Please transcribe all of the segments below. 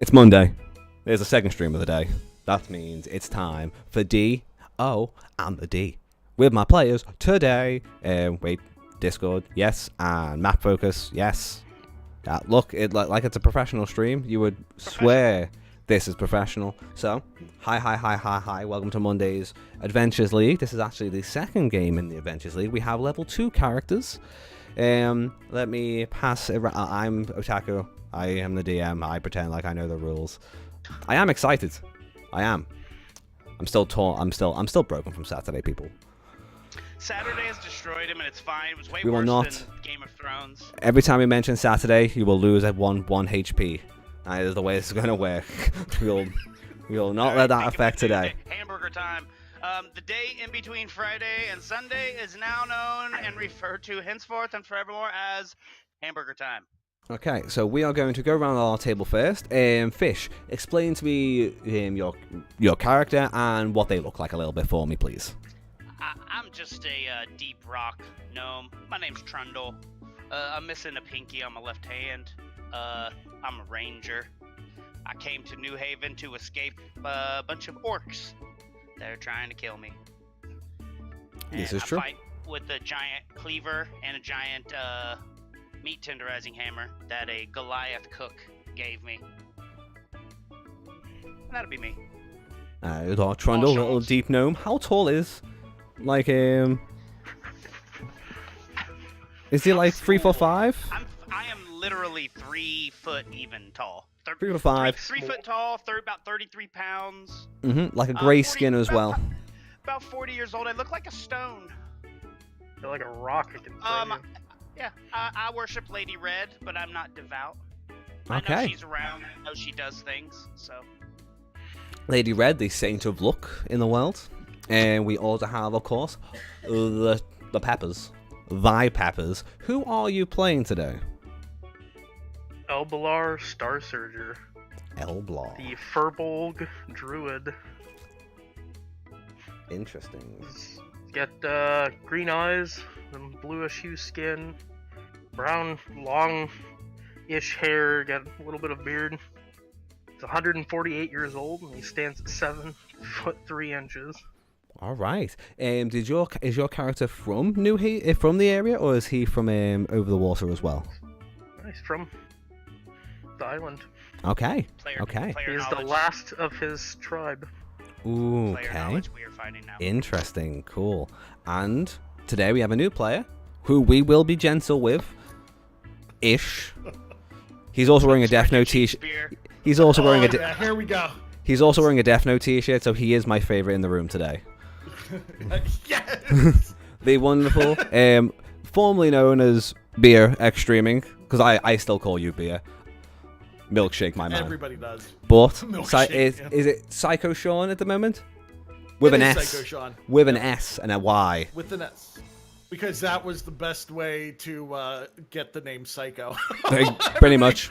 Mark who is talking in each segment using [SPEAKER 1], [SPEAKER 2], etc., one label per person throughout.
[SPEAKER 1] It's Monday. There's a second stream of the day. That means it's time for D. Oh, and the D. With my players today. Wait, Discord, yes. And map focus, yes. Look, like it's a professional stream. You would swear this is professional. So, hi. Welcome to Monday's Adventures League. This is actually the second game in the Adventures League. We have level 2 characters. Let me pass it. I'm Otaku. I am the DM. I pretend like I know the rules. I am excited. I am. I'm still torn. I'm still broken from Saturday, people.
[SPEAKER 2] Saturday has destroyed him, and it's fine. It was way
[SPEAKER 1] We will
[SPEAKER 2] worse
[SPEAKER 1] not.
[SPEAKER 2] than Game of Thrones.
[SPEAKER 1] Every time we mention Saturday, you will lose at one HP. That is the way this is going to work. we will not let that affect today.
[SPEAKER 2] Hamburger time. The day in between Friday and Sunday is now known and referred to henceforth and forevermore as hamburger time.
[SPEAKER 1] Okay, so we are going to go around our table first. Fish, explain to me your character and what they look like a little bit for me, please.
[SPEAKER 2] I'm just a deep rock gnome. My name's Trundle. I'm missing a pinky on my left hand. I'm a ranger. I came to New Haven to escape a bunch of orcs. They're trying to kill me.
[SPEAKER 1] This
[SPEAKER 2] And
[SPEAKER 1] is true.
[SPEAKER 2] I fight with a giant cleaver and a giant meat tenderizing hammer that a Goliath cook gave me. That'll be me.
[SPEAKER 1] Trundle, little
[SPEAKER 2] Shawls.
[SPEAKER 1] deep gnome. How tall is, like, is he like 3'5"?
[SPEAKER 2] I am literally 3 foot even tall.
[SPEAKER 1] 3'5".
[SPEAKER 2] 3 foot tall, about 33 pounds.
[SPEAKER 1] Like a grey
[SPEAKER 2] 40
[SPEAKER 1] skin as well.
[SPEAKER 2] About 40 years old. I look like a stone.
[SPEAKER 3] You're like a rock. I can throw you.
[SPEAKER 2] Yeah, I worship Lady Red, but I'm not devout. I
[SPEAKER 1] Okay.
[SPEAKER 2] know she's around. I know she does things. So
[SPEAKER 1] Lady Red, the saint of luck in the world. And we also have, of course, the Peppers. Thy Peppers. Who are you playing today?
[SPEAKER 3] Elbalar Star Surger,
[SPEAKER 1] Elblar.
[SPEAKER 3] the Furbolg Druid.
[SPEAKER 1] Interesting.
[SPEAKER 3] He's got green eyes, and bluish hue skin, brown, long-ish hair, got a little bit of beard. He's 148 years old, and he stands at 7 foot 3 inches.
[SPEAKER 1] All right. Is your character from from the area, or is he from over the water as well?
[SPEAKER 3] He's from the island.
[SPEAKER 1] Okay.
[SPEAKER 2] player,
[SPEAKER 1] Okay.
[SPEAKER 2] player
[SPEAKER 3] He's the
[SPEAKER 2] knowledge.
[SPEAKER 3] last of his tribe.
[SPEAKER 1] Ooh,
[SPEAKER 2] Player
[SPEAKER 1] okay.
[SPEAKER 2] knowledge we are fighting now.
[SPEAKER 1] Interesting. Cool. And today we have a new player who we will be gentle with. Ish. He's also wearing a Death Note t-shirt.
[SPEAKER 2] Shakespeare.
[SPEAKER 1] He's also wearing a.
[SPEAKER 4] Yeah, here we go.
[SPEAKER 1] He's also wearing a Death Note t-shirt, so he is my favorite in the room today.
[SPEAKER 4] Yes.
[SPEAKER 1] The wonderful, formerly known as Beer X Streaming, because I still call you Beer. Milkshake, my man.
[SPEAKER 4] Everybody does.
[SPEAKER 1] But
[SPEAKER 4] Milkshake, yeah.
[SPEAKER 1] is it Psycho Sean at the moment? With
[SPEAKER 4] It
[SPEAKER 1] an
[SPEAKER 4] is
[SPEAKER 1] S.
[SPEAKER 4] Psycho Sean.
[SPEAKER 1] With an S and a Y.
[SPEAKER 4] With an S. Because that was the best way to get the name Psycho.
[SPEAKER 1] Pretty much.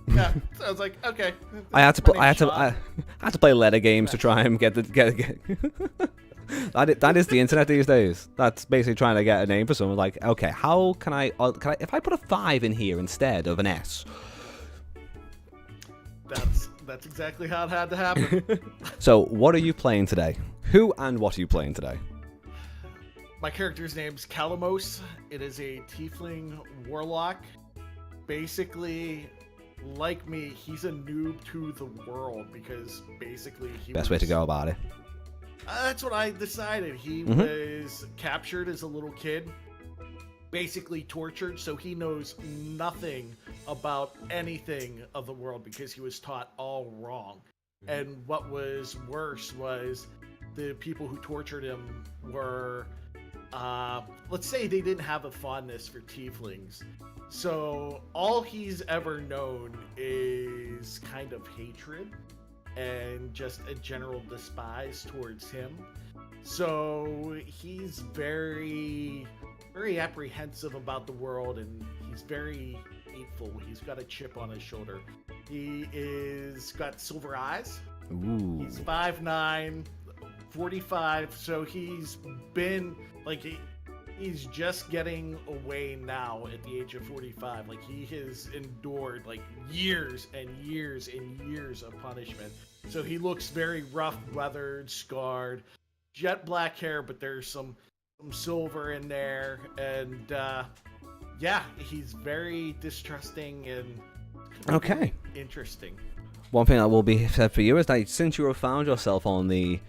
[SPEAKER 4] Yeah, so I was like, okay.
[SPEAKER 1] I had to
[SPEAKER 4] my
[SPEAKER 1] put. I had
[SPEAKER 4] name's
[SPEAKER 1] to.
[SPEAKER 4] Sean.
[SPEAKER 1] I had to play letter games to try and get. That is the internet these days. That's basically trying to get a name for someone. Like, okay, how can I? If I put a 5 in here instead of an S?
[SPEAKER 4] That's exactly how it had to happen.
[SPEAKER 1] So, what are you playing today? Who and what are you playing today?
[SPEAKER 4] My character's name's Kalamos. It is a tiefling warlock. Basically, like me, he's a noob to the world because basically he
[SPEAKER 1] Best way to
[SPEAKER 4] was-
[SPEAKER 1] go about it.
[SPEAKER 4] That's what I decided. He
[SPEAKER 1] Mhm.
[SPEAKER 4] was captured as a little kid, basically tortured, so he knows nothing about anything of the world because he was taught all wrong. And what was worse was the people who tortured him were, let's say they didn't have a fondness for tieflings. So all he's ever known is kind of hatred and just a general despise towards him. So he's very apprehensive about the world, and he's very hateful. He's got a chip on his shoulder. He is got silver eyes.
[SPEAKER 1] Ooh.
[SPEAKER 4] He's 5'9", 45, so he's been like he's just getting away now at the age of 45. Like, he has endured like years and years and years of punishment. So he looks very rough, weathered, scarred, jet black hair, but there's some silver in there, and yeah, he's very distrusting and
[SPEAKER 1] Okay.
[SPEAKER 4] interesting.
[SPEAKER 1] One thing that will be said for you is that since you have found yourself on the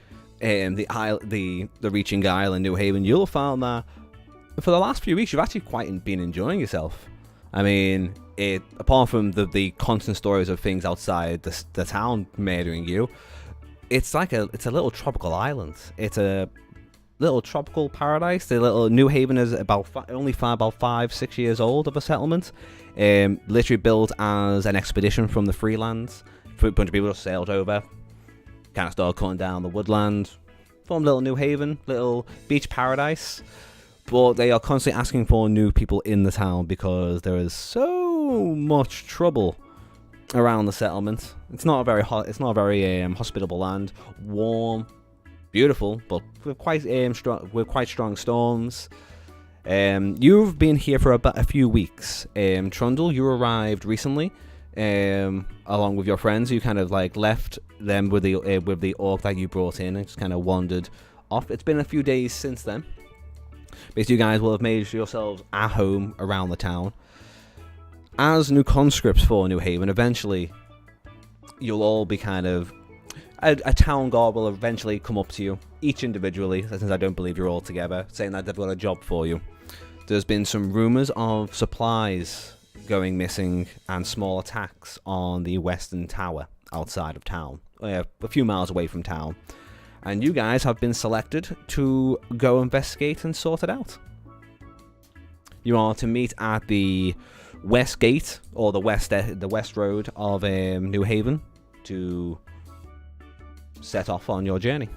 [SPEAKER 1] Reaching Island, New Haven, you'll have found that for the last few weeks you've actually quite been enjoying yourself. I mean, apart from the constant stories of things outside the town murdering you, it's a little tropical island. It's a little tropical paradise. The little New Haven is about 5-6 years old of a settlement. Literally built as an expedition from the Freelands. A bunch of people just sailed over, kind of started cutting down the woodland, formed little New Haven, little beach paradise. But they are constantly asking for new people in the town because there is so much trouble around the settlement. It's not a very hospitable land. Warm, beautiful, but with quite strong storms. You've been here for about a few weeks. Trundle, you arrived recently, along with your friends. You kind of like left them with the orc that you brought in and just kind of wandered off. It's been a few days since then. Basically, you guys will have made yourselves at home around the town. As new conscripts for New Haven, eventually you'll all be kind of... A town guard will eventually come up to you, each individually, since I don't believe you're all together, saying that they've got a job for you. There's been some rumours of supplies going missing and small attacks on the western tower outside of town, a few miles away from town. And you guys have been selected to go investigate and sort it out. You are to meet at the west gate, or the west road of New Haven, to set off on your journey.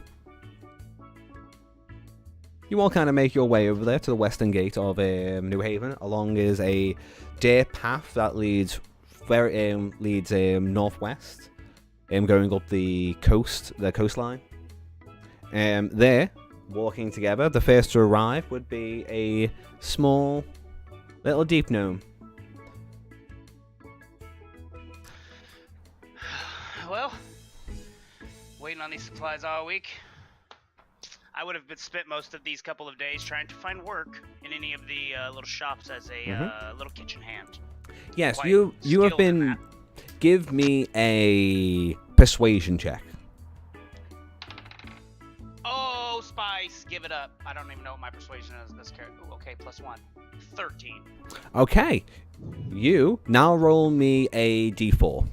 [SPEAKER 1] You all kind of make your way over there to the western gate of New Haven. Along is a dirt path that leads northwest, going up the coastline. There, walking together, the first to arrive would be a small, little deep gnome.
[SPEAKER 2] Well, waiting on these supplies all week. I would have spent most of these couple of days trying to find work in any of the little shops as a little kitchen hand.
[SPEAKER 1] Yes,
[SPEAKER 2] Quite
[SPEAKER 1] you have
[SPEAKER 2] skilled in
[SPEAKER 1] been.
[SPEAKER 2] that.
[SPEAKER 1] Give me a persuasion check.
[SPEAKER 2] Oh, Spice, give it up. I don't even know what my persuasion is. This character. Okay, +1. 13.
[SPEAKER 1] Okay, you now roll me a d4.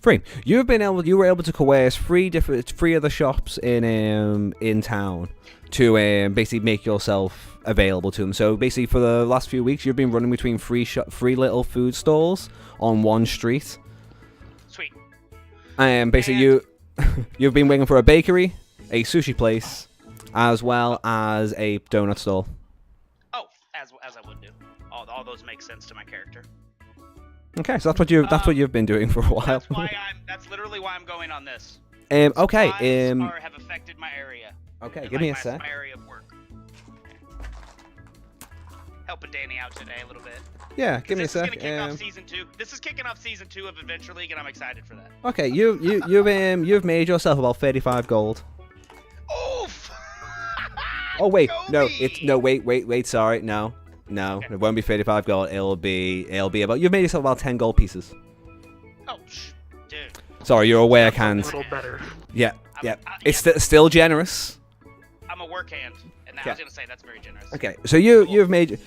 [SPEAKER 1] 3. You were able to coerce three of the shops in town to basically make yourself available to them. So basically, for the last few weeks, you've been running between three little food stalls on one street.
[SPEAKER 2] Sweet.
[SPEAKER 1] Basically, you've been waiting for a bakery, a sushi place, as well as a donut stall.
[SPEAKER 2] Oh, as I would do. All those make sense to my character.
[SPEAKER 1] Okay, so that's what you've been doing for a while.
[SPEAKER 2] That's literally why I'm going on this.
[SPEAKER 1] Okay.
[SPEAKER 2] Supplies have affected my area.
[SPEAKER 1] Okay,
[SPEAKER 2] And
[SPEAKER 1] give me a
[SPEAKER 2] my
[SPEAKER 1] sec.
[SPEAKER 2] area of work. Helping Danny out today a little bit.
[SPEAKER 1] Yeah, give me a
[SPEAKER 2] This is
[SPEAKER 1] sec.
[SPEAKER 2] gonna kick off season 2. This is kicking off season 2 of Adventure League, and I'm excited for that.
[SPEAKER 1] Okay, you've made yourself about 35 gold.
[SPEAKER 2] Oof!
[SPEAKER 1] Oh wait,
[SPEAKER 2] Go
[SPEAKER 1] wait. Sorry, no,
[SPEAKER 2] Okay.
[SPEAKER 1] it won't be 35 gold. It'll be about. You've made yourself about 10 gold pieces.
[SPEAKER 2] Oh, dude.
[SPEAKER 1] Sorry, you're aware,
[SPEAKER 3] A
[SPEAKER 1] Cans.
[SPEAKER 3] little better.
[SPEAKER 1] Yeah.
[SPEAKER 2] Yeah.
[SPEAKER 1] It's still generous.
[SPEAKER 2] I'm a work hand, and I
[SPEAKER 1] Okay.
[SPEAKER 2] was gonna say that's very generous.
[SPEAKER 1] Okay, so you've made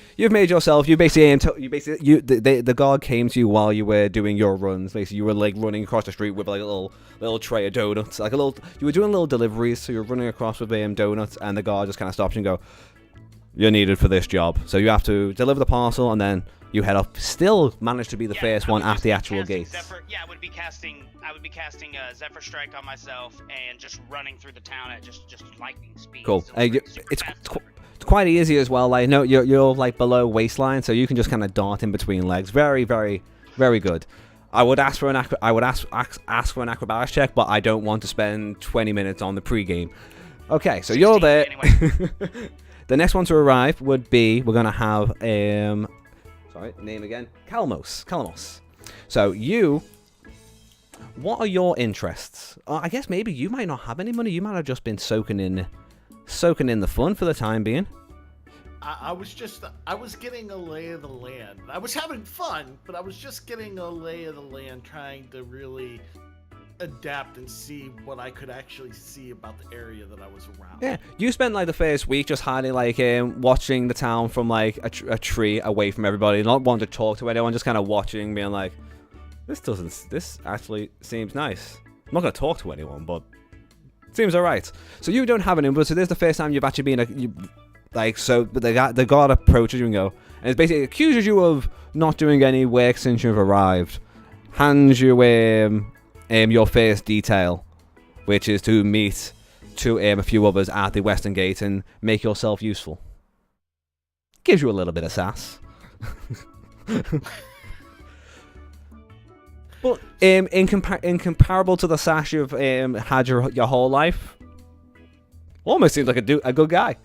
[SPEAKER 1] yourself. The guard came to you while you were doing your runs. Basically, you were like running across the street with like a little tray of donuts, like you were doing little deliveries. So you're running across with donuts, and the guard just kind of stops you and go, "You're needed for this job." So you have to deliver the parcel, and then you head up. Still managed to be the first
[SPEAKER 2] I
[SPEAKER 1] one
[SPEAKER 2] would
[SPEAKER 1] at
[SPEAKER 2] just
[SPEAKER 1] the
[SPEAKER 2] be
[SPEAKER 1] actual
[SPEAKER 2] casting
[SPEAKER 1] gate.
[SPEAKER 2] I would be casting Zephyr Strike on myself and just running through the town at just lightning speed.
[SPEAKER 1] Cool.
[SPEAKER 2] So
[SPEAKER 1] It's
[SPEAKER 2] super fast delivery.
[SPEAKER 1] quite easy as well. Like no, you're like below waistline, so you can just kind of dart in between legs. Very, very, very good. I would ask for ask for an acrobatics check, but I don't want to spend 20 minutes on the pregame. Okay, so you're
[SPEAKER 2] 16
[SPEAKER 1] there.
[SPEAKER 2] anyway.
[SPEAKER 1] The next one to arrive would be, we're going to have, sorry, name again, Calamos. So you, what are your interests? I guess maybe you might not have any money. You might have just been soaking in the fun for the time being.
[SPEAKER 4] I was getting a lay of the land. I was having fun, but I was just getting a lay of the land, trying to really adapt and see what I could actually see about the area that I was around.
[SPEAKER 1] Yeah, you spent like the first week just hiding, like watching the town from like a tree away from everybody, not wanting to talk to anyone, just kind of watching, being like, this actually seems nice. I'm not gonna talk to anyone, but it seems alright. So you don't have an input. So this is the first time you've actually been but the guard approaches you and go, and it basically accuses you of not doing any work since you've arrived. Hands you your first detail, which is to meet a few others at the Western Gate and make yourself useful. Gives you a little bit of sass. But in comparable to the sass you've had your whole life, almost seems like a good guy.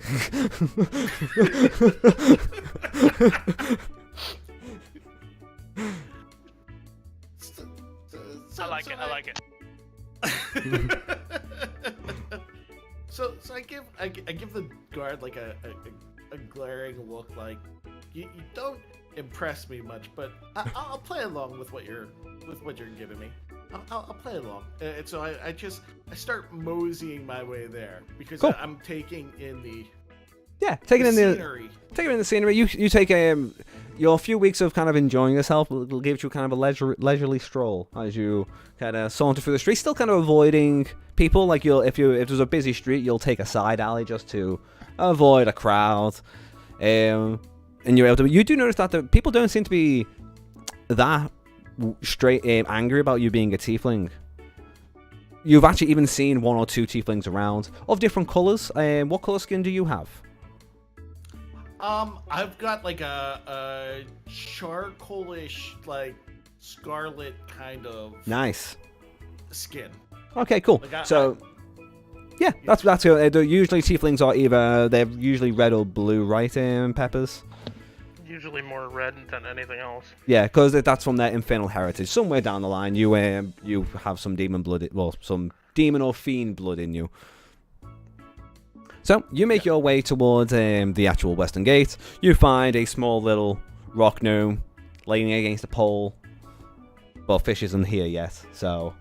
[SPEAKER 2] I like it.
[SPEAKER 4] So I give the guard like a glaring look, like you don't impress me much, but I'll play along with what you're giving me. I'll play along. And so I start moseying my way there because
[SPEAKER 1] cool.
[SPEAKER 4] I'm taking in the
[SPEAKER 1] scenery. Taking in the scenery. You take your few weeks of kind of enjoying yourself will give you kind of a leisurely stroll as you kind of saunter through the street, still kind of avoiding people. Like if there's a busy street, you'll take a side alley just to avoid a crowd. And you're able to. You do notice that the people don't seem to be that straight angry about you being a tiefling. You've actually even seen one or two tieflings around of different colors. What color skin do you have?
[SPEAKER 4] I've got like a charcoalish, like scarlet kind of
[SPEAKER 1] Nice
[SPEAKER 4] skin.
[SPEAKER 1] Okay, cool. That's good. Usually tieflings are they're usually red or blue, right? Peppers.
[SPEAKER 3] Usually more red than anything else.
[SPEAKER 1] Yeah, because that's from their infernal heritage. Somewhere down the line, you have some demon blood, some demon or fiend blood in you. So you make your way towards the actual Western Gate. You find a small little rock gnome leaning against a pole. Well, Fish isn't here yet, so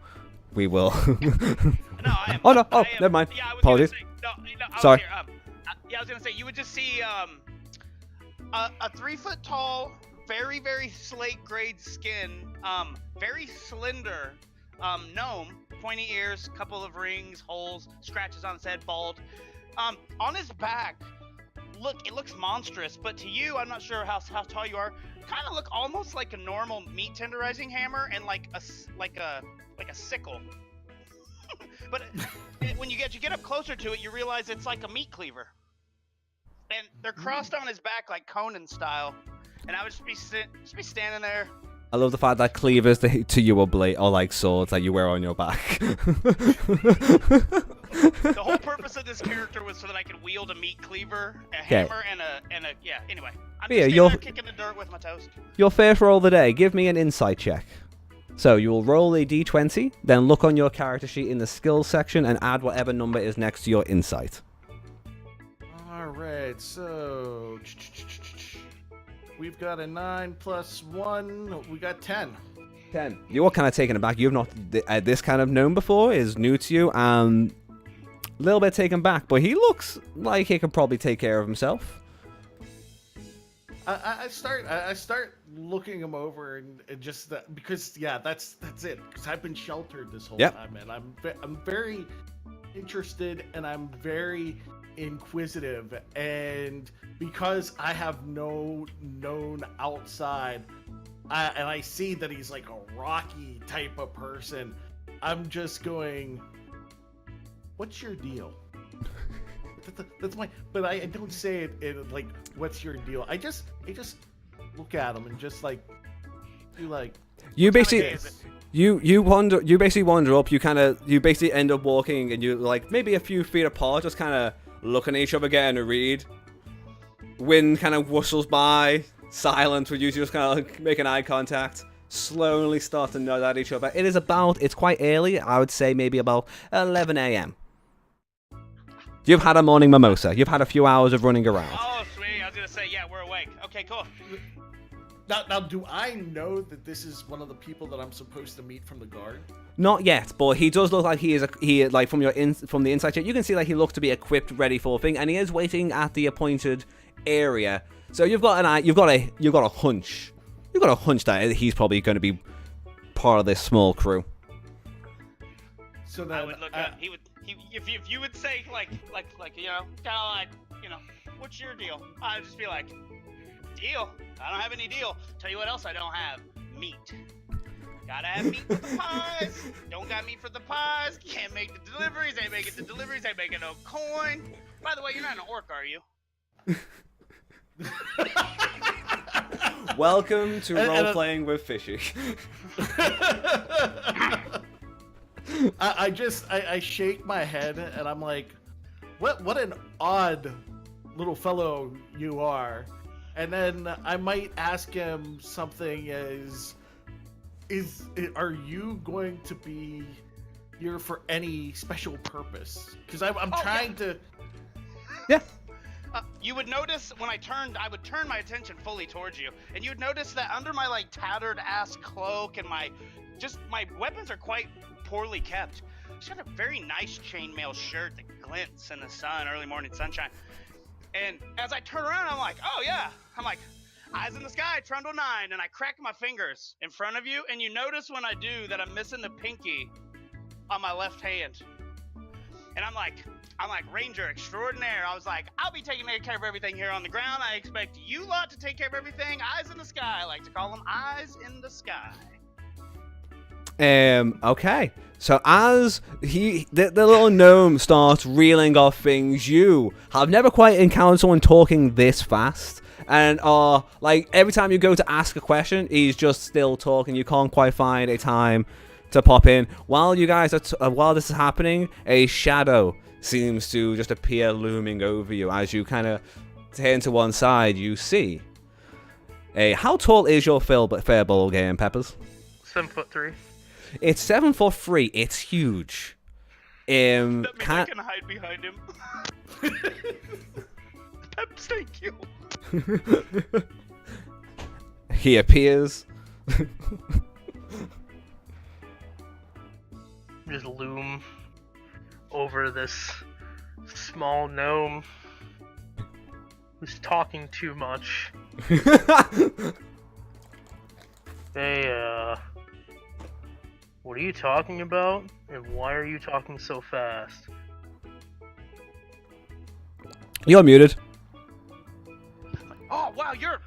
[SPEAKER 1] we will.
[SPEAKER 2] No, I am.
[SPEAKER 1] Oh no!
[SPEAKER 2] I am,
[SPEAKER 1] Never mind.
[SPEAKER 2] Yeah, I was
[SPEAKER 1] Apologies.
[SPEAKER 2] Gonna say, no, I
[SPEAKER 1] Sorry.
[SPEAKER 2] Was here. I was gonna say you would just see a 3 foot tall, very very slate grade skin, very slender gnome, pointy ears, couple of rings, holes, scratches on his head, bald. On his back, it looks monstrous, but to you, I'm not sure how tall you are. Kind of look almost like a normal meat tenderizing hammer and like a sickle. But when you get up closer to it, you realize it's like a meat cleaver. And they're crossed on his back like Conan style. And I would just be standing there.
[SPEAKER 1] I love the fact that cleavers to you are like swords that you wear on your back.
[SPEAKER 2] The whole purpose of this character was so that I could wield a meat cleaver, a hammer, and a yeah. Anyway, I'm just standing there kicking the dirt with my toast.
[SPEAKER 1] Your first roll of the day. Give me an insight check. So you will roll a d20, then look on your character sheet in the skills section and add whatever number is next to your insight.
[SPEAKER 4] Alright, so we've got a 9 plus 1, we got 10.
[SPEAKER 1] 10. You are kind of taken aback. You've not this kind of gnome before, is new to you, and a little bit taken back, but he looks like he can probably take care of himself.
[SPEAKER 4] I start looking him over and just that, because that's it, because I've been sheltered this whole time, and I'm very interested and I'm very inquisitive, and because I have no known outside, and I see that he's like a rocky type of person, I'm just going, what's your deal? That's my, but I don't say it like, what's your deal? I just look at him and just like, be like,
[SPEAKER 1] you basically, You basically wander up. You basically end up walking, and you like maybe a few feet apart, just kind of looking at each other, getting a read. Wind kind of whistles by, silent with you just kind of like making eye contact. Slowly start to nod at each other. It's quite early. I would say maybe about 11 a.m. You've had a morning mimosa. You've had a few hours of running around.
[SPEAKER 2] Oh, sweet. I was gonna say, yeah, we're awake. Okay, cool.
[SPEAKER 4] Now, do I know that this is one of the people that I'm supposed to meet from the guard?
[SPEAKER 1] Not yet, but he does look like he is like from the inside check. You can see like he looks to be equipped, ready for a thing, and he is waiting at the appointed area. So you've got a hunch. You've got a hunch that he's probably going to be part of this small crew.
[SPEAKER 4] So then,
[SPEAKER 2] I would look up. If you would say like you know, kind of like, you know, what's your deal? I'd just be like, deal? I don't have any deal. Tell you what else I don't have: meat. Gotta have meat for the pies. Don't got meat for the pies. Can't make the deliveries. Ain't making the deliveries. Ain't making no coin. By the way, you're not an orc, are you?
[SPEAKER 1] Welcome to role-playing with Fishy.
[SPEAKER 4] I shake my head and I'm like, what an odd little fellow you are. And then I might ask him something as, are you going to be here for any special purpose? Because I'm trying to...
[SPEAKER 1] Yeah.
[SPEAKER 2] You would notice when I would turn my attention fully towards you, and you would notice that under my like tattered ass cloak and my weapons are quite poorly kept. I've got a very nice chainmail shirt that glints in the sun, early morning sunshine. And as I turn around, I'm like, oh yeah, I'm like, eyes in the sky, Trundle 9, and I crack my fingers in front of you, and you notice when I do that I'm missing the pinky on my left hand. And I'm like Ranger extraordinaire. I was like, I'll be taking care of everything here on the ground. I expect you lot to take care of everything. Eyes in the sky. I like to call them eyes in the sky.
[SPEAKER 1] Okay. So as the little gnome starts reeling off things, you have never quite encountered someone talking this fast. And like every time you go to ask a question, he's just still talking. You can't quite find a time to pop in. While you guys while this is happening, a shadow seems to just appear looming over you. As you kind of turn to one side, you see how tall is your Firbolg game, Peppers?
[SPEAKER 3] 7'3".
[SPEAKER 1] It's 7'3". It's huge.
[SPEAKER 2] That means I can hide behind him. Peps, thank you.
[SPEAKER 1] He appears.
[SPEAKER 3] Just loom over this small gnome who's talking too much. Hey, what are you talking about? And why are you talking so fast?
[SPEAKER 1] You're muted.
[SPEAKER 2] Oh wow, you're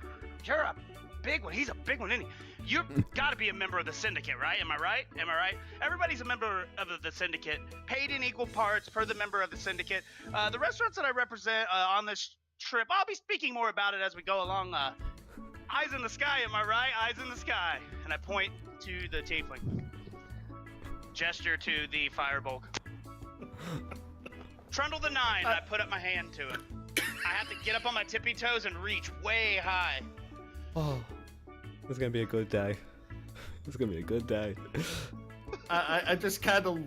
[SPEAKER 2] a big one. He's a big one, isn't he? You've got to be a member of the Syndicate, right? Am I right? Everybody's a member of the Syndicate, paid in equal parts per the member of the Syndicate. The restaurants that I represent on this trip, I'll be speaking more about it as we go along. Eyes in the sky, am I right? Eyes in the sky. And I point to the tiefling. Gesture to the Firbolg. Trundle the 9, I put up my hand to it. I have to get up on my tippy toes and reach way high.
[SPEAKER 1] Oh. It's gonna be a good day. It's gonna be a good day.
[SPEAKER 4] I just kind of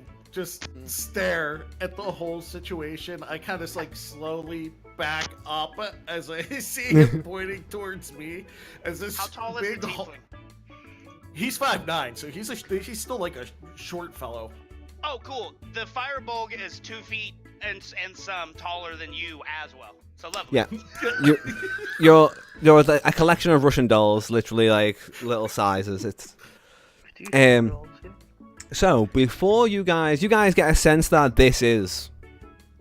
[SPEAKER 4] stare at the whole situation. I kind of like slowly back up as I see him pointing towards me. As this
[SPEAKER 2] How tall is the tiefling?
[SPEAKER 4] He's 5'9", so he's still like a short fellow.
[SPEAKER 2] Oh, cool. The Firbolg is 2 feet and some taller than you as well. So lovely.
[SPEAKER 1] Yeah, you're a collection of Russian dolls, literally like little sizes. It's so before you guys get a sense that this is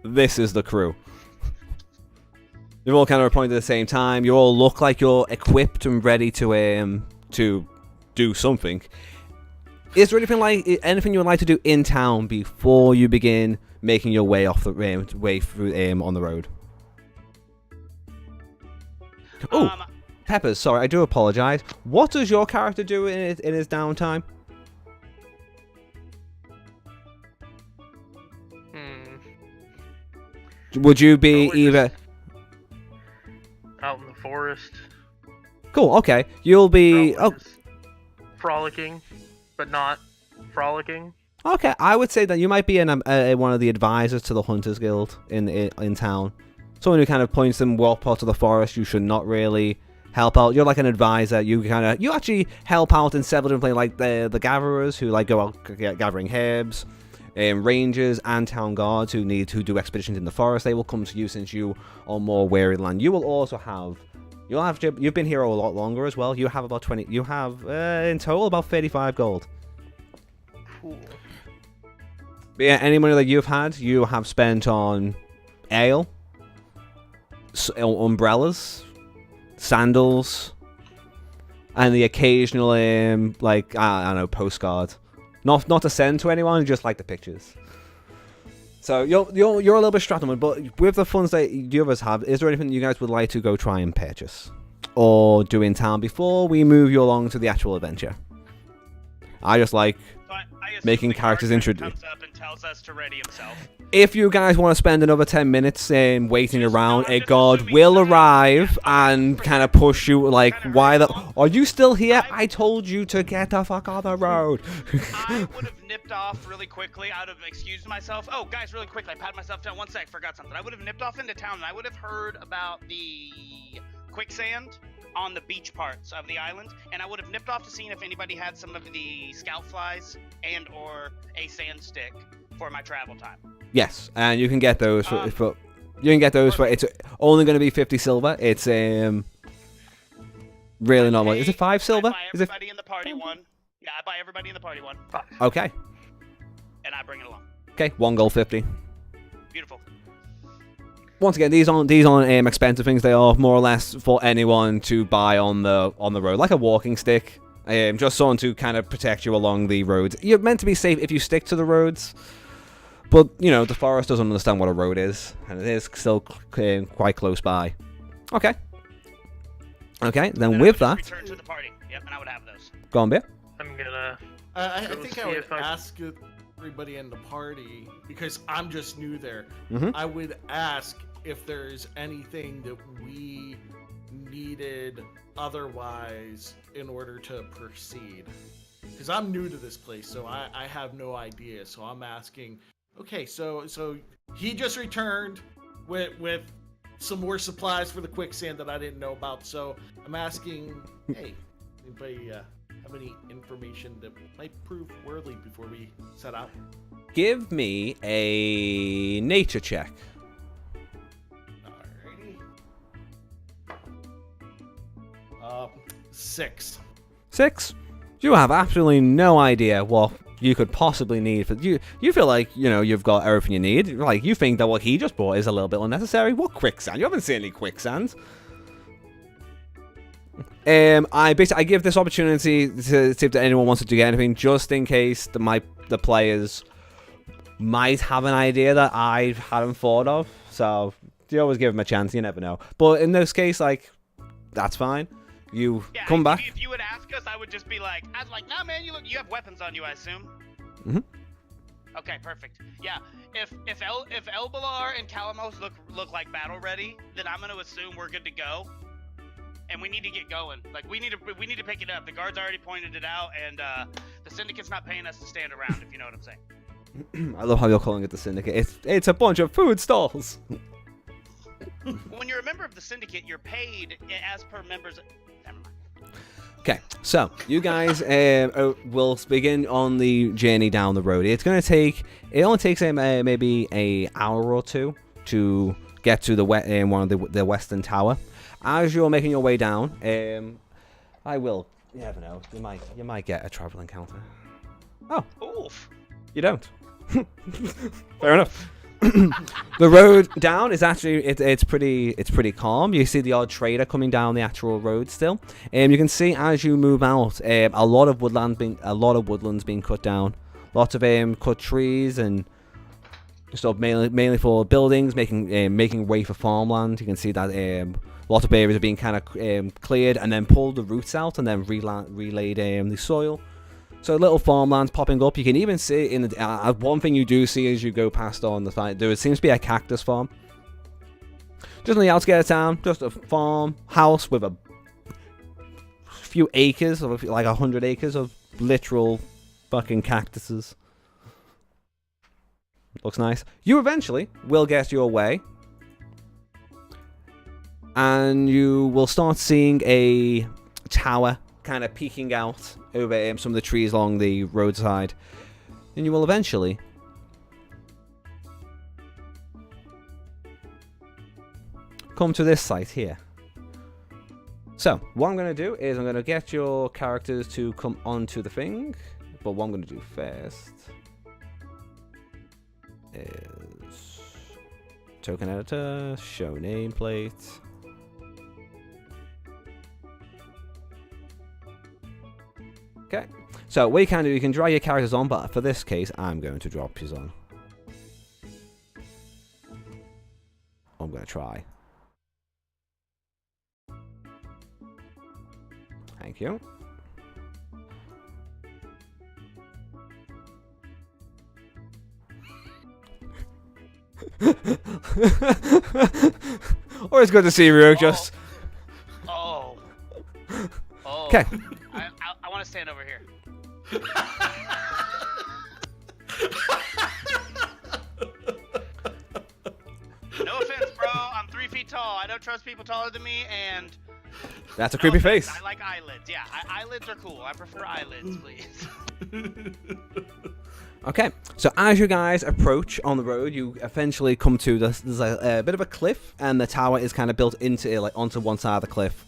[SPEAKER 1] the crew. You're all kind of appointed at the same time. You all look like you're equipped and ready to do something. Is there anything you would like to do in town before you begin making your way way through on the road? Oh, Peppers, sorry, I do apologize. What does your character do in his downtime? Would you be
[SPEAKER 3] We're
[SPEAKER 1] either?
[SPEAKER 3] just out in the forest.
[SPEAKER 1] Cool. Okay. You'll be.
[SPEAKER 3] Probably just frolicking, but not frolicking.
[SPEAKER 1] Okay. I would say that you might be one of the advisors to the Hunters Guild in town. Someone who kind of points them what part of the forest you should not really help out. You're like an advisor. You actually help out in several different places, like the gatherers who like go out gathering herbs, rangers and town guards who do expeditions in the forest. They will come to you since you are more wary land. You will also have. You've been here a lot longer as well. You have about 20. You have in total about 35 gold.
[SPEAKER 3] Cool.
[SPEAKER 1] But yeah, any money that you've had, you have spent on ale, umbrellas, sandals, and the occasional like I don't know, postcard. Not to send to anyone, just like the pictures. So you're a little bit strapped on, but with the funds that the others have, is there anything you guys would like to go try and purchase or do in town before we move you along to the actual adventure? I just like making characters introduce.
[SPEAKER 2] Comes up and tells us to ready himself.
[SPEAKER 1] If you guys want to spend another 10 minutes waiting around, a
[SPEAKER 2] just
[SPEAKER 1] guard
[SPEAKER 2] assuming
[SPEAKER 1] will
[SPEAKER 2] someone-
[SPEAKER 1] arrive and kind of push you like,
[SPEAKER 2] Kinda
[SPEAKER 1] why the...
[SPEAKER 2] hurry
[SPEAKER 1] Are you still here? I told you to get the fuck on the road.
[SPEAKER 2] I would have nipped off really quickly. I would have excused myself. Oh, guys, really quickly, I pat myself down. One sec, forgot something. I would have nipped off into town, and I would have heard about the quicksand on the beach parts of the island, and I would have nipped off to see if anybody had some of the scout flies and or a sand stick for my travel time.
[SPEAKER 1] Yes, and you can get those for it's only going to be 50 silver. It's really not much. Is it 5 silver?
[SPEAKER 2] I buy
[SPEAKER 1] Is it
[SPEAKER 2] everybody in the party one. Yeah, I buy everybody in the party one,
[SPEAKER 1] okay?
[SPEAKER 2] and I bring it along.
[SPEAKER 1] Okay, 1 gold 50.
[SPEAKER 2] Beautiful.
[SPEAKER 1] Once again, these aren't expensive things. They are more or less for anyone to buy on the road, like a walking stick. Just someone to kind of protect you along the roads. You're meant to be safe if you stick to the roads, but you know the forest doesn't understand what a road is, and it is still quite close by. Okay. Okay. Then
[SPEAKER 2] I
[SPEAKER 1] with
[SPEAKER 2] would
[SPEAKER 1] that,
[SPEAKER 2] just return to the party. Yep, and I would have those.
[SPEAKER 1] go on, Beer.
[SPEAKER 3] I'm gonna.
[SPEAKER 4] I
[SPEAKER 3] Go
[SPEAKER 4] think
[SPEAKER 3] see
[SPEAKER 4] I would
[SPEAKER 3] if I-
[SPEAKER 4] ask everybody in the party, because I'm just new there.
[SPEAKER 1] Mhm.
[SPEAKER 4] I would ask if there's anything that we needed otherwise in order to proceed. Because I'm new to this place, so I have no idea. So I'm asking, okay, so he just returned with some more supplies for the quicksand that I didn't know about. So I'm asking, hey, anybody have any information that might prove worthy before we set out?
[SPEAKER 1] Give me a nature check.
[SPEAKER 4] Alrighty. 6.
[SPEAKER 1] 6. You have absolutely no idea what you could possibly need for you. You feel like you've got everything you need. Like you think that what he just bought is a little bit unnecessary. What quicksand? You haven't seen any quicksand. I give this opportunity to see if anyone wants to get anything, just in case the players might have an idea that I hadn't thought of. So you always give them a chance. You never know. But in this case, like, that's fine. You
[SPEAKER 2] Yeah,
[SPEAKER 1] come back.
[SPEAKER 2] If you would ask us, I would just be like, nah, man, you have weapons on you, I assume.
[SPEAKER 1] Mhm.
[SPEAKER 2] Okay, perfect. Yeah, if Elbalar and Calamos look like battle ready, then I'm gonna assume we're good to go, and we need to get going. Like we need to pick it up. The guards already pointed it out, and the syndicate's not paying us to stand around. If you know what I'm saying.
[SPEAKER 1] I love how you're calling it the syndicate. It's a bunch of food stalls.
[SPEAKER 2] When you're a member of the syndicate, you're paid as per members. Never mind.
[SPEAKER 1] Okay, so you guys will begin on the journey down the road. It only takes maybe an hour or two to get to one of the western tower. As you're making your way down, I will. You never know. You might get a travel encounter. Oh,
[SPEAKER 2] Oof.
[SPEAKER 1] you don't. Fair enough. The road down is actually it's pretty calm. You see the odd trader coming down the actual road still. You can see as you move out, a lot of woodlands being cut down. Lots of cut trees and stuff mainly for buildings, making way for farmland. You can see that lots of areas are being kind of cleared and then pulled the roots out and then relayed the soil. So little farmlands popping up. You can even see one thing you do see as you go past on the side, there seems to be a cactus farm Just on the outskirts of town, just a farm house with a few acres, of like 100 acres of literal fucking cactuses. Looks nice. You eventually will get your way, and you will start seeing a tower kind of peeking out over some of the trees along the roadside, and you will eventually come to this site here. So, what I'm going to do is I'm going to get your characters to come onto the thing, but what I'm going to do first is token editor, show nameplate. Okay, so what you can do, you can draw your characters on, but for this case, I'm going to drop yours on. I'm going to try. Thank you. Always good to see you, just.
[SPEAKER 2] Oh. Oh.
[SPEAKER 1] Okay.
[SPEAKER 2] I want to stand over here. No offense, bro. I'm 3 feet tall. I don't trust people taller than me, and
[SPEAKER 1] That's a creepy face.
[SPEAKER 2] I like eyelids. Yeah, eyelids are cool. I prefer eyelids, please.
[SPEAKER 1] Okay, so as you guys approach on the road, you eventually come to there's a bit of a cliff, and the tower is kind of built into it, like onto one side of the cliff.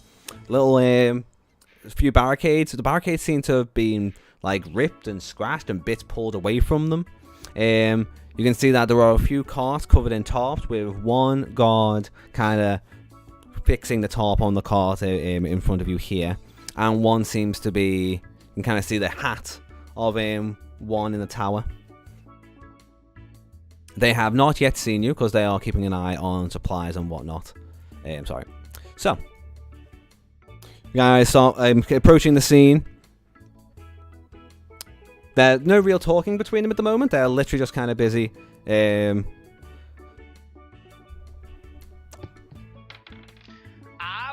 [SPEAKER 1] Little few barricades. The barricades seem to have been like ripped and scratched and bits pulled away from them. You can see that there are a few carts covered in tarps with one guard kind of fixing the tarp on the cart in front of you here, and one seems to be, you can kind of see the hat of one in the tower. They have not yet seen you because they are keeping an eye on supplies and whatnot. Sorry. So, you guys start approaching the scene. There's no real talking between them at the moment. They're literally just kind of busy.
[SPEAKER 2] I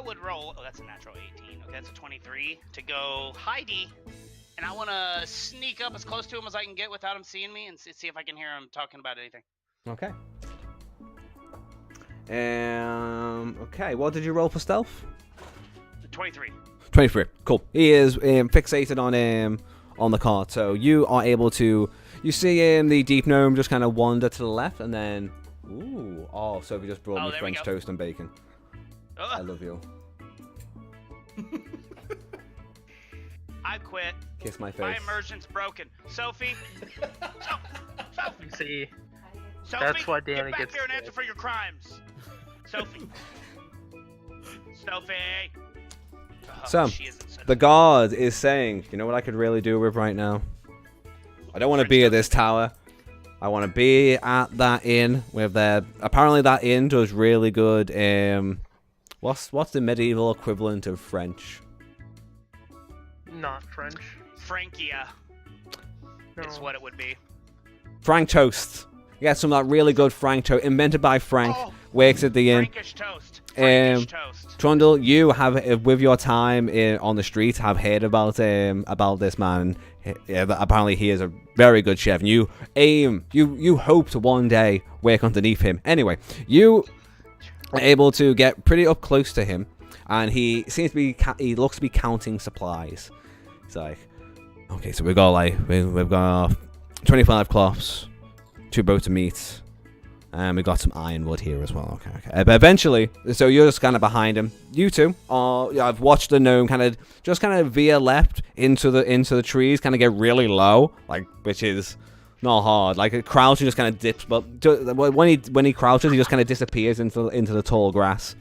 [SPEAKER 2] would roll. Oh, that's a natural 18. Okay, that's a 23 to go Heidi. And I want to sneak up as close to him as I can get without him seeing me, and see if I can hear him talking about anything.
[SPEAKER 1] Okay. Okay, what did you roll for stealth?
[SPEAKER 2] 23.
[SPEAKER 1] 23. Cool. He is fixated on the cart, so you are able to. You see the deep gnome just kind of wander to the left, and then. Ooh. Oh, Sophie just brought me French toast and bacon. I love you.
[SPEAKER 2] I quit.
[SPEAKER 1] Kiss my face.
[SPEAKER 2] My immersion's broken. Sophie. Sophie.
[SPEAKER 3] See,
[SPEAKER 2] Sophie,
[SPEAKER 3] that's why Danny
[SPEAKER 2] get back
[SPEAKER 3] gets
[SPEAKER 2] here and
[SPEAKER 3] scared.
[SPEAKER 2] answer for your crimes. Sophie. Sophie. Oh,
[SPEAKER 1] So,
[SPEAKER 2] she isn't such
[SPEAKER 1] the guard is saying, you know what I could really do with right now? I don't want to be at this tower. I want to be at that inn with their. Apparently, that inn does really good. What's the medieval equivalent of French?
[SPEAKER 3] Not French.
[SPEAKER 2] Frankia.
[SPEAKER 3] No.
[SPEAKER 2] It's what it would be.
[SPEAKER 1] Frank toast. You get some of that really good Frank toast, invented by Frank.
[SPEAKER 2] Oh,
[SPEAKER 1] Works at the inn.
[SPEAKER 2] Frankish toast. Frankish toast.
[SPEAKER 1] Trundle, you have, with your time on the streets, have heard about this man. Apparently, he is a very good chef, and you hope to one day work underneath him. Anyway, you are able to get pretty up close to him, and he seems to be he looks to be counting supplies. It's like, okay, so we've got 25 cloths, 2 boats of meat. And we got some ironwood here as well. Okay. But eventually, so you're just kind of behind him. You two are. I've watched the gnome kind of veer left into the trees, kind of get really low, which is not hard. Like a crouch, he just kind of dips, but when he crouches, he just kind of disappears into the tall grass.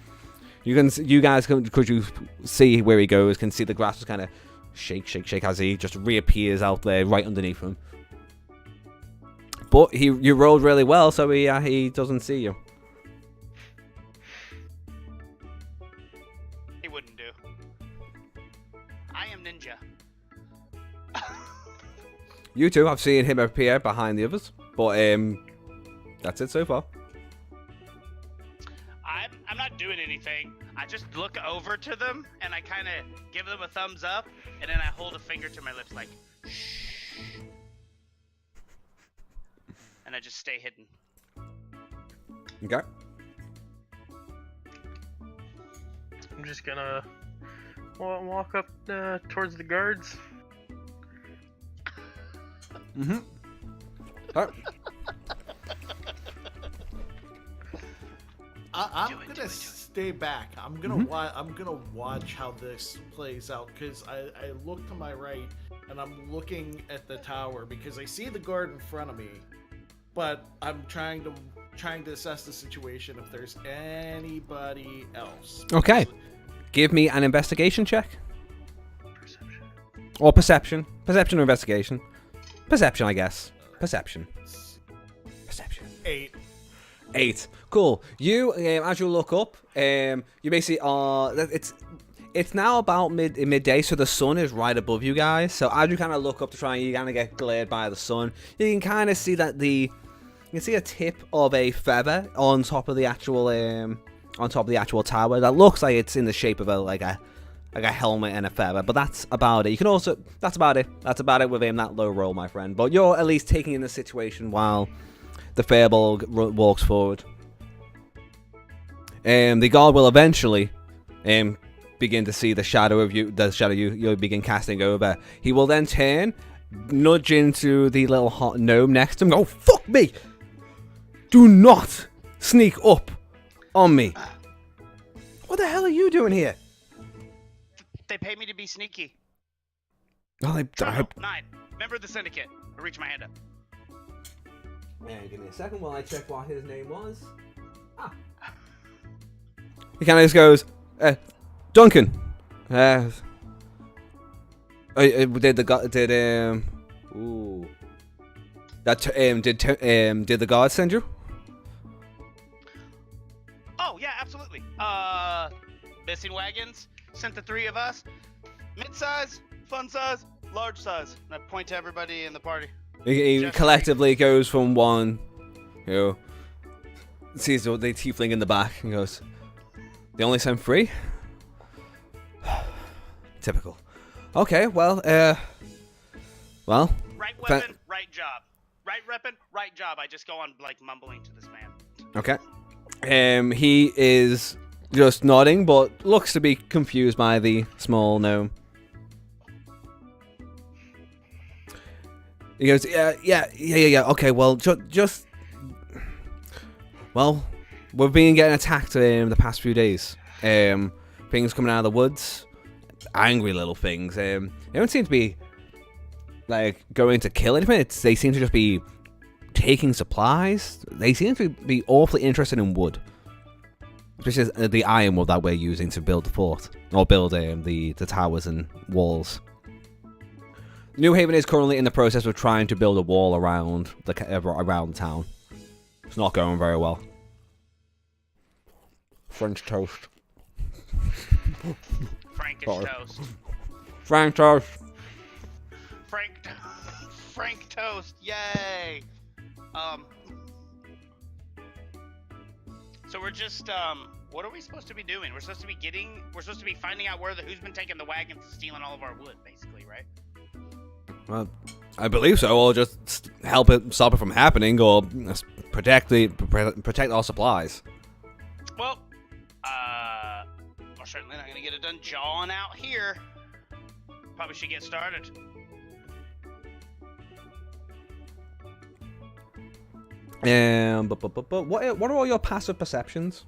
[SPEAKER 1] You guys, because you see where he goes, can see the grass just kind of shake as he just reappears out there right underneath him. But you rolled really well, so he doesn't see you.
[SPEAKER 2] He wouldn't do. I am ninja.
[SPEAKER 1] You two have seen him appear behind the others, but that's it so far.
[SPEAKER 2] I'm not doing anything. I just look over to them and I kind of give them a thumbs up, and then I hold a finger to my lips like, shh. And I just stay hidden.
[SPEAKER 1] Okay.
[SPEAKER 3] I'm just gonna walk up towards the guards.
[SPEAKER 1] Mm-hmm. All right.
[SPEAKER 4] I'm
[SPEAKER 2] Do it,
[SPEAKER 4] gonna
[SPEAKER 2] do it.
[SPEAKER 4] stay back. I'm gonna I'm gonna watch how this plays out because I look to my right and I'm looking at the tower because I see the guard in front of me, but I'm trying to assess the situation if there's anybody else.
[SPEAKER 1] Okay. Give me an investigation check.
[SPEAKER 3] Perception.
[SPEAKER 1] Or perception. Perception or investigation. Perception, I guess. Perception. Perception. 8. Cool. You, as you look up, you basically are. It's now about midday, so the sun is right above you guys. So as you kind of look up to try and you kind of get glared by the sun, you can kind of see that you can see a tip of a feather on top of the actual tower that looks like it's in the shape of a helmet and a feather, but that's about it. You can also that's about it with that low roll, my friend. But you're at least taking in the situation while the Firbolg walks forward. The guard will eventually begin to see the shadow you begin casting over. He will then turn, nudge into the little hot gnome next to him, go, fuck me! Do not sneak up on me. What the hell are you doing here?
[SPEAKER 2] They pay me to be sneaky.
[SPEAKER 1] Oh,
[SPEAKER 2] Trundle, 9. Member of the syndicate. I reach my hand up.
[SPEAKER 1] Man, give me a second while I check what his name was. He kind of just goes, Duncan. Did the guard send you?
[SPEAKER 2] Oh, yeah, absolutely. Missing wagons. Sent the 3 of us. Mid-size, fun size, large size. And I point to everybody in the party.
[SPEAKER 1] He collectively goes from one, sees the tiefling in the back and goes, they only sent 3? Typical. Okay, well.
[SPEAKER 2] Right weapon, right job. Right weapon, right job. I just go on, mumbling to this man.
[SPEAKER 1] Okay. He is just nodding, but looks to be confused by the small gnome. He goes, yeah. Okay, well, just. Well, we've been getting attacked the past few days. Things coming out of the woods, angry little things. They don't seem to be going to kill anything. They seem to just be taking supplies. They seem to be awfully interested in wood, which is the ironwood that we're using to build the fort or build the towers and walls. New Haven is currently in the process of trying to build a wall around the town. It's not going very well. French toast.
[SPEAKER 2] Frankish toast.
[SPEAKER 1] Frank toast.
[SPEAKER 2] Frank toast. Yay. So we're just what are we supposed to be doing? We're supposed to be finding out who's been taking the wagons and stealing all of our wood, basically, right?
[SPEAKER 1] Well, I believe so. Or just stop it from happening, or protect our supplies.
[SPEAKER 2] Well, we're certainly not gonna get it done jawing out here. Probably should get started.
[SPEAKER 1] But what are all your passive perceptions?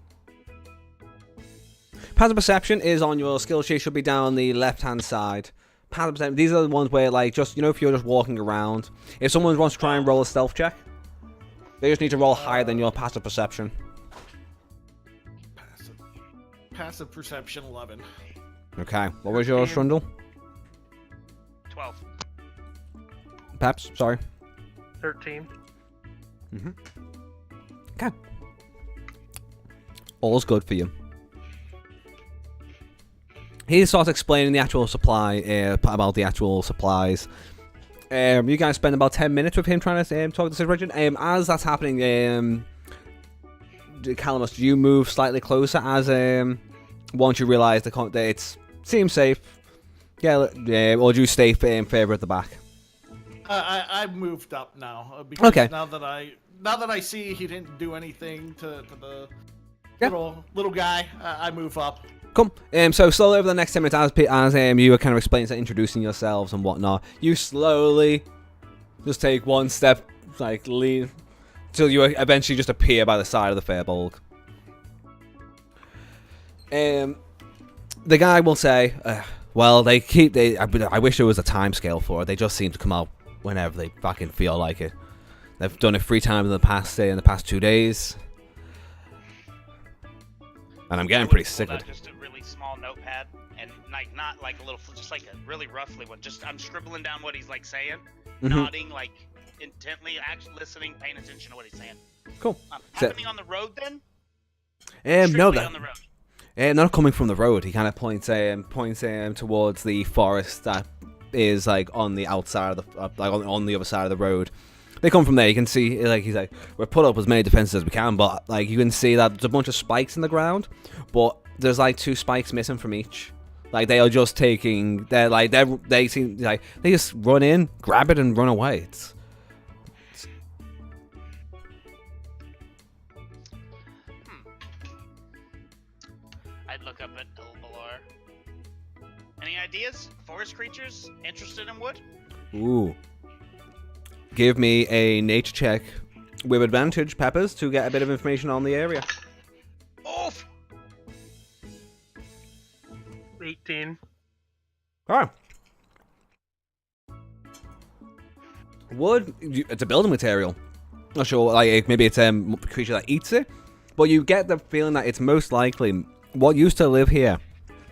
[SPEAKER 1] Passive perception is on your skill sheet. Should be down the left-hand side. Passive perception. These are the ones where, if you're just walking around, if someone wants to try and roll a stealth check, they just need to roll higher than your passive perception.
[SPEAKER 4] Passive perception 11.
[SPEAKER 1] Okay. What was yours, Trundle?
[SPEAKER 2] 12.
[SPEAKER 1] Peps, sorry.
[SPEAKER 3] 13.
[SPEAKER 1] Okay. All's good for you. He starts explaining the actual supply, about the actual supplies. You guys spend about 10 minutes with him trying to talk the situation. As that's happening, Calamus, do you move slightly closer as once you realise that it seems safe? Yeah, or do you stay further at the back?
[SPEAKER 4] I moved up now because
[SPEAKER 1] Okay.
[SPEAKER 4] now that I see he didn't do anything to the
[SPEAKER 1] Yeah.
[SPEAKER 4] little guy, I move up.
[SPEAKER 1] Come. So slowly over the next 10 minutes, as you were kind of explaining, introducing yourselves and whatnot, you slowly just take one step, like lean, till you eventually just appear by the side of the Firbolg. The guy will say, well, I wish there was a time scale for it. They just seem to come out whenever they fucking feel like it. They've done it 3 times in the past 2 days. And I'm getting pretty sick of it.
[SPEAKER 2] Just a really small notepad, and like not like a little, just like a really roughly one. Just I'm scribbling down what he's like saying, nodding like intently, actually listening, paying attention to what he's saying.
[SPEAKER 1] Cool.
[SPEAKER 2] Happening on the road then?
[SPEAKER 1] No,
[SPEAKER 2] Strictly on the road.
[SPEAKER 1] Not coming from the road. He kind of points towards the forest that is like on the outside of the on the other side of the road. They come from there. You can see, like, he's like, we've put up as many defenses as we can, but like you can see that there's a bunch of spikes in the ground, but there's like 2 spikes missing from each. Like they are just taking, they seem like they just run in, grab it, and run away.
[SPEAKER 2] I'd look up at Elbalar. Any ideas? Forest creatures interested in wood?
[SPEAKER 1] Ooh. Give me a nature check with advantage, Peppers, to get a bit of information on the area.
[SPEAKER 2] Oof!
[SPEAKER 3] 18.
[SPEAKER 1] Alright. Wood, it's a building material. Not sure, like maybe it's a creature that eats it, but you get the feeling that it's most likely what used to live here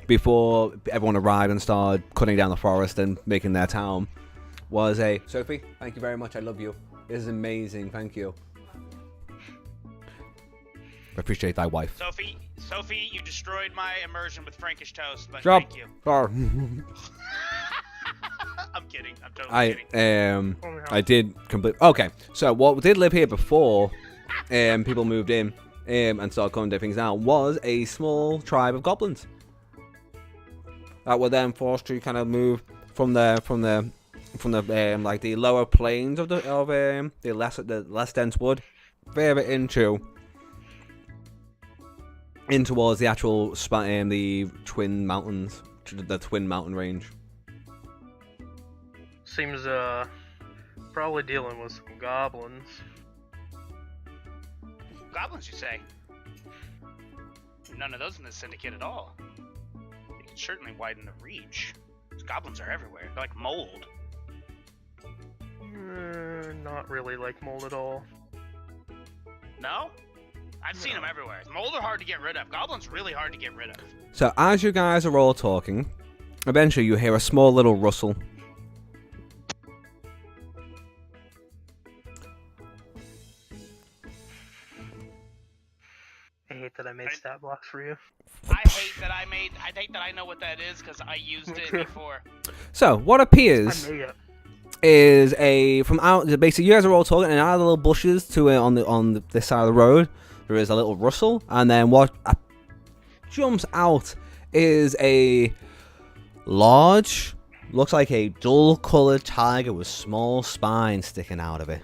[SPEAKER 1] before everyone arrived and started cutting down the forest and making their town. Was a Sophie, thank you very much. I love you. This is amazing. Thank you. I appreciate thy wife.
[SPEAKER 2] Sophie, you destroyed my immersion with Frankish toast, but
[SPEAKER 1] Drop.
[SPEAKER 2] thank you.
[SPEAKER 1] Oh.
[SPEAKER 2] I'm kidding. I'm totally kidding.
[SPEAKER 1] I did complete. Okay, so what did live here before people moved in and started cutting things down was a small tribe of goblins that were then forced to kind of move from the like the lower plains of the less dense wood further in towards the actual the Twin Mountains, the Twin Mountain Range.
[SPEAKER 3] Seems probably dealing with some goblins.
[SPEAKER 2] Goblins, you say? None of those in the syndicate at all. They can certainly widen the reach. These goblins are everywhere. They're like mold.
[SPEAKER 3] Not really like mold at all.
[SPEAKER 2] No? I've seen them everywhere. Mold are hard to get rid of. Goblins really hard to get rid of.
[SPEAKER 1] So as you guys are all talking, eventually you hear a small little rustle.
[SPEAKER 3] I hate that I made stat blocks for you.
[SPEAKER 2] I hate that I know what that is because I used it before.
[SPEAKER 1] So what appears
[SPEAKER 3] I made it.
[SPEAKER 1] is basically you guys are all talking, and out of the little bushes to on this side of the road there is a little rustle, and then what jumps out is a large, looks like a dull colored tiger with small spines sticking out of it.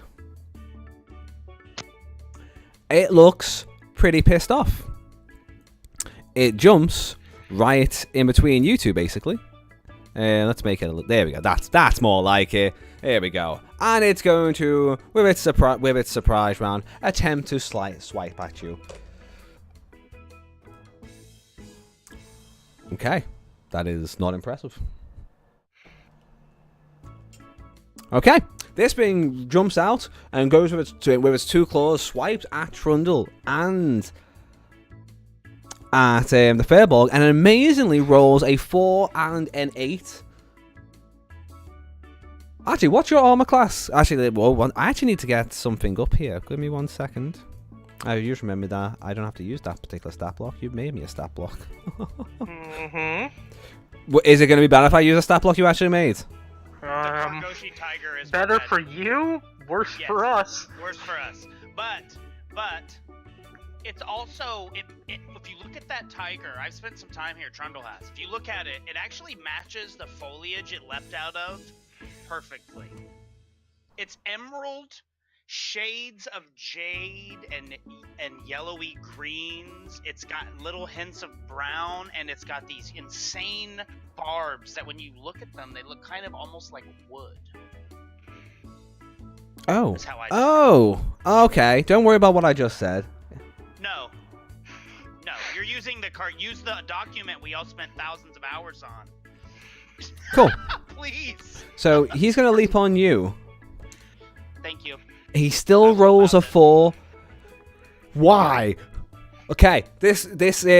[SPEAKER 1] It looks pretty pissed off. It jumps right in between you two, basically. Let's make it there we go. That's more like it. There we go. And it's going to, with its surprise round, attempt to swipe at you. Okay, that is not impressive. Okay, this thing jumps out and goes with its 2 claws, swipes at Trundle and at the Firbolg, and amazingly rolls a 4 and an 8. Actually, what's your armor class? Actually, I actually need to get something up here. Give me 1 second. You just remember that I don't have to use that particular stat block. You've made me a stat block. Is it going to be bad if I use a stat block you actually made?
[SPEAKER 2] The Kargoshi tiger is
[SPEAKER 3] better
[SPEAKER 2] bad.
[SPEAKER 3] for you, worse
[SPEAKER 2] Yes.
[SPEAKER 3] for us.
[SPEAKER 2] Worse for us. But it's also if you look at that tiger, I've spent some time here. Trundle has. If you look at it, it actually matches the foliage it leapt out of perfectly. It's emerald, shades of jade and yellowy greens. It's got little hints of brown, and it's got these insane barbs that when you look at them, they look kind of almost like wood.
[SPEAKER 1] Oh.
[SPEAKER 2] That's how I
[SPEAKER 1] Okay. Don't worry about what I just said.
[SPEAKER 2] No, you're using the card. Use the document we all spent thousands of hours on.
[SPEAKER 1] Cool.
[SPEAKER 2] Please.
[SPEAKER 1] So he's gonna leap on you.
[SPEAKER 2] Thank you.
[SPEAKER 1] He still rolls a 4. Why? Okay, this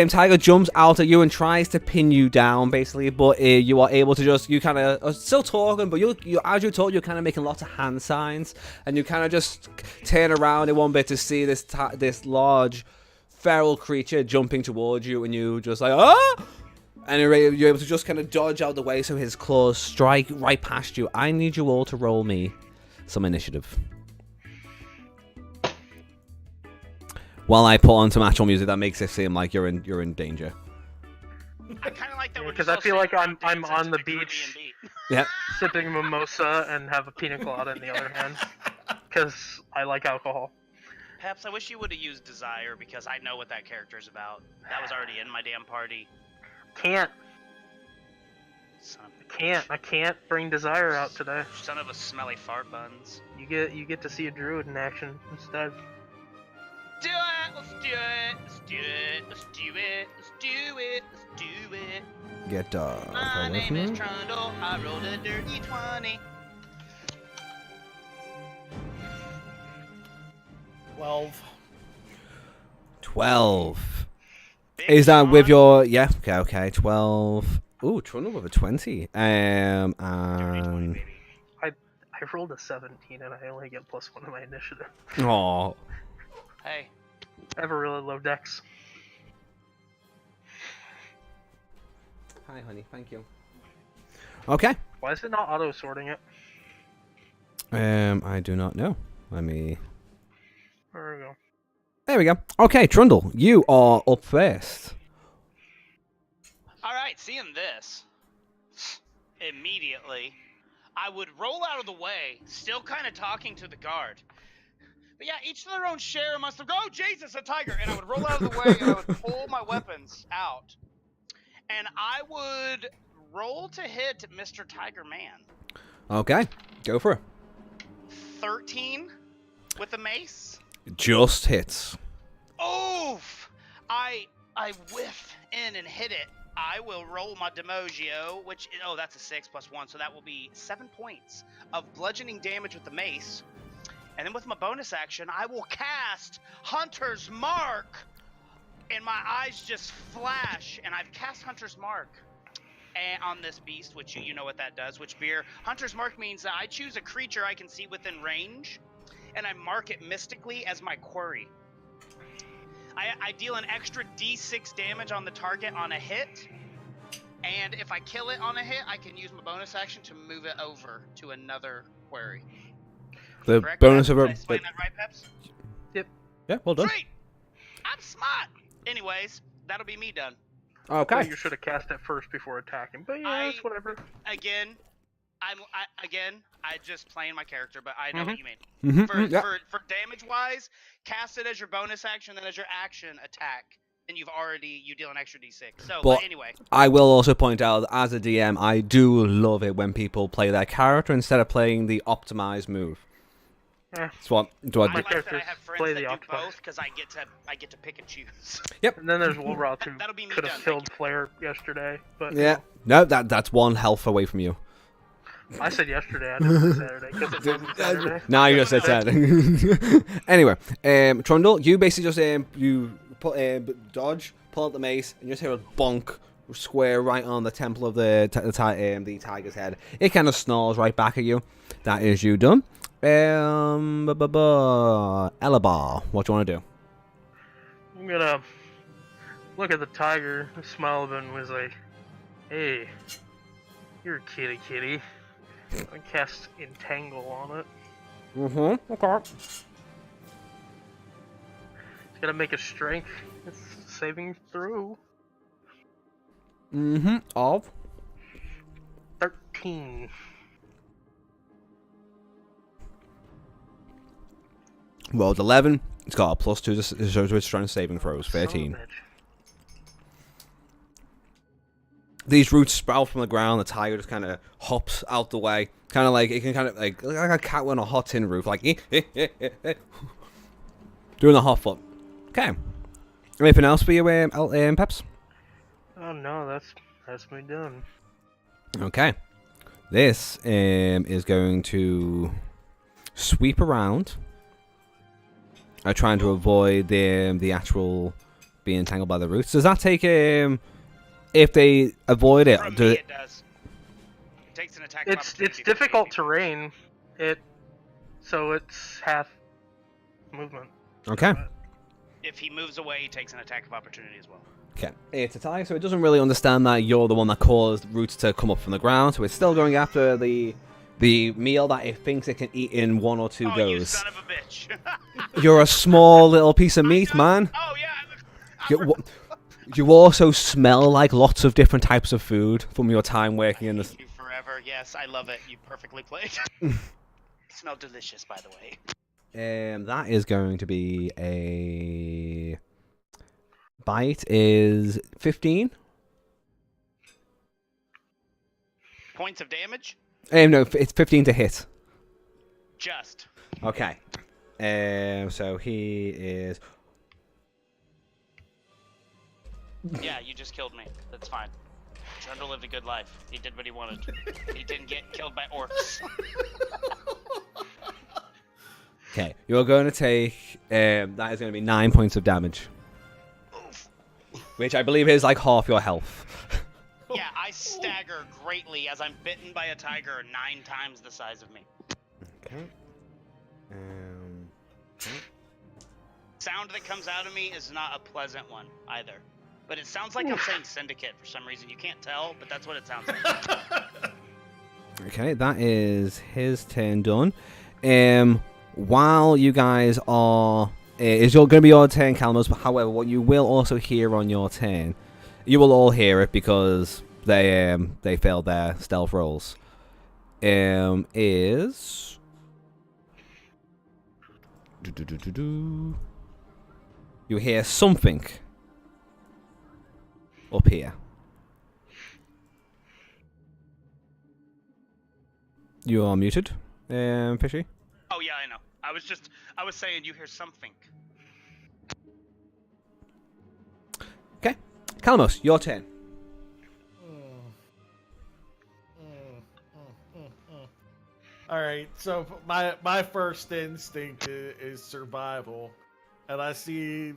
[SPEAKER 1] tiger jumps out at you and tries to pin you down, basically, but you are able to you kind of are still talking, but you as you talk, you're kind of making lots of hand signs, and you kind of just turn around in one bit to see this large feral creature jumping towards you, and you just like, ah! And you're able to just kind of dodge out the way so his claws strike right past you. I need you all to roll me some initiative. While I put on some actual music that makes it seem like you're in danger.
[SPEAKER 2] I kind of like that
[SPEAKER 3] Because I feel like I'm on the beach,
[SPEAKER 1] Yeah.
[SPEAKER 3] sipping mimosa and have a pina colada in the other hand. Because I like alcohol.
[SPEAKER 2] Peps, I wish you would have used Desire because I know what that character is about. That was already in my damn party.
[SPEAKER 3] Can't.
[SPEAKER 2] Son of a bitch.
[SPEAKER 3] I can't bring Desire out today.
[SPEAKER 2] Son of a smelly fart buns.
[SPEAKER 3] You get to see a druid in action instead.
[SPEAKER 2] Do it! Let's do it! Let's do it! Let's do it! Let's do it! Let's do it!
[SPEAKER 1] Get
[SPEAKER 2] My name is Trundle. I rolled a dirty 20.
[SPEAKER 1] 12.
[SPEAKER 2] Big
[SPEAKER 1] Is that with
[SPEAKER 2] Sean.
[SPEAKER 1] your okay 12. Ooh, Trundle with a 20. And
[SPEAKER 2] Dirty 20, baby.
[SPEAKER 3] I rolled a 17 and I only get +1 to my initiative.
[SPEAKER 1] oh,
[SPEAKER 2] Hey,
[SPEAKER 3] I have a really low dex.
[SPEAKER 1] hi honey, thank you. Okay.
[SPEAKER 3] Why is it not auto sorting it?
[SPEAKER 1] I do not know. Let me.
[SPEAKER 3] There we go.
[SPEAKER 1] There we go. Okay, Trundle, you are up first.
[SPEAKER 2] alright, seeing this, immediately, I would roll out of the way, still kind of talking to the guard. But yeah, each to their own share must have, oh Jesus, a tiger! And I would roll out of the way and I would pull my weapons out. And I would roll to hit Mr. Tiger Man.
[SPEAKER 1] Okay, go for it.
[SPEAKER 2] 13 with a mace.
[SPEAKER 1] Just hits.
[SPEAKER 2] Oof! I whiff in and hit it. I will roll my Demogio, which, oh, that's a 6 + 1, so that will be 7 points of bludgeoning damage with the mace. And then with my bonus action, I will cast Hunter's Mark. And my eyes just flash, and I've cast Hunter's Mark on this beast, which you know what that does, which beer. Hunter's Mark means that I choose a creature I can see within range, and I mark it mystically as my quarry. I deal an extra d6 damage on the target on a hit, and if I kill it on a hit, I can use my bonus action to move it over to another quarry.
[SPEAKER 1] The
[SPEAKER 2] Correct,
[SPEAKER 1] bonus
[SPEAKER 2] Peps?
[SPEAKER 1] of
[SPEAKER 2] Did I
[SPEAKER 1] a.
[SPEAKER 2] explain that right, Peps?
[SPEAKER 1] Yeah, well done.
[SPEAKER 2] Great! I'm smart! Anyways, that'll be me done.
[SPEAKER 1] Okay.
[SPEAKER 3] Well, you should have cast it first before attacking. But yeah, it's whatever.
[SPEAKER 2] Again, I just playing my character, but I know what you mean.
[SPEAKER 1] Mm-hmm.
[SPEAKER 2] For damage wise, cast it as your bonus action, then as your action attack, and you deal an extra d6. So,
[SPEAKER 1] But-
[SPEAKER 2] but anyway,
[SPEAKER 1] I will also point out, as a DM, I do love it when people play their character instead of playing the optimized move.
[SPEAKER 3] Eh.
[SPEAKER 1] That's what do I
[SPEAKER 2] I
[SPEAKER 1] do?
[SPEAKER 2] like that I
[SPEAKER 3] characters
[SPEAKER 2] have friends
[SPEAKER 3] play
[SPEAKER 2] that
[SPEAKER 3] the
[SPEAKER 2] do
[SPEAKER 3] optimized.
[SPEAKER 2] both because I get to pick and choose.
[SPEAKER 3] And then there's Wolroth who
[SPEAKER 2] That'll be me
[SPEAKER 3] could
[SPEAKER 2] done,
[SPEAKER 3] have
[SPEAKER 2] thank
[SPEAKER 3] killed Flare yesterday. But
[SPEAKER 1] Yeah. No, that's one health away from you.
[SPEAKER 3] I said yesterday, I didn't say Saturday. Because it wasn't Saturday.
[SPEAKER 1] Now you just said that. Anyway, Trundle, you basically just you put dodge, pull out the mace, and you just hear a bonk square right on the temple of the tiger's head. It kind of snarls right back at you. That is you done. Elabar, what do you want to do?
[SPEAKER 3] I'm gonna look at the tiger, smile at him, and was like, "Hey, you're a kitty. I cast Entangle on it.
[SPEAKER 1] Mm-hmm. Okay.
[SPEAKER 3] Gotta make a strength saving throw.
[SPEAKER 1] Of?
[SPEAKER 3] 13.
[SPEAKER 1] Rolled 11. It's got a +2 to its strength saving throws. 13.
[SPEAKER 3] Son of a bitch.
[SPEAKER 1] These roots sprout from the ground. The tiger just kind of hops out the way. Kind of like, it can kind of like a cat on a hot tin roof. Like, doing the hot foot. Okay. Anything else for you, Peps?
[SPEAKER 3] Oh no, that's me done.
[SPEAKER 1] Okay. This is going to sweep around. I'm trying to avoid the actual being tangled by the roots. Does that take if they avoid it?
[SPEAKER 2] From me, it does. It takes an attack.
[SPEAKER 3] It's difficult terrain. So it's half movement.
[SPEAKER 1] Okay.
[SPEAKER 2] If he moves away, he takes an attack of opportunity as well.
[SPEAKER 1] Okay. It's a tiger, so it doesn't really understand that you're the one that caused roots to come up from the ground. So it's still going after the meal that it thinks it can eat in 1 or 2
[SPEAKER 2] oh,
[SPEAKER 1] goes.
[SPEAKER 2] You son of a bitch.
[SPEAKER 1] You're a small little piece of meat, man.
[SPEAKER 2] Oh yeah.
[SPEAKER 1] You also smell like lots of different types of food from your time working in this.
[SPEAKER 2] You forever. Yes, I love it. You perfectly played. Smell delicious, by the way.
[SPEAKER 1] That is going to be a bite is 15.
[SPEAKER 2] Points of damage?
[SPEAKER 1] No, it's 15 to hit.
[SPEAKER 2] Just.
[SPEAKER 1] Okay. So he is.
[SPEAKER 2] Yeah, you just killed me. That's fine. Trundle lived a good life. He did what he wanted. He didn't get killed by orcs.
[SPEAKER 1] Okay, you're going to take. That is going to be 9 points of damage, which I believe is like half your health.
[SPEAKER 2] Yeah, I stagger greatly as I'm bitten by a tiger 9 times the size of me.
[SPEAKER 1] Okay.
[SPEAKER 2] Sound that comes out of me is not a pleasant one either. But it sounds like I'm saying syndicate for some reason. You can't tell, but that's what it sounds like.
[SPEAKER 1] Okay, that is his turn done. While you guys are... It's going to be your turn, Calamos, but however, what you will also hear on your turn, you will all hear it because they failed their stealth rolls, is... You hear something up here. You are muted, Fishy.
[SPEAKER 2] Oh yeah, I know. I was saying you hear something.
[SPEAKER 1] Okay. Calamos, your turn.
[SPEAKER 4] Alright, so my first instinct is survival. And I see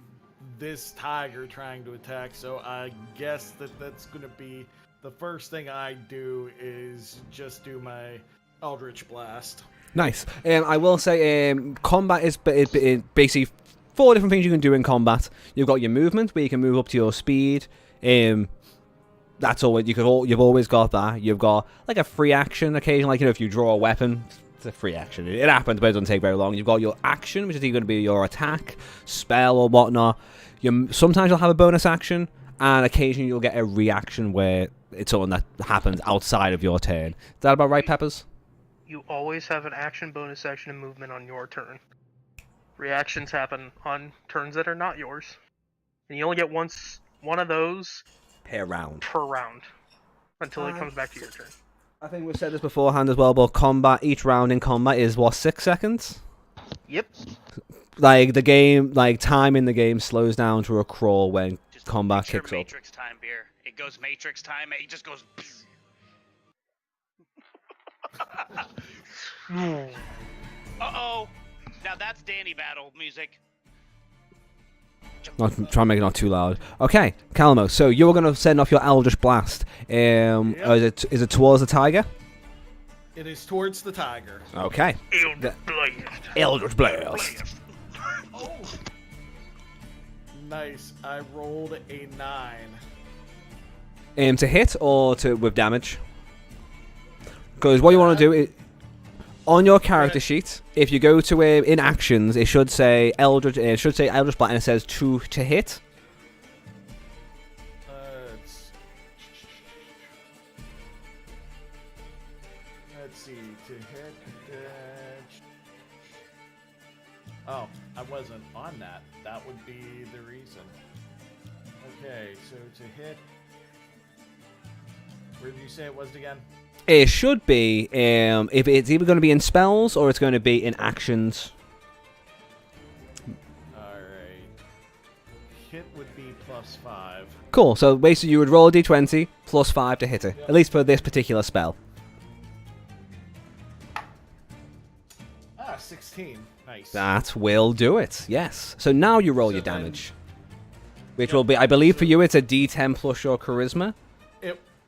[SPEAKER 4] this tiger trying to attack, so I guess that's going to be the first thing I do is just do my Eldritch Blast.
[SPEAKER 1] Nice. I will say combat is basically 4 different things you can do in combat. You've got your movement, where you can move up to your speed. That's all. You've always got that. You've got like a free action occasion, like if you draw a weapon, it's a free action. It happens, but it doesn't take very long. You've got your action, which is either going to be your attack, spell, or whatnot. Sometimes you'll have a bonus action, and occasionally you'll get a reaction where it's something that happens outside of your turn. Is that about right, Peppers?
[SPEAKER 3] You always have an action, bonus action, and movement on your turn. Reactions happen on turns that are not yours. And you only get one of those
[SPEAKER 1] per round.
[SPEAKER 3] Until it comes back to your turn.
[SPEAKER 1] I think we've said this beforehand as well, but each round in combat is, 6 seconds?
[SPEAKER 3] Yep.
[SPEAKER 1] Like, the game, time in the game slows down to a crawl when
[SPEAKER 2] Just
[SPEAKER 1] combat
[SPEAKER 2] picture
[SPEAKER 1] kicks up.
[SPEAKER 2] Matrix time, beer. It goes Matrix time. It just goes. Uh-oh. Now that's Danny battle music.
[SPEAKER 1] Try and make it not too loud. Okay, Calamo, so you're going to send off your Eldritch Blast. Is it towards the tiger?
[SPEAKER 4] It is towards the tiger.
[SPEAKER 1] Okay. Eldritch Blast.
[SPEAKER 4] Oh. Nice. I rolled a 9.
[SPEAKER 1] To hit or with damage? Because what you want to do is... On your character sheet, if you go to in actions, it should say Eldritch. It should say Eldritch Blast, and it says to hit.
[SPEAKER 4] Let's see. To hit. Oh, I wasn't on that. That would be the reason. Okay, so to hit. Where did you say it was again?
[SPEAKER 1] It should be if it's either going to be in spells or it's going to be in actions.
[SPEAKER 4] Alright. Hit would be +5.
[SPEAKER 1] Cool. So basically, you would roll a d20 plus 5 to hit it.
[SPEAKER 4] Yep.
[SPEAKER 1] At least for this particular spell.
[SPEAKER 4] 16. Nice.
[SPEAKER 1] That will do it. Yes. So now you roll
[SPEAKER 4] So
[SPEAKER 1] your
[SPEAKER 4] then-
[SPEAKER 1] damage, which will be, I believe, for you, it's a d10 plus your charisma.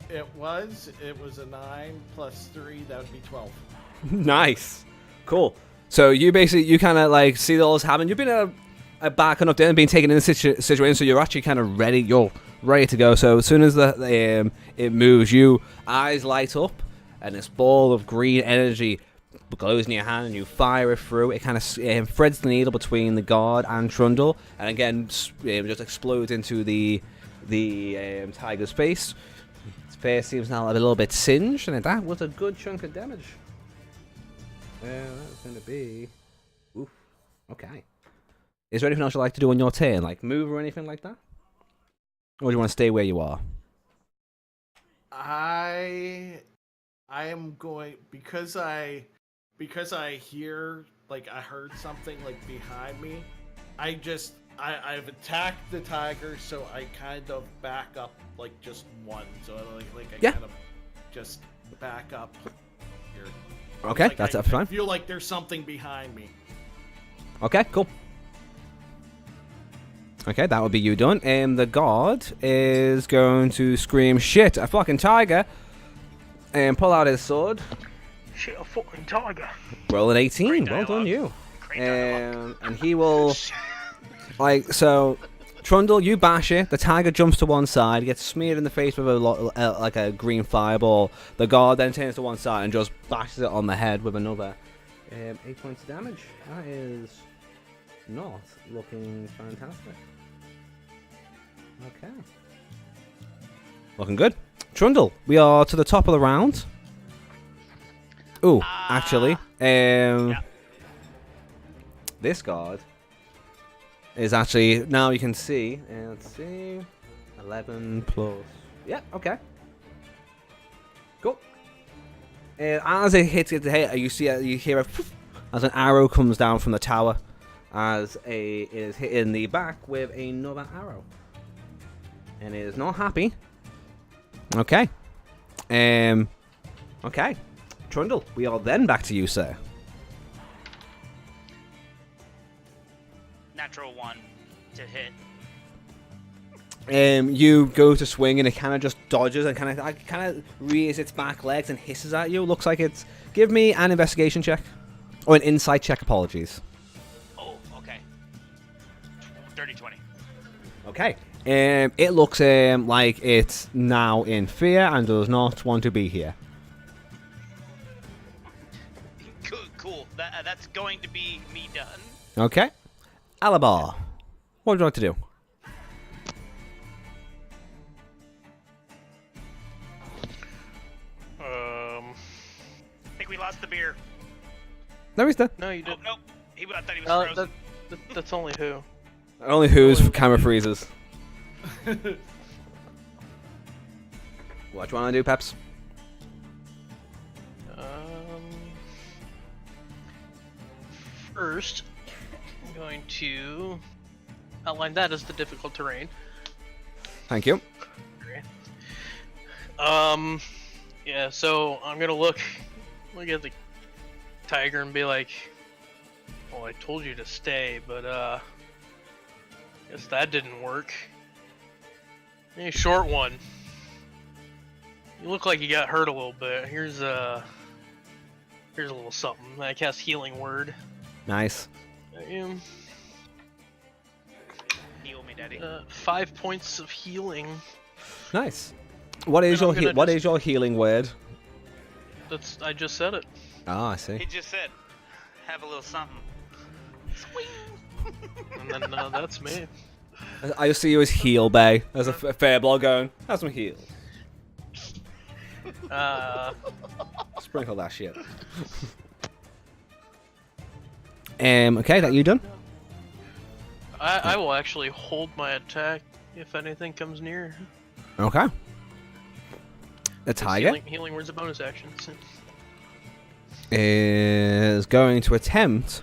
[SPEAKER 4] It was a 9 plus 3, that would be 12.
[SPEAKER 1] Nice. Cool. So you kind of like see all this happen. You've been back enough there and being taken in the situation, so you're actually kind of ready. You're ready to go. So as soon as it moves, you eyes light up, and this ball of green energy glows in your hand, and you fire it through. It kind of threads the needle between the guard and Trundle, and again just explodes into the tiger's face. Its face seems now a little bit singed, and that was a good chunk of damage. That's going to be... Oof. Okay. Is there anything else you'd like to do on your turn? Like move or anything like that? Or do you want to stay where you are?
[SPEAKER 4] I am going because I hear like I heard something like behind me. I've attacked the tiger, so I kind of back up like just one. So I
[SPEAKER 1] Yeah.
[SPEAKER 4] kind of just back up here.
[SPEAKER 1] Okay,
[SPEAKER 4] Like,
[SPEAKER 1] that's
[SPEAKER 4] I
[SPEAKER 1] fine.
[SPEAKER 4] feel like there's something behind me.
[SPEAKER 1] Okay, cool. Okay, that would be you done. And the guard is going to scream, "Shit, a fucking tiger!" and pull out his sword.
[SPEAKER 3] Shit, a fucking tiger.
[SPEAKER 1] Roll an 18.
[SPEAKER 2] Great
[SPEAKER 1] Well done,
[SPEAKER 2] dialogue.
[SPEAKER 1] you.
[SPEAKER 2] Great dialogue.
[SPEAKER 1] And he will, like, so, Trundle, you bash it. The tiger jumps to one side, gets smeared in the face with like a green fireball. The guard then turns to one side and just bashes it on the head with another 8 points of damage. That is not looking fantastic. Okay. Looking good. Trundle, we are to the top of the round. Ooh, actually, this guard is actually, now you can see, let's see, 11 plus, yeah, okay. Cool. As it hits the head, you hear as an arrow comes down from the tower, as it is hit in the back with another arrow. And it is not happy. Okay. Okay. Trundle, we are then back to you, sir.
[SPEAKER 2] Natural 1 to hit.
[SPEAKER 1] You go to swing and it kind of just dodges and kind of rears its back legs and hisses at you. Looks like it's... Give me an investigation check. Or an insight check, apologies.
[SPEAKER 2] Oh, okay. Dirty 20.
[SPEAKER 1] Okay. It looks like it's now in fear and does not want to be here.
[SPEAKER 2] Cool. That's going to be me done.
[SPEAKER 1] Okay. Alabar, what would you like to do?
[SPEAKER 2] I think we lost the beer.
[SPEAKER 1] No, he's there.
[SPEAKER 3] No, you
[SPEAKER 2] Oh,
[SPEAKER 3] didn't.
[SPEAKER 2] nope. I thought he was frozen.
[SPEAKER 3] That's only who.
[SPEAKER 1] Only who's camera freezes. What do you want to do, Peps?
[SPEAKER 3] First, I'm going to outline that as the difficult terrain.
[SPEAKER 1] Thank you.
[SPEAKER 3] Yeah, so I'm gonna look at the tiger and be like, well, I told you to stay, but guess that didn't work. Hey, short one. You look like you got hurt a little bit. Here's a little something. I cast Healing Word.
[SPEAKER 1] Nice.
[SPEAKER 2] Heal me, daddy.
[SPEAKER 3] 5 points of healing.
[SPEAKER 1] Nice. What is
[SPEAKER 3] And I'm
[SPEAKER 1] your
[SPEAKER 3] gonna
[SPEAKER 1] what
[SPEAKER 3] just-
[SPEAKER 1] is your healing word?
[SPEAKER 3] I just said it.
[SPEAKER 1] Oh, I see.
[SPEAKER 2] He just said, "Have a little something." Swing.
[SPEAKER 3] And then that's me.
[SPEAKER 1] I just see you as heel bay. As a fair blow going. Have some heel. Sprinkle that shit. Okay, that you done?
[SPEAKER 3] I will actually hold my attack if anything comes near.
[SPEAKER 1] Okay. The tiger
[SPEAKER 3] Healing word's a bonus action. So.
[SPEAKER 1] is going to attempt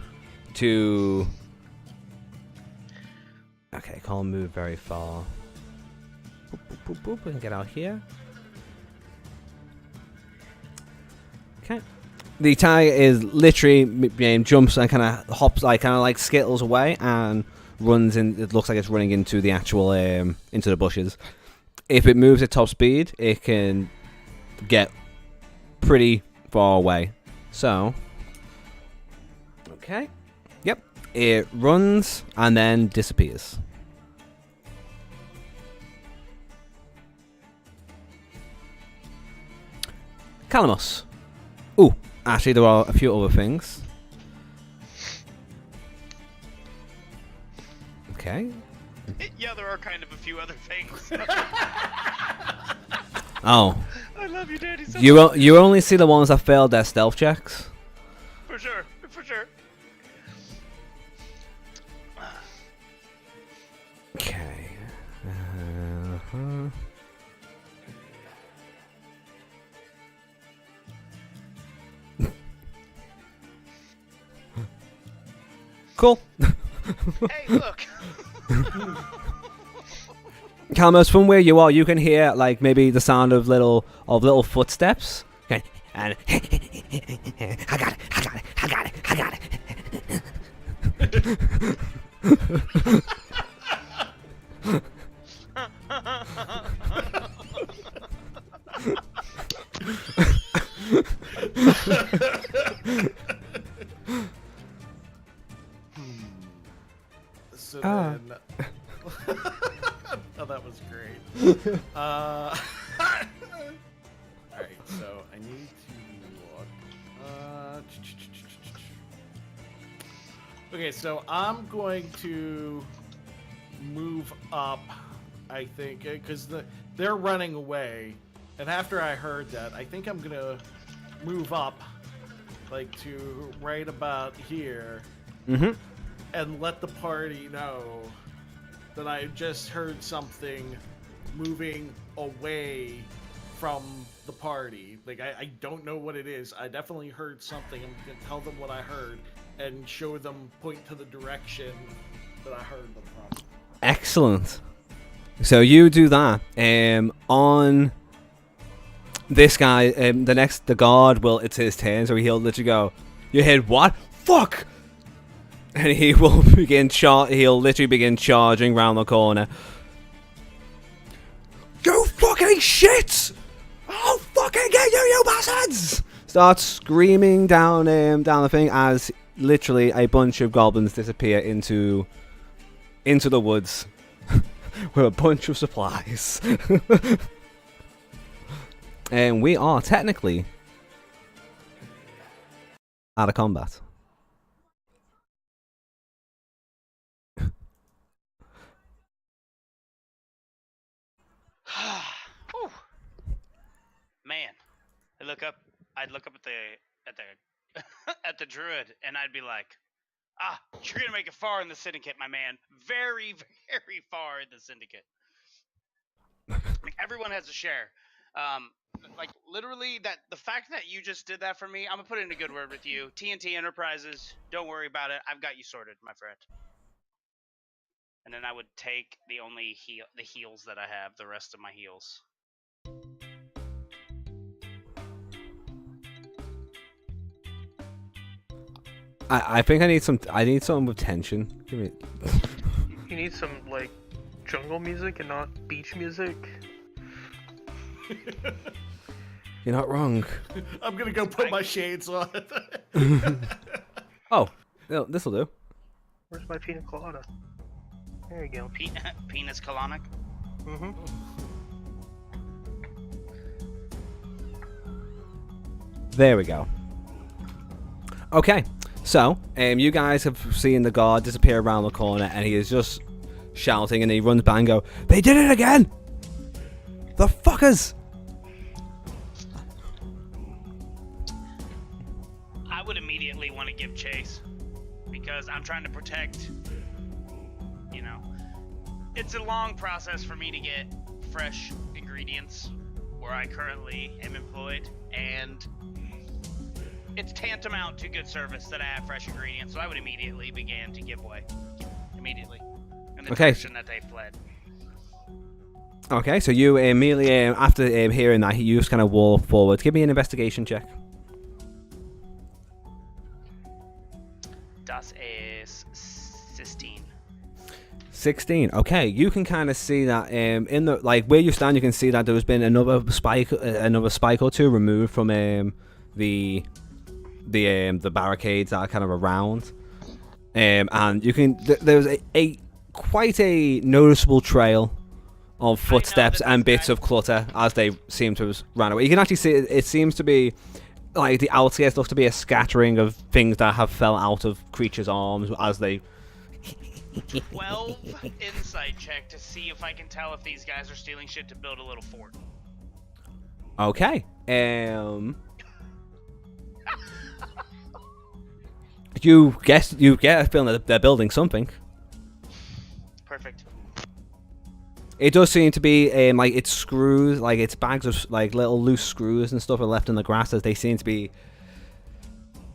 [SPEAKER 1] to. Okay, can't move very far. Boop, boop, boop, boop. We can get out here. Okay. The tiger is literally jumps and kind of hops, kind of skittles away and runs in. It looks like it's running into the actual into the bushes. If it moves at top speed, it can get pretty far away. So, okay, yep, it runs and then disappears. Calamus. Ooh, actually, there are a few other things. Okay.
[SPEAKER 2] Yeah, there are kind of a few other things.
[SPEAKER 1] Oh.
[SPEAKER 2] I love you, Daddy. So
[SPEAKER 1] You only see the ones that failed their stealth checks.
[SPEAKER 2] For sure, for sure.
[SPEAKER 1] Okay. Cool.
[SPEAKER 2] Hey, look.
[SPEAKER 1] Calamus, from where you are, you can hear maybe the sound of little footsteps. Okay. And I got it.
[SPEAKER 4] So then... Oh, that was great. Alright, so I need to look. Okay, so I'm going to move up, I think, because they're running away. And after I heard that, I think I'm going to move up, to right about here.
[SPEAKER 1] Mm-hmm.
[SPEAKER 4] And let the party know that I just heard something moving away from the party. I don't know what it is. I definitely heard something. I'm going to tell them what I heard and show them, point to the direction that I heard them from.
[SPEAKER 1] Excellent. So you do that. On this guy, the guard it's his turn, so he'll literally go, "You heard what? Fuck!" And he will he'll literally begin charging round the corner. You fucking shit! I'll fucking get you, you bastards! Starts screaming down the thing as literally a bunch of goblins disappear into the woods with a bunch of supplies. And we are technically out of combat.
[SPEAKER 2] Whew. Man, I'd look up at the at the druid, and I'd be like, you're gonna make it far in the syndicate, my man. Very, very far in the syndicate. Everyone has a share. Literally, that the fact that you just did that for me, I'm gonna put in a good word with you. TNT Enterprises, don't worry about it. I've got you sorted, my friend. And then I would take the heals that I have, the rest of my heals.
[SPEAKER 1] I think I need something with tension. Give me.
[SPEAKER 3] You need some jungle music and not beach music.
[SPEAKER 1] You're not wrong.
[SPEAKER 4] I'm gonna go put my shades on.
[SPEAKER 1] Oh, no, this'll do.
[SPEAKER 3] Where's my pina colada? There you go.
[SPEAKER 2] Penis colonic.
[SPEAKER 3] Mm-hmm.
[SPEAKER 1] There we go. Okay, so you guys have seen the guard disappear around the corner, and he is just shouting, and he runs back and go, "They did it again! The fuckers!"
[SPEAKER 2] I would immediately want to give chase because I'm trying to protect. You know, it's a long process for me to get fresh ingredients where I currently am employed, and it's tantamount to good service that I have fresh ingredients, so I would immediately begin to give way. Immediately. In the
[SPEAKER 1] Okay.
[SPEAKER 2] direction that they fled.
[SPEAKER 1] Okay, so you immediately, after hearing that, you just kind of walk forward. Give me an investigation check.
[SPEAKER 2] Das ist 16.
[SPEAKER 1] 16. Okay, you can kind of see that in the where you stand, you can see that there's been another spike or two removed from the barricades that are kind of around, and you can there's a quite a noticeable trail of footsteps
[SPEAKER 2] that
[SPEAKER 1] and
[SPEAKER 2] this
[SPEAKER 1] bits
[SPEAKER 2] guy-
[SPEAKER 1] of clutter as they seem to have ran away. You can actually see it seems to be like the outskirts looks to be a scattering of things that have fell out of creatures' arms as they.
[SPEAKER 2] 12 insight check to see if I can tell if these guys are stealing shit to build a little fort.
[SPEAKER 1] Okay. You get a feeling that they're building something.
[SPEAKER 2] Perfect.
[SPEAKER 1] It does seem to be it's screws, like it's bags of like little loose screws and stuff are left in the grass as they seem to be.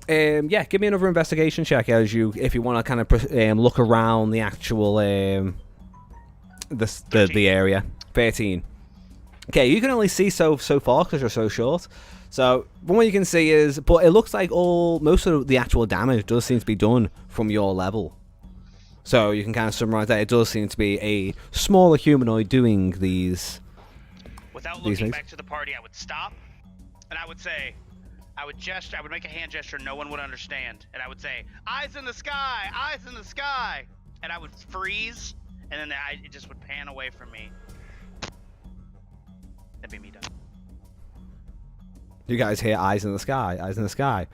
[SPEAKER 1] Give me another investigation check if you want to kind of look around the actual the area. 13. Okay, you can only see so far because you're so short. So what you can see is, but it looks like most of the actual damage does seem to be done from your level. So you can kind of summarize that it does seem to be a smaller humanoid doing these.
[SPEAKER 2] Without
[SPEAKER 1] These
[SPEAKER 2] looking
[SPEAKER 1] things?
[SPEAKER 2] back to the party, I would stop, and I would say, I would make a hand gesture no one would understand, and I would say, "Eyes in the sky, eyes in the sky," and I would freeze, and then it just would pan away from me. That'd be me done.
[SPEAKER 1] You guys hear eyes in the sky, eyes in the sky.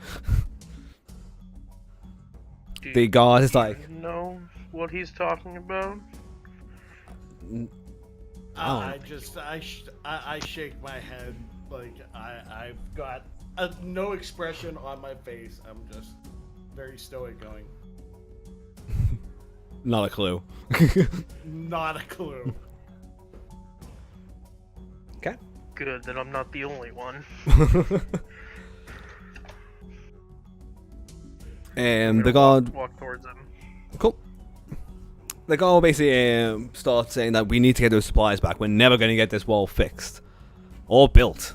[SPEAKER 3] Do
[SPEAKER 1] The guard is
[SPEAKER 3] you
[SPEAKER 1] like,
[SPEAKER 3] know what he's talking about?
[SPEAKER 1] Oh.
[SPEAKER 4] I shake my head like I've got no expression on my face. I'm just very stoic, going,
[SPEAKER 1] not a clue.
[SPEAKER 4] not a clue.
[SPEAKER 1] Okay.
[SPEAKER 3] Good that I'm not the only one.
[SPEAKER 1] The guard.
[SPEAKER 3] Walk towards him.
[SPEAKER 1] Cool. The guard basically starts saying that we need to get those supplies back. We're never going to get this wall fixed or built.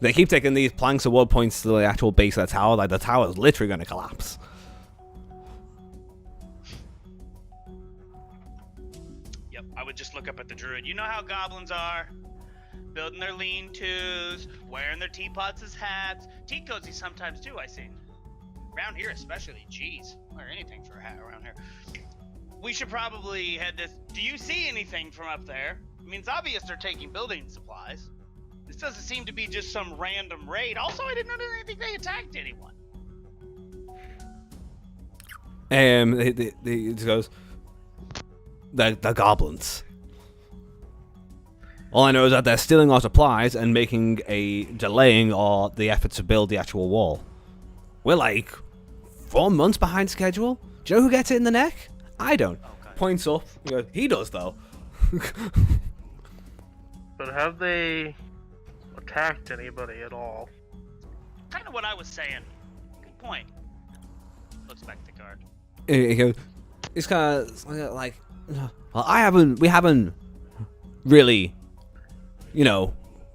[SPEAKER 1] They keep taking these planks of wood points to the actual base of the tower. Like the tower is literally going to collapse.
[SPEAKER 2] Yep, I would just look up at the druid. You know how goblins are? Building their lean-tos, wearing their teapots as hats. Tea cozies sometimes too, I seen. Around here especially, jeez. Wear anything for a hat around here. We should probably head this. Do you see anything from up there? I mean, it's obvious they're taking building supplies. This doesn't seem to be just some random raid. Also, I didn't think they attacked anyone.
[SPEAKER 1] He goes, the goblins. All I know is that they're stealing our supplies and delaying the effort to build the actual wall. We're like 4 months behind schedule. Do you know who gets it in the neck? I don't.
[SPEAKER 2] Okay.
[SPEAKER 1] Points up. He goes, he does though.
[SPEAKER 3] But have they attacked anybody at all?
[SPEAKER 2] Kind of what I was saying. Good point. Looks back at the guard.
[SPEAKER 1] He goes, it's kind of like, well, we haven't really,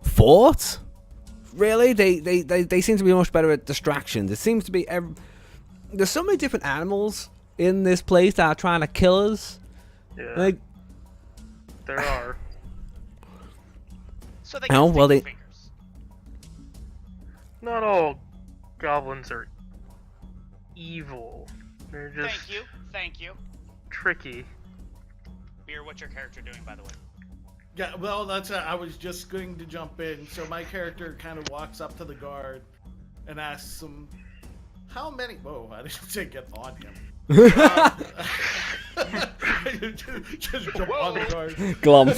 [SPEAKER 1] fought. Really, they seem to be much better at distractions. It seems to be there's so many different animals in this place that are trying to kill us.
[SPEAKER 3] Yeah,
[SPEAKER 1] Like,
[SPEAKER 3] there are.
[SPEAKER 2] So they
[SPEAKER 1] Oh,
[SPEAKER 2] can
[SPEAKER 1] well,
[SPEAKER 2] stick
[SPEAKER 1] they-
[SPEAKER 2] fingers.
[SPEAKER 3] Not all goblins are evil. They're just
[SPEAKER 2] Thank you.
[SPEAKER 3] tricky.
[SPEAKER 2] Beer, what's your character doing, by the way?
[SPEAKER 4] Yeah, well, I was just going to jump in. So my character kind of walks up to the guard and asks him, how many? Whoa, I didn't say get on him. Just jump on the guard.
[SPEAKER 1] Glum.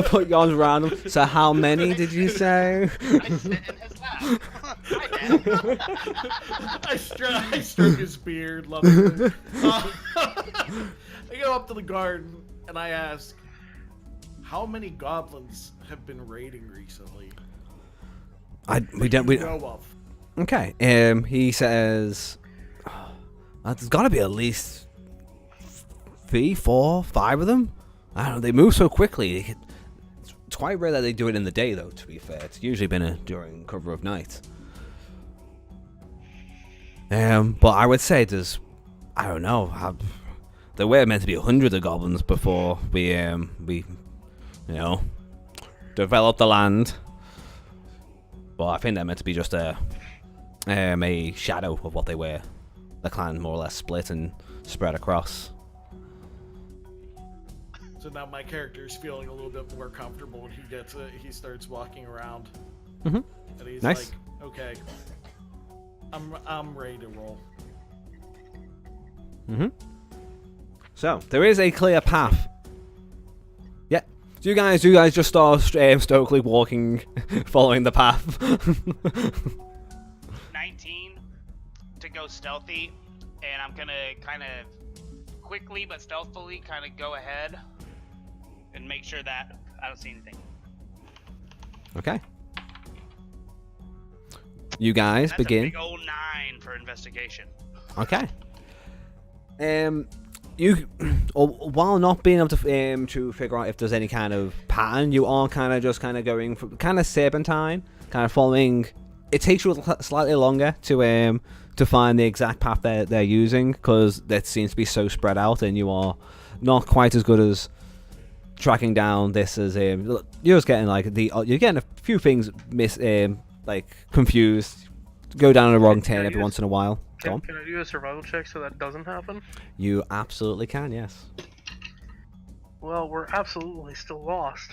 [SPEAKER 1] Put your arms around him. So how many did you say?
[SPEAKER 2] I sit in his lap. Hi, Dad.
[SPEAKER 4] I stroke his beard lovingly. I go up to the guard and I ask, how many goblins have been raiding recently?
[SPEAKER 1] We don't. We
[SPEAKER 4] know of.
[SPEAKER 1] Okay. He says, there's got to be at least 3, 4, 5 of them. I don't know. They move so quickly. It's quite rare that they do it in the day, though. To be fair, it's usually been during cover of night. But I would say there's, I don't know. There were meant to be hundreds of goblins before we developed the land. But I think they're meant to be just a shadow of what they were. The clan more or less split and spread across.
[SPEAKER 4] So now my character is feeling a little bit more comfortable, and he starts walking around.
[SPEAKER 1] Mm-hmm.
[SPEAKER 4] And he's
[SPEAKER 1] Nice.
[SPEAKER 4] like, "Okay, I'm ready to roll."
[SPEAKER 1] Mm-hmm. So there is a clear path. Yeah. So you guys just start stokely walking, following the path.
[SPEAKER 2] 19 to go stealthy, and I'm gonna kind of quickly but stealthily kind of go ahead and make sure that I don't see anything.
[SPEAKER 1] Okay. You guys
[SPEAKER 2] That's
[SPEAKER 1] begin.
[SPEAKER 2] a big old 9 for investigation.
[SPEAKER 1] Okay. You, while not being able to figure out if there's any kind of pattern, you are kind of going for kind of serpentine, kind of following. It takes you slightly longer to find the exact path they're using, because that seems to be so spread out, and you are not quite as good as tracking down this as you're just getting you're getting a few things confused, go down a wrong turn every once in a while. Go on.
[SPEAKER 3] Can I do a survival check so that doesn't happen?
[SPEAKER 1] You absolutely can, yes.
[SPEAKER 3] Well, we're absolutely still lost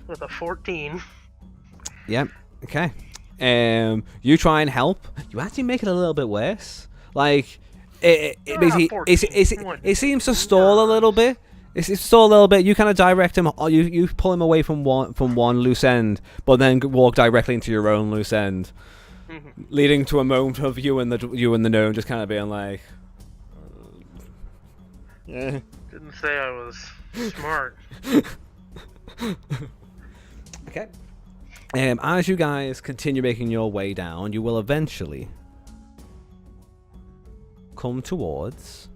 [SPEAKER 3] with a 14.
[SPEAKER 1] Yep. Okay. You try and help. You actually make it a little bit worse. Like it basically
[SPEAKER 3] 14.
[SPEAKER 1] it seems to stall a little bit. It's stall a little bit. You kind of direct him. You pull him away from one loose end, but then walk directly into your own loose end, leading to a moment of you and the gnome just kind of being like, yeah.
[SPEAKER 3] Didn't say I was smart.
[SPEAKER 1] Okay. As you guys continue making your way down, you will eventually come towards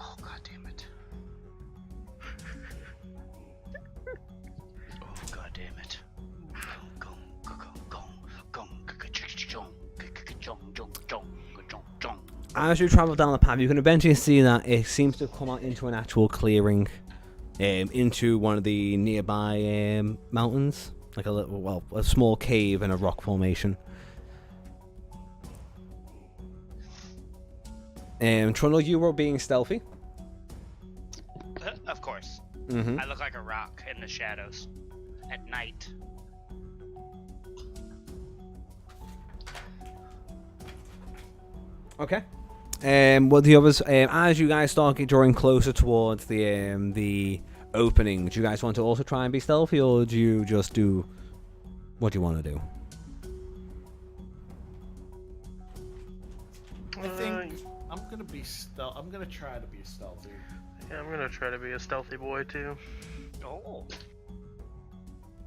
[SPEAKER 2] Oh, god damn it. Oh, god damn it.
[SPEAKER 1] As you travel down the path, you can eventually see that it seems to come out into an actual clearing, into one of the nearby mountains, like a small cave in a rock formation. Trundle, you were being stealthy.
[SPEAKER 2] Of course.
[SPEAKER 1] Mm-hmm.
[SPEAKER 2] I look like a rock in the shadows at night.
[SPEAKER 1] Okay. Well, the others, as you guys start drawing closer towards the opening, do you guys want to also try and be stealthy, or do you just do what do you want to do?
[SPEAKER 4] I think I'm gonna be I'm gonna try to be stealthy.
[SPEAKER 3] Yeah, I'm gonna try to be a stealthy boy too.
[SPEAKER 2] Oh.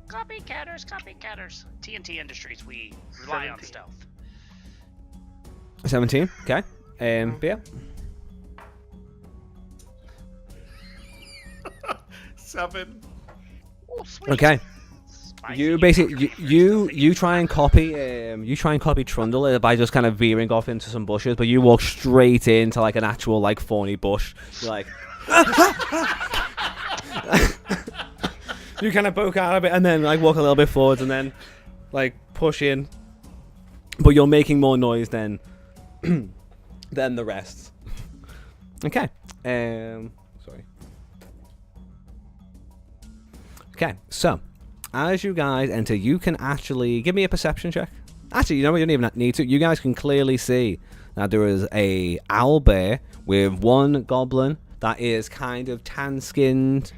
[SPEAKER 2] Copycatters. TNT Industries, we rely on
[SPEAKER 3] 17.
[SPEAKER 2] stealth.
[SPEAKER 1] 17. Okay. Yeah.
[SPEAKER 4] 7.
[SPEAKER 2] Oh, sweet.
[SPEAKER 1] Okay.
[SPEAKER 2] Spicy.
[SPEAKER 1] You basically you try and copy Trundle by just kind of veering off into some bushes, but you walk straight into like an actual like thorny bush. You're like, you kind of poke out of it and then like walk a little bit forwards and then like push in, but you're making more noise than the rest. Okay. Sorry. Okay, so as you guys enter, you can actually give me a perception check. Actually, you know what? You don't even need to. You guys can clearly see that there is a owl bear with one goblin that is kind of tan-skinned,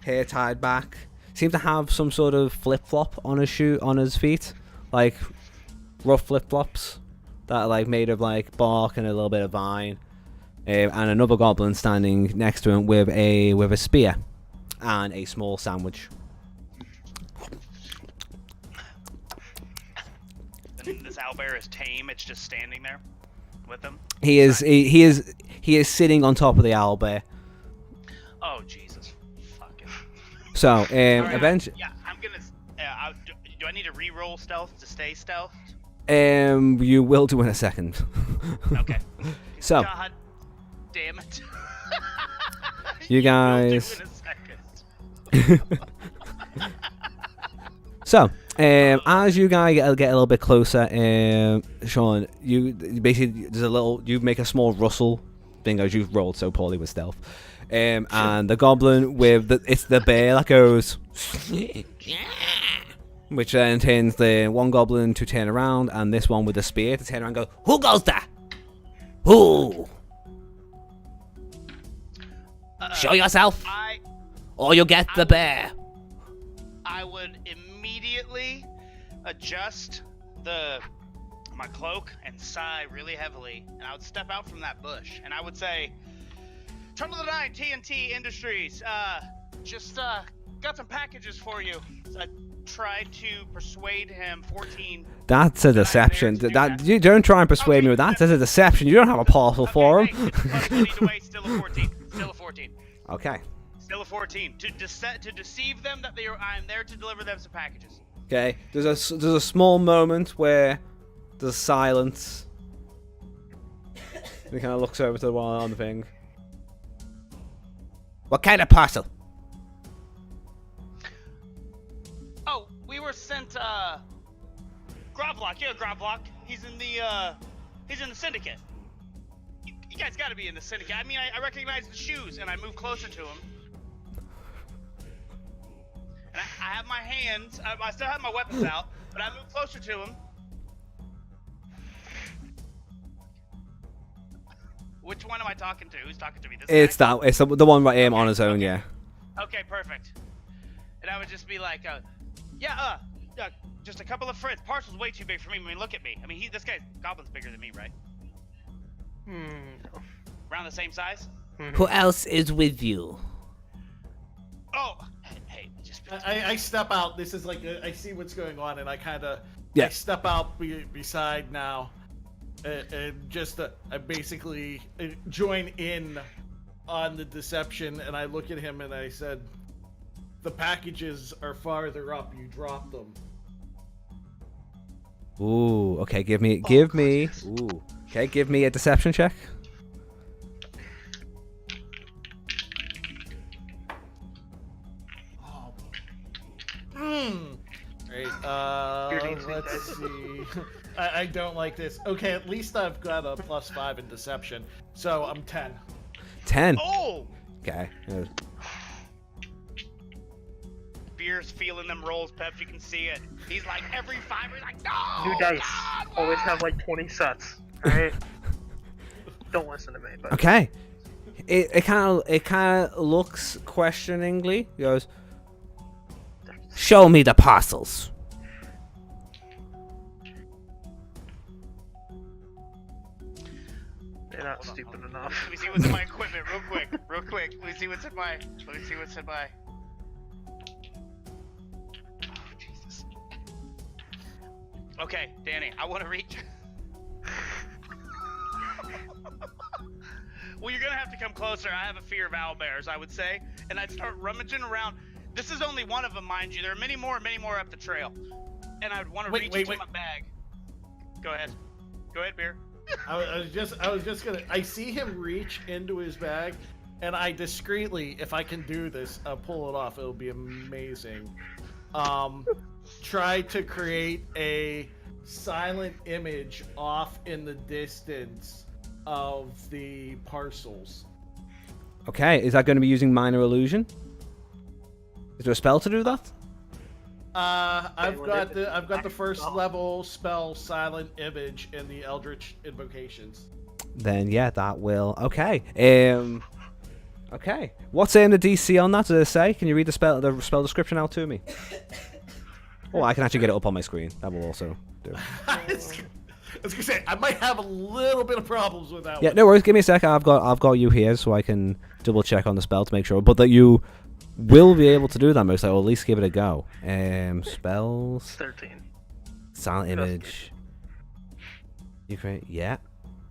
[SPEAKER 1] hair tied back. Seems to have some sort of flip-flop on his feet, like rough flip-flops that are like made of like bark and a little bit of vine. And another goblin standing next to him with a spear and a small sandwich.
[SPEAKER 2] And this owlbear is tame. It's just standing there with him.
[SPEAKER 1] He is sitting on top of the owlbear.
[SPEAKER 2] Oh Jesus! Fucking.
[SPEAKER 1] So
[SPEAKER 2] Alright,
[SPEAKER 1] eventually,
[SPEAKER 2] Yeah, I'm gonna. Do I need to re-roll stealth to stay stealth?
[SPEAKER 1] you will do in a second.
[SPEAKER 2] Okay.
[SPEAKER 1] So
[SPEAKER 2] God damn it!
[SPEAKER 1] you
[SPEAKER 2] will
[SPEAKER 1] guys.
[SPEAKER 2] do in a second.
[SPEAKER 1] So, as you guys get a little bit closer, Sean, you basically you make a small rustle. Bingo, you've rolled so poorly with stealth. And the goblin it's the bear that goes, which then turns the one goblin to turn around, and this one with the spear to turn around and go, who goes there? Who? Show yourself, or you'll get the bear.
[SPEAKER 2] I would immediately adjust my cloak and sigh really heavily, and I would step out from that bush, and I would say, Trundle the Nine, TNT Industries, just got some packages for you. So I tried to persuade him 14.
[SPEAKER 1] That's a deception. You don't try and persuade me with that. That's a deception. You don't have a parcel for him.
[SPEAKER 2] Hey, plus 1 either way, still a 14. Still a 14.
[SPEAKER 1] Okay.
[SPEAKER 2] Still a 14. To deceive them that I'm there to deliver them some packages.
[SPEAKER 1] Okay. There's a small moment where there's silence. He kind of looks over to the wall on the thing. What kind of parcel?
[SPEAKER 2] Oh, we were sent Grovlock. Yeah, Grovlock. He's in the syndicate. You guys got to be in the syndicate. I mean, I recognize the shoes, and I move closer to him. And I have my hands. I still have my weapons out, but I move closer to him. Which one am I talking to? Who's talking to me? This guy?
[SPEAKER 1] It's the one right here on his own. Yeah.
[SPEAKER 2] Okay, perfect. And I would just be like, just a couple of friends. Parcel's way too big for me. I mean, look at me. I mean, this goblin's bigger than me, right? Around the same size?
[SPEAKER 1] Who else is with you?
[SPEAKER 2] Oh, hey, just.
[SPEAKER 4] I step out. This is like I see what's going on, and I kind of
[SPEAKER 1] Yeah.
[SPEAKER 4] I step out beside now, and just I basically join in on the deception, and I look at him and I said, "The packages are farther up. You dropped them."
[SPEAKER 1] Ooh. Okay. Give me. Ooh. Okay. Give me a deception check.
[SPEAKER 4] Right, let's see. I don't like this. Okay, at least I've got a +5 in deception, so I'm 10.
[SPEAKER 1] 10.
[SPEAKER 2] Oh!
[SPEAKER 1] Okay.
[SPEAKER 2] Beer's feeling them rolls, Peps. You can see it. He's like every fiber. He's like, no!
[SPEAKER 3] New dice
[SPEAKER 2] God,
[SPEAKER 3] always
[SPEAKER 2] why?"
[SPEAKER 3] have like 20 sets. Alright? Don't listen to me, but
[SPEAKER 1] Okay. It kind of looks questioningly. He goes, "Show me the parcels."
[SPEAKER 3] they're not stupid enough.
[SPEAKER 2] Let me see what's in my equipment real quick. Let me see what's in my. Oh, Jesus. Okay, Danny, I want to reach. Well, you're gonna have to come closer. I have a fear of owlbears, I would say, and I'd start rummaging around. This is only one of them, mind you. There are many more up the trail, and I'd want to reach into my bag. Go ahead, Beer.
[SPEAKER 4] I was just gonna. I see him reach into his bag, and I discreetly, if I can do this, pull it off. It'll be amazing. Try to create a silent image off in the distance of the parcels.
[SPEAKER 1] Okay. Is that going to be using minor illusion? Is there a spell to do that?
[SPEAKER 4] I've
[SPEAKER 3] Well,
[SPEAKER 4] got
[SPEAKER 3] it-
[SPEAKER 4] I've got the first
[SPEAKER 3] Oh.
[SPEAKER 4] level spell Silent Image in the Eldritch Invocations.
[SPEAKER 1] Then yeah, that will. Okay. Okay. What's the DC on that? Does it say? Can you read the spell description out to me? Oh, I can actually get it up on my screen. That will also do.
[SPEAKER 4] I was gonna say I might have a little bit of problems with that
[SPEAKER 1] Yeah,
[SPEAKER 4] one.
[SPEAKER 1] no worries. Give me a sec. I've got you here, so I can double check on the spell to make sure. But that you will be able to do that, most. I will at least give it a go. Spells,
[SPEAKER 3] 13.
[SPEAKER 1] silent
[SPEAKER 3] Just
[SPEAKER 1] image. You create. Yeah.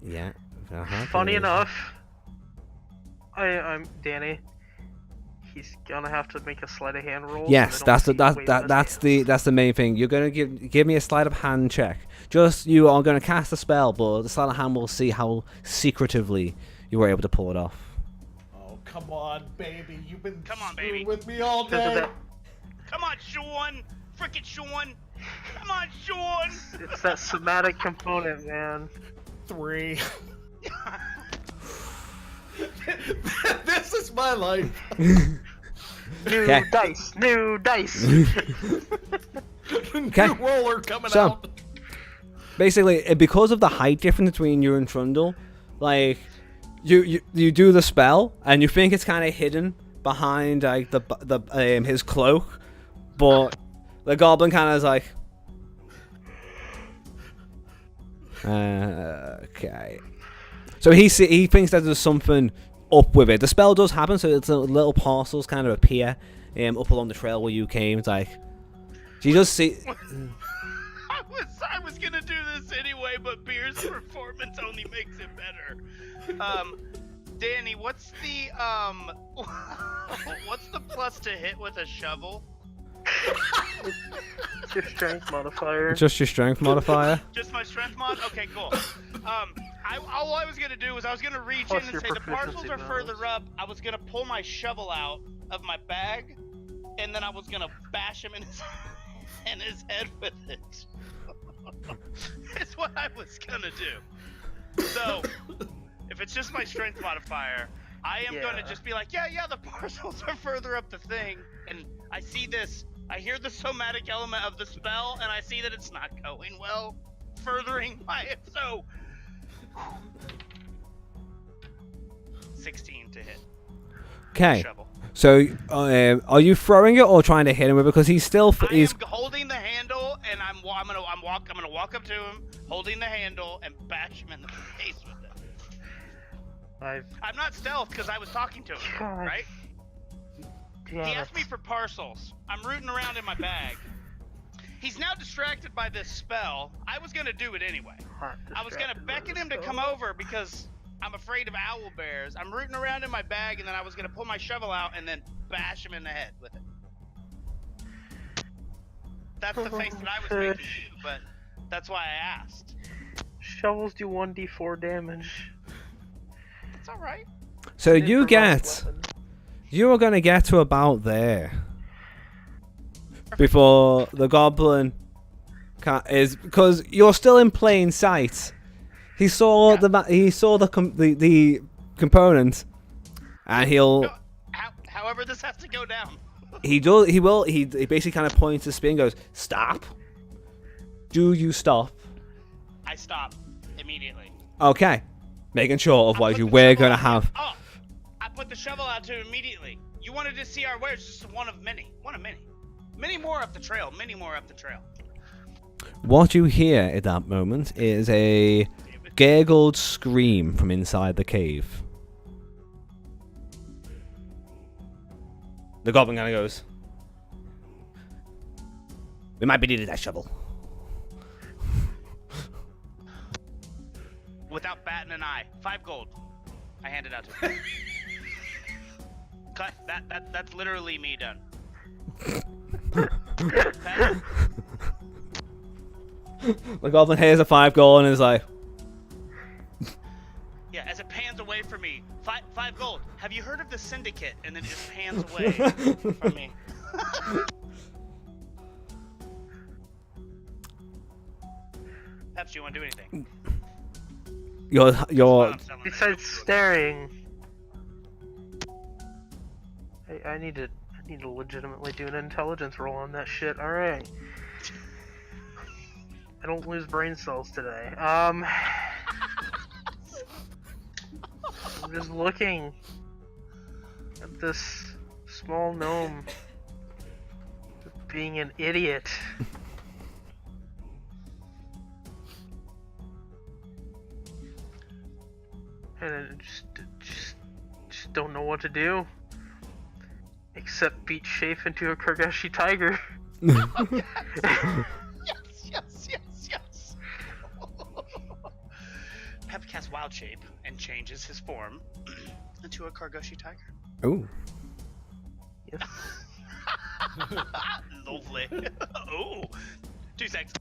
[SPEAKER 3] Funny
[SPEAKER 1] there it is.
[SPEAKER 3] enough, I'm Danny. He's gonna have to make a sleight of hand roll.
[SPEAKER 1] Yes,
[SPEAKER 3] so they
[SPEAKER 1] that's
[SPEAKER 3] don't
[SPEAKER 1] the
[SPEAKER 3] see waving his hands.
[SPEAKER 1] that's the main thing. You're gonna give me a sleight of hand check. Just you are gonna cast a spell, but the sleight of hand will see how secretively you were able to pull it off.
[SPEAKER 4] Oh come on, baby! You've been
[SPEAKER 2] Come on,
[SPEAKER 4] screwing
[SPEAKER 2] baby.
[SPEAKER 4] with me all
[SPEAKER 3] Does
[SPEAKER 4] day.
[SPEAKER 3] that-
[SPEAKER 2] Come on, Sean. Frickin' Sean. Come on, Sean.
[SPEAKER 3] It's that somatic component, man.
[SPEAKER 4] 3. This is my life.
[SPEAKER 3] New
[SPEAKER 1] Okay.
[SPEAKER 3] dice, new dice.
[SPEAKER 1] Okay.
[SPEAKER 4] New roller coming
[SPEAKER 1] So-
[SPEAKER 4] out.
[SPEAKER 1] Basically, because of the height difference between you and Trundle, like you do the spell and you think it's kind of hidden behind like the his cloak, but the goblin kind of is like, okay. So he thinks that there's something up with it. The spell does happen, so it's little parcels kind of appear up along the trail where you came. It's like she does see.
[SPEAKER 2] I was gonna do this anyway, but Beer's performance only makes it better. Danny, what's the what's the plus to hit with a shovel?
[SPEAKER 3] It's your strength modifier.
[SPEAKER 1] Just your strength modifier.
[SPEAKER 2] Just my strength mod? Okay, cool. All I was gonna do was I was gonna reach
[SPEAKER 3] Plus
[SPEAKER 2] in and
[SPEAKER 3] your
[SPEAKER 2] say the parcels
[SPEAKER 3] proficiency
[SPEAKER 2] are
[SPEAKER 3] bonus.
[SPEAKER 2] further up. I was gonna pull my shovel out of my bag, and then I was gonna bash him in his head with it. It's what I was gonna do. So, if it's just my strength modifier, I am gonna
[SPEAKER 3] Yeah.
[SPEAKER 2] just be like, yeah, the parcels are further up the thing, and I see this. I hear the somatic element of the spell, and I see that it's not going well, furthering my 16 to hit.
[SPEAKER 1] Okay.
[SPEAKER 2] Shovel.
[SPEAKER 1] So, are you throwing it or trying to hit him with it? Because he's still he's
[SPEAKER 2] I am holding the handle, and I'm gonna walk up to him, holding the handle, and bash him in the face with it. I'm not stealth because I was talking to him,
[SPEAKER 3] God.
[SPEAKER 2] right?
[SPEAKER 3] Damn
[SPEAKER 2] He
[SPEAKER 3] it.
[SPEAKER 2] asked me for parcels. I'm rooting around in my bag. He's now distracted by this spell. I was gonna do it anyway.
[SPEAKER 3] Hot
[SPEAKER 2] I was gonna
[SPEAKER 3] distracted by
[SPEAKER 2] beckon
[SPEAKER 3] the
[SPEAKER 2] him to
[SPEAKER 3] spell.
[SPEAKER 2] come over because I'm afraid of owl bears. I'm rooting around in my bag, and then I was gonna pull my shovel out and then bash him in the head with it. That's the face that I was making too, but that's why I asked.
[SPEAKER 3] Shovels do 1d4 damage.
[SPEAKER 2] It's all right.
[SPEAKER 1] so
[SPEAKER 3] It's
[SPEAKER 1] you
[SPEAKER 3] a ranged
[SPEAKER 1] get
[SPEAKER 3] weapon.
[SPEAKER 1] you are gonna get to about there before the goblin is because you're still in plain sight. He saw
[SPEAKER 2] Yeah.
[SPEAKER 1] the component, and he'll
[SPEAKER 2] No, however, this has to go down.
[SPEAKER 1] he basically kind of points his spear and goes, "Stop! Do you stop?"
[SPEAKER 2] I stop immediately.
[SPEAKER 1] Okay, making sure.
[SPEAKER 2] I
[SPEAKER 1] Otherwise,
[SPEAKER 2] put
[SPEAKER 1] you
[SPEAKER 2] the
[SPEAKER 1] we're
[SPEAKER 2] shovel
[SPEAKER 1] gonna
[SPEAKER 2] out.
[SPEAKER 1] have.
[SPEAKER 2] Oh, I put the shovel out to him immediately. You wanted to see our wares, just one of many. One of many. Many more up the trail. Many more up the trail.
[SPEAKER 1] What you hear at that moment is a gurgled scream from inside the cave. The goblin kind of goes, "We might be needing that shovel."
[SPEAKER 2] Without batting an eye. 5 gold. I hand it out to him. Cut. That's literally me done. Okay?
[SPEAKER 1] The goblin hears a 5 gold and is like,
[SPEAKER 2] Yeah, as it pans away from me. 5 gold. Have you heard of the syndicate? And then it just pans away from me. Perhaps you want to do anything?
[SPEAKER 1] "You're
[SPEAKER 2] That's what I'm selling.
[SPEAKER 3] Besides staring, I need to need to legitimately do an intelligence roll on that shit. Alright. I don't lose brain cells today. I'm just looking at this small gnome being an idiot. And I just don't know what to do. Except beat Shafe into a Kargashi tiger.
[SPEAKER 2] Yes. Pep casts Wild Shape and changes his form into a Kargoshi tiger.
[SPEAKER 1] Ooh.
[SPEAKER 3] Yes.
[SPEAKER 2] Lovely. Ooh. 2 seconds.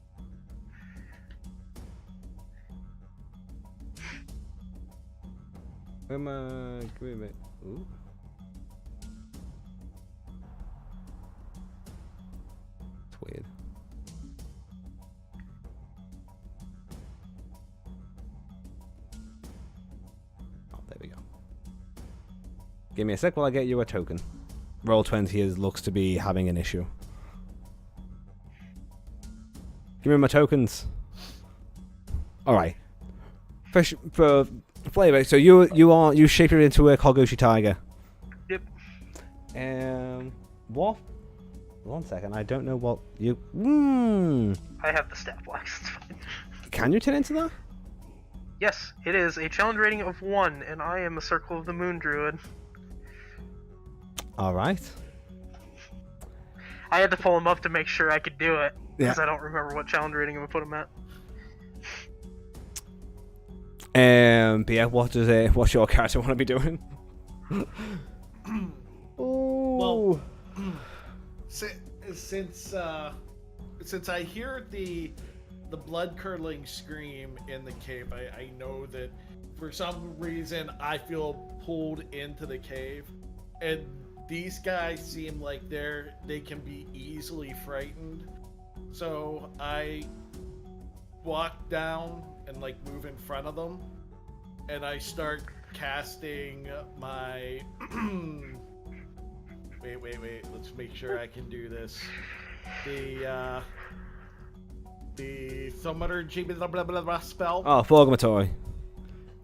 [SPEAKER 1] Where am I? Wait a minute. Ooh. It's weird. Oh, there we go. Give me a sec while I get you a token. Roll20 looks to be having an issue. Give me my tokens. Alright. For flavor, so you shape it into a Kargoshi tiger.
[SPEAKER 3] Yep.
[SPEAKER 1] What? 1 second, I don't know what you.
[SPEAKER 3] I have the stat blocks. It's fine.
[SPEAKER 1] Can you turn into that?
[SPEAKER 3] Yes, it is a challenge rating of 1, and I am a Circle of the Moon druid.
[SPEAKER 1] All right.
[SPEAKER 3] I had to pull him up to make sure I could do it because
[SPEAKER 1] Yeah.
[SPEAKER 3] I don't remember what challenge rating I'm gonna put him at.
[SPEAKER 1] But yeah, what's your character want to be doing?
[SPEAKER 4] Well, since I hear the blood curdling scream in the cave, I know that for some reason I feel pulled into the cave, and these guys seem like they can be easily frightened. So I walk down and like move in front of them, and I start casting my wait, let's make sure I can do this. The thaumaturgy blah blah blah blah spell.
[SPEAKER 1] Oh, Thaumaturgy.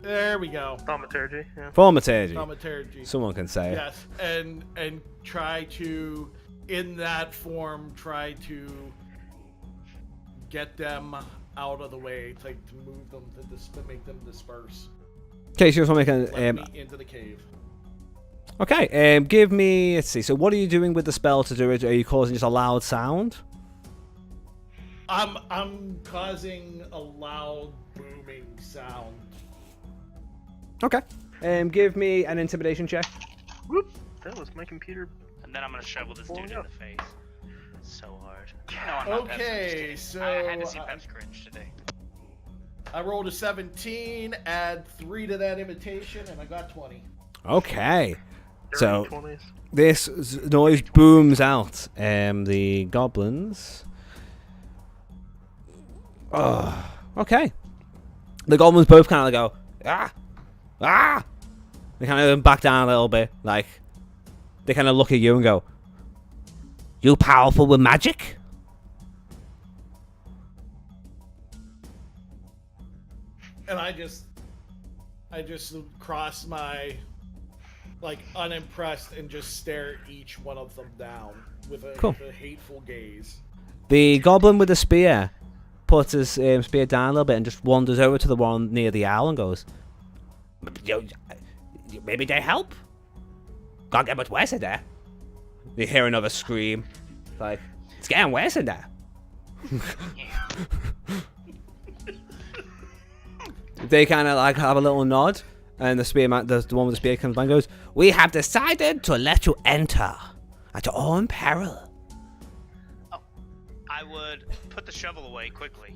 [SPEAKER 4] There we go.
[SPEAKER 3] Thaumaturgy, yeah.
[SPEAKER 1] Thaumaturgy.
[SPEAKER 4] Thaumaturgy.
[SPEAKER 1] Someone can say it.
[SPEAKER 4] Yes, and try to, in that form, try to get them out of the way, to move them to make them disperse.
[SPEAKER 1] Okay, so make
[SPEAKER 4] Let
[SPEAKER 1] an
[SPEAKER 4] me into the cave.
[SPEAKER 1] okay. Give me. Let's see. So, what are you doing with the spell to do it? Are you causing just a loud sound?
[SPEAKER 4] I'm causing a loud booming sound.
[SPEAKER 1] Okay. Give me an intimidation check.
[SPEAKER 3] Whoop! That was my computer.
[SPEAKER 2] And then I'm gonna shovel this dude in
[SPEAKER 3] Yeah.
[SPEAKER 2] the face. So hard. No, I'm not Pep's, I'm just
[SPEAKER 4] Okay,
[SPEAKER 2] kidding.
[SPEAKER 4] so
[SPEAKER 2] I had to see Pep's cringe today.
[SPEAKER 4] I rolled a 17, add 3 to that imitation, and I got 20.
[SPEAKER 1] Okay. So
[SPEAKER 3] Dirty 20s.
[SPEAKER 1] this noise booms out. The goblins. Oh, okay. The goblins both kind of go, ah. They kind of back down a little bit, like they kind of look at you and go, "You powerful with magic?"
[SPEAKER 4] And I just cross my, unimpressed, and just stare each one of them down with a,
[SPEAKER 1] Cool.
[SPEAKER 4] with a hateful gaze.
[SPEAKER 1] The goblin with the spear puts his spear down a little bit and just wanders over to the one near the owl and goes, "Maybe they help? Can't get much worse in there." You hear another scream. Like, it's getting worse in there. They kind of have a little nod, and the spearman, the one with the spear, comes by and goes, "We have decided to let you enter at your own peril."
[SPEAKER 2] I would put the shovel away quickly.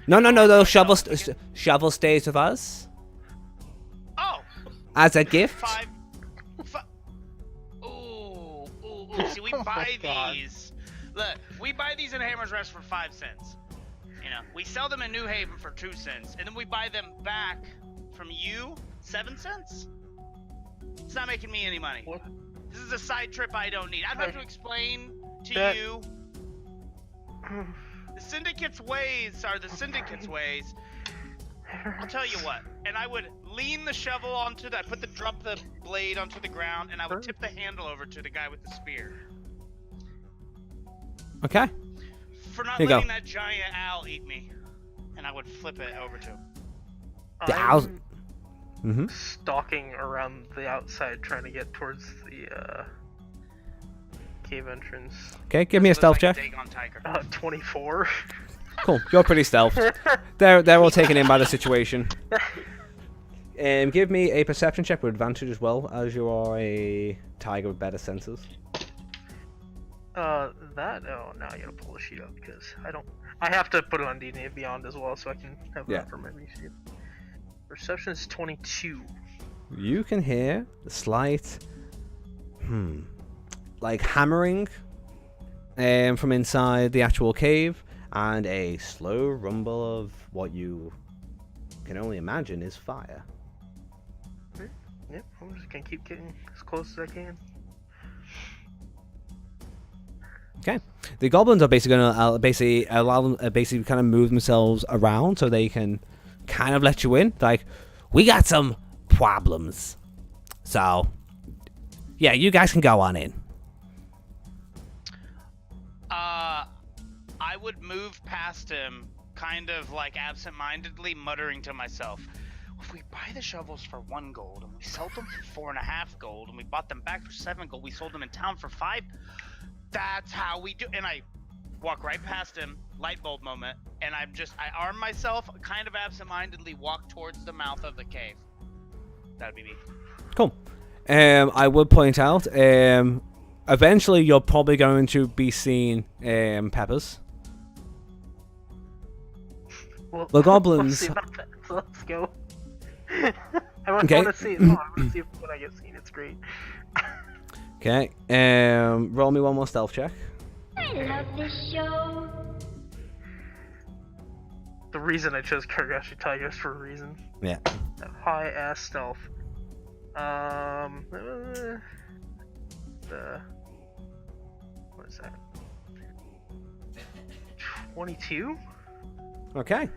[SPEAKER 1] No. The shovel stays with us
[SPEAKER 2] Oh!
[SPEAKER 1] as a gift.
[SPEAKER 2] Five. Ooh. See, we buy
[SPEAKER 3] God.
[SPEAKER 2] these. Look, we buy these in Hammer's Rest for 5 cents. You know, we sell them in New Haven for 2 cents, and then we buy them back from you 7 cents. It's not making me any money.
[SPEAKER 3] What?
[SPEAKER 2] This is a side trip I don't need. I'm about to explain to
[SPEAKER 3] That-
[SPEAKER 2] you. The Syndicate's ways are the Syndicate's ways. I'll tell you what. And I would lean the shovel onto that, drop the blade onto the ground, and I would tip the handle over to the guy with the spear.
[SPEAKER 1] Okay.
[SPEAKER 2] For not
[SPEAKER 1] Here you go.
[SPEAKER 2] letting that giant owl eat me. And I would flip it over to him.
[SPEAKER 1] The owls-
[SPEAKER 3] I'm
[SPEAKER 1] Mm-hmm.
[SPEAKER 3] stalking around the outside, trying to get towards the cave entrance.
[SPEAKER 1] Okay, give me a
[SPEAKER 2] Looks
[SPEAKER 1] stealth
[SPEAKER 2] like
[SPEAKER 1] check.
[SPEAKER 2] a Dagon tiger.
[SPEAKER 3] 24.
[SPEAKER 1] Cool. You're pretty stealthed. They're all taken in by the situation. Give me a perception check with advantage as well, as you are a tiger with better senses.
[SPEAKER 3] Oh, now I gotta pull the sheet up because I have to put it on D&D Beyond as well, so I can have
[SPEAKER 1] Yeah.
[SPEAKER 3] that for my sheet. Perception's 22.
[SPEAKER 1] You can hear a slight, like hammering, from inside the actual cave, and a slow rumble of what you can only imagine is fire.
[SPEAKER 3] Yep, I'm just gonna keep getting as close as I can.
[SPEAKER 1] Okay, the goblins are basically gonna basically allow them basically kind of move themselves around so they can kind of let you in. Like, we got some problems, so yeah, you guys can go on in.
[SPEAKER 2] I would move past him, kind of like absent-mindedly, muttering to myself, if we buy the shovels for 1 gold, and we sold them for 4.5 gold, and we bought them back for 7 gold, we sold them in town for 5, that's how we do. And I walk right past him, light bulb moment, and I arm myself, kind of absent-mindedly walk towards the mouth of the cave. That'd be me.
[SPEAKER 1] Cool. I would point out, eventually you're probably going to be seeing Peppers.
[SPEAKER 3] Well,
[SPEAKER 1] The goblins-
[SPEAKER 3] we'll see about that, so let's go. I want
[SPEAKER 1] Okay.
[SPEAKER 3] to see it. I want to see if when I get seen, it's great.
[SPEAKER 1] Okay. Roll me one more stealth check.
[SPEAKER 5] I love this show.
[SPEAKER 3] The reason I chose Kargashi Tigers for a reason.
[SPEAKER 1] Yeah.
[SPEAKER 3] High ass stealth. What is that? 22?
[SPEAKER 1] Okay.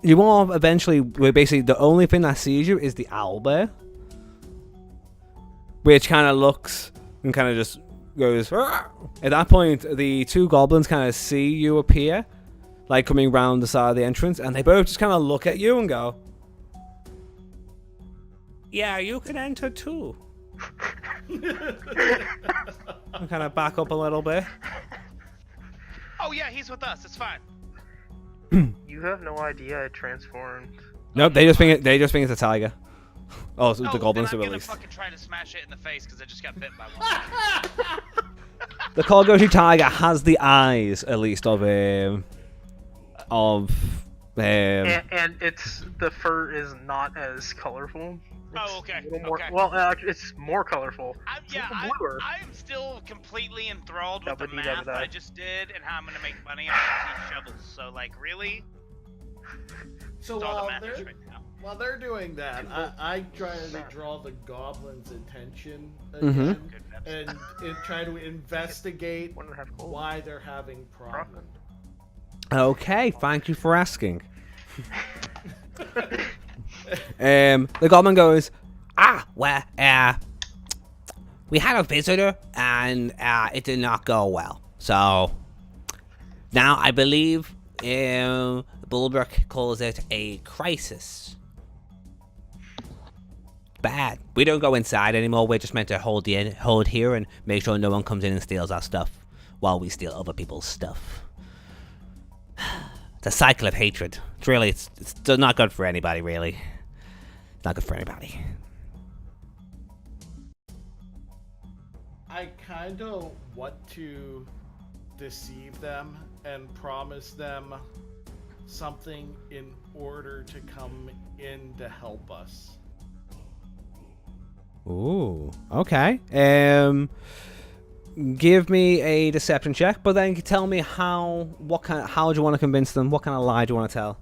[SPEAKER 1] You are eventually, basically the only thing that sees you is the owlbear, which kind of looks and kind of just goes. "Rah!" At that point, the two goblins kind of see you appear, like coming round the side of the entrance, and they both just kind of look at you and go, "Yeah, you can enter too." And kind of back up a little bit.
[SPEAKER 2] Oh yeah, he's with us, it's fine.
[SPEAKER 3] You have no idea I transformed.
[SPEAKER 1] Nope, they just think it's a tiger. Oh, so the
[SPEAKER 2] Oh,
[SPEAKER 1] goblins
[SPEAKER 2] then
[SPEAKER 1] are
[SPEAKER 2] I'm
[SPEAKER 1] released.
[SPEAKER 2] gonna fucking try to smash it in the face because I just got bit by one.
[SPEAKER 1] The Kargashi tiger has the eyes, at least, of
[SPEAKER 3] And it's the fur is not as colorful.
[SPEAKER 2] Oh,
[SPEAKER 3] It's
[SPEAKER 2] okay,
[SPEAKER 3] a little more,
[SPEAKER 2] okay.
[SPEAKER 3] Well, it's more colorful.
[SPEAKER 2] Yeah,
[SPEAKER 3] little bluer.
[SPEAKER 2] I'm still completely enthralled with the
[SPEAKER 3] Dabba-dee,
[SPEAKER 2] math I
[SPEAKER 3] dabba-da.
[SPEAKER 2] just did and how I'm gonna make money on these shovels. So, like, really?
[SPEAKER 4] So
[SPEAKER 2] That's all
[SPEAKER 4] while
[SPEAKER 2] that matters
[SPEAKER 4] they're
[SPEAKER 2] right now.
[SPEAKER 4] while they're doing that, I try to draw the goblin's attention
[SPEAKER 1] Mhm.
[SPEAKER 4] again
[SPEAKER 2] Good Pepsi.
[SPEAKER 4] and try to investigate
[SPEAKER 3] 1.5 gold.
[SPEAKER 4] why they're having problems.
[SPEAKER 1] Okay, thank you for asking. The goblin goes, we had a visitor and it did not go well. So now I believe Bulbrook calls it a crisis. Bad. We don't go inside anymore. We're just meant to hold here and make sure no one comes in and steals our stuff while we steal other people's stuff. It's a cycle of hatred. It's not good for anybody, really. It's not good for anybody.
[SPEAKER 4] I kind of want to deceive them and promise them something in order to come in to help us.
[SPEAKER 1] Ooh, okay. Give me a deception check, but then tell me how do you want to convince them? What kind of lie do you want to tell?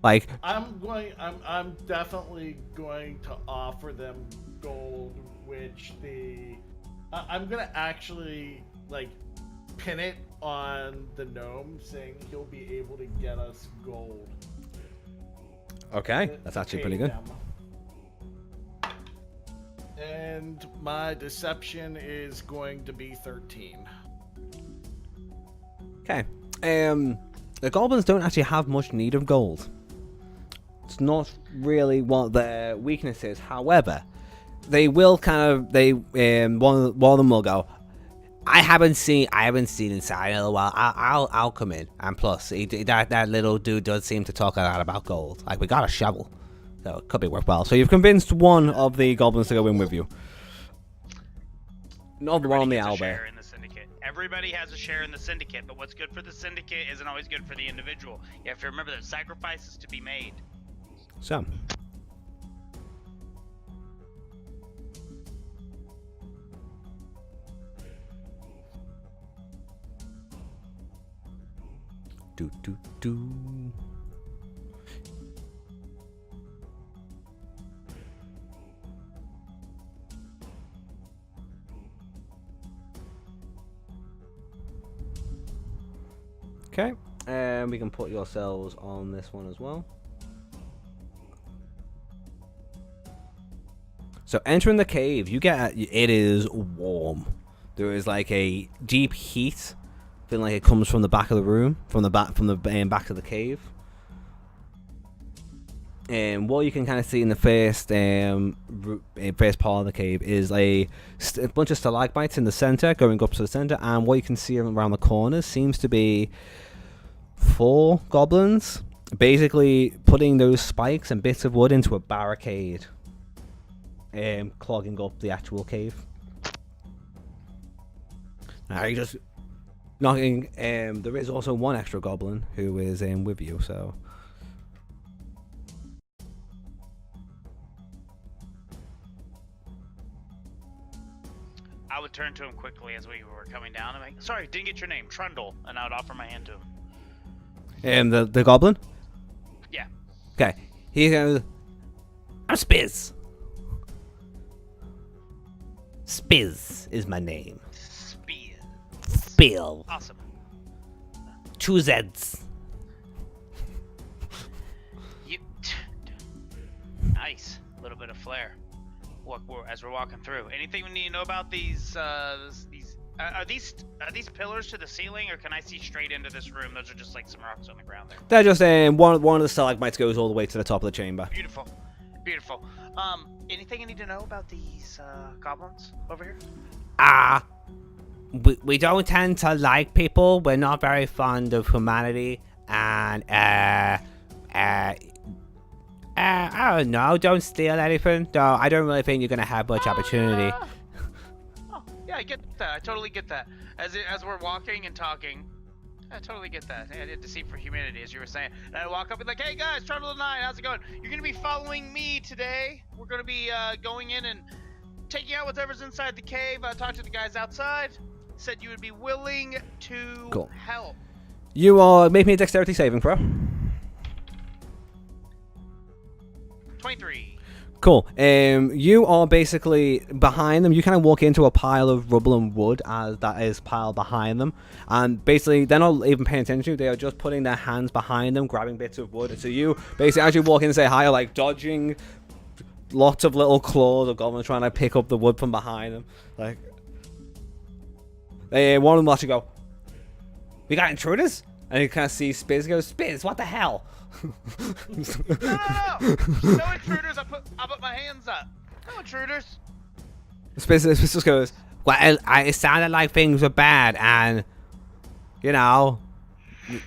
[SPEAKER 1] Like,
[SPEAKER 4] I'm definitely going to offer them gold, which I'm gonna actually like pin it on the gnome, saying he'll be able to get us gold.
[SPEAKER 1] okay, that's actually pretty good.
[SPEAKER 4] And my deception is going to be 13.
[SPEAKER 1] Okay. The goblins don't actually have much need of gold. It's not really what their weakness is. However, they will one of them will go, I haven't seen inside in a while. I'll come in. And plus, that little dude does seem to talk a lot about gold. Like, we got a shovel, so it could be worthwhile. So you've convinced one of the goblins to go in with you. Not the one on the owlbear.
[SPEAKER 2] Everybody has a share in the syndicate, but what's good for the syndicate isn't always good for the individual. You have to remember that sacrifices to be made.
[SPEAKER 1] So. Do. Okay, and we can put yourselves on this one as well. So entering the cave, it is warm. There is like a deep heat, feeling like it comes from the back of the room, from the back of the cave. And what you can kind of see in the first part of the cave is a bunch of stalagmites in the center, going up to the center, and what you can see around the corners seems to be 4 goblins, basically putting those spikes and bits of wood into a barricade, clogging up the actual cave. Now you just knocking. There is also one extra goblin who is with you, so.
[SPEAKER 2] I would turn to him quickly as we were coming down. I'm like, sorry, didn't get your name, Trundle, and I would offer my hand to him.
[SPEAKER 1] The goblin?
[SPEAKER 2] Yeah.
[SPEAKER 1] Okay. He goes, I'm Spiz. Spiz is my name. Spill.
[SPEAKER 2] Awesome.
[SPEAKER 1] 2 Z's.
[SPEAKER 2] Nice. A little bit of flair. As we're walking through, anything we need to know about these? Are these pillars to the ceiling, or can I see straight into this room? Those are just like some rocks on the ground there.
[SPEAKER 1] They're just one of the stalagmites goes all the way to the top of the chamber.
[SPEAKER 2] Beautiful. Anything I need to know about these goblins over here?
[SPEAKER 1] We don't tend to like people. We're not very fond of humanity, and I don't know. Don't steal anything. No, I don't really think you're gonna have much opportunity.
[SPEAKER 2] Oh, yeah, I get that. I totally get that. As we're walking and talking, I totally get that. I did deceive for humanity, as you were saying. And I walk up and like, hey guys, Trundle 9, how's it going? You're gonna be following me today. We're gonna be going in and taking out whatever's inside the cave. I talked to the guys outside. Said you would be willing to help.
[SPEAKER 1] You are making a dexterity saving throw.
[SPEAKER 2] 23.
[SPEAKER 1] Cool. You are basically behind them. You kind of walk into a pile of rubble and wood as that is piled behind them, and basically they're not even paying attention to you. They are just putting their hands behind them, grabbing bits of wood. So you basically, as you walk in and say hi, are like dodging lots of little claws of goblins trying to pick up the wood from behind them. Like, one of them will actually go, "We got intruders," and you kind of see Spiz go, "Spiz, what the hell?"
[SPEAKER 2] No intruders. I'll put my hands up. No intruders.
[SPEAKER 1] Spiz just goes, well, it sounded like things were bad, and you know,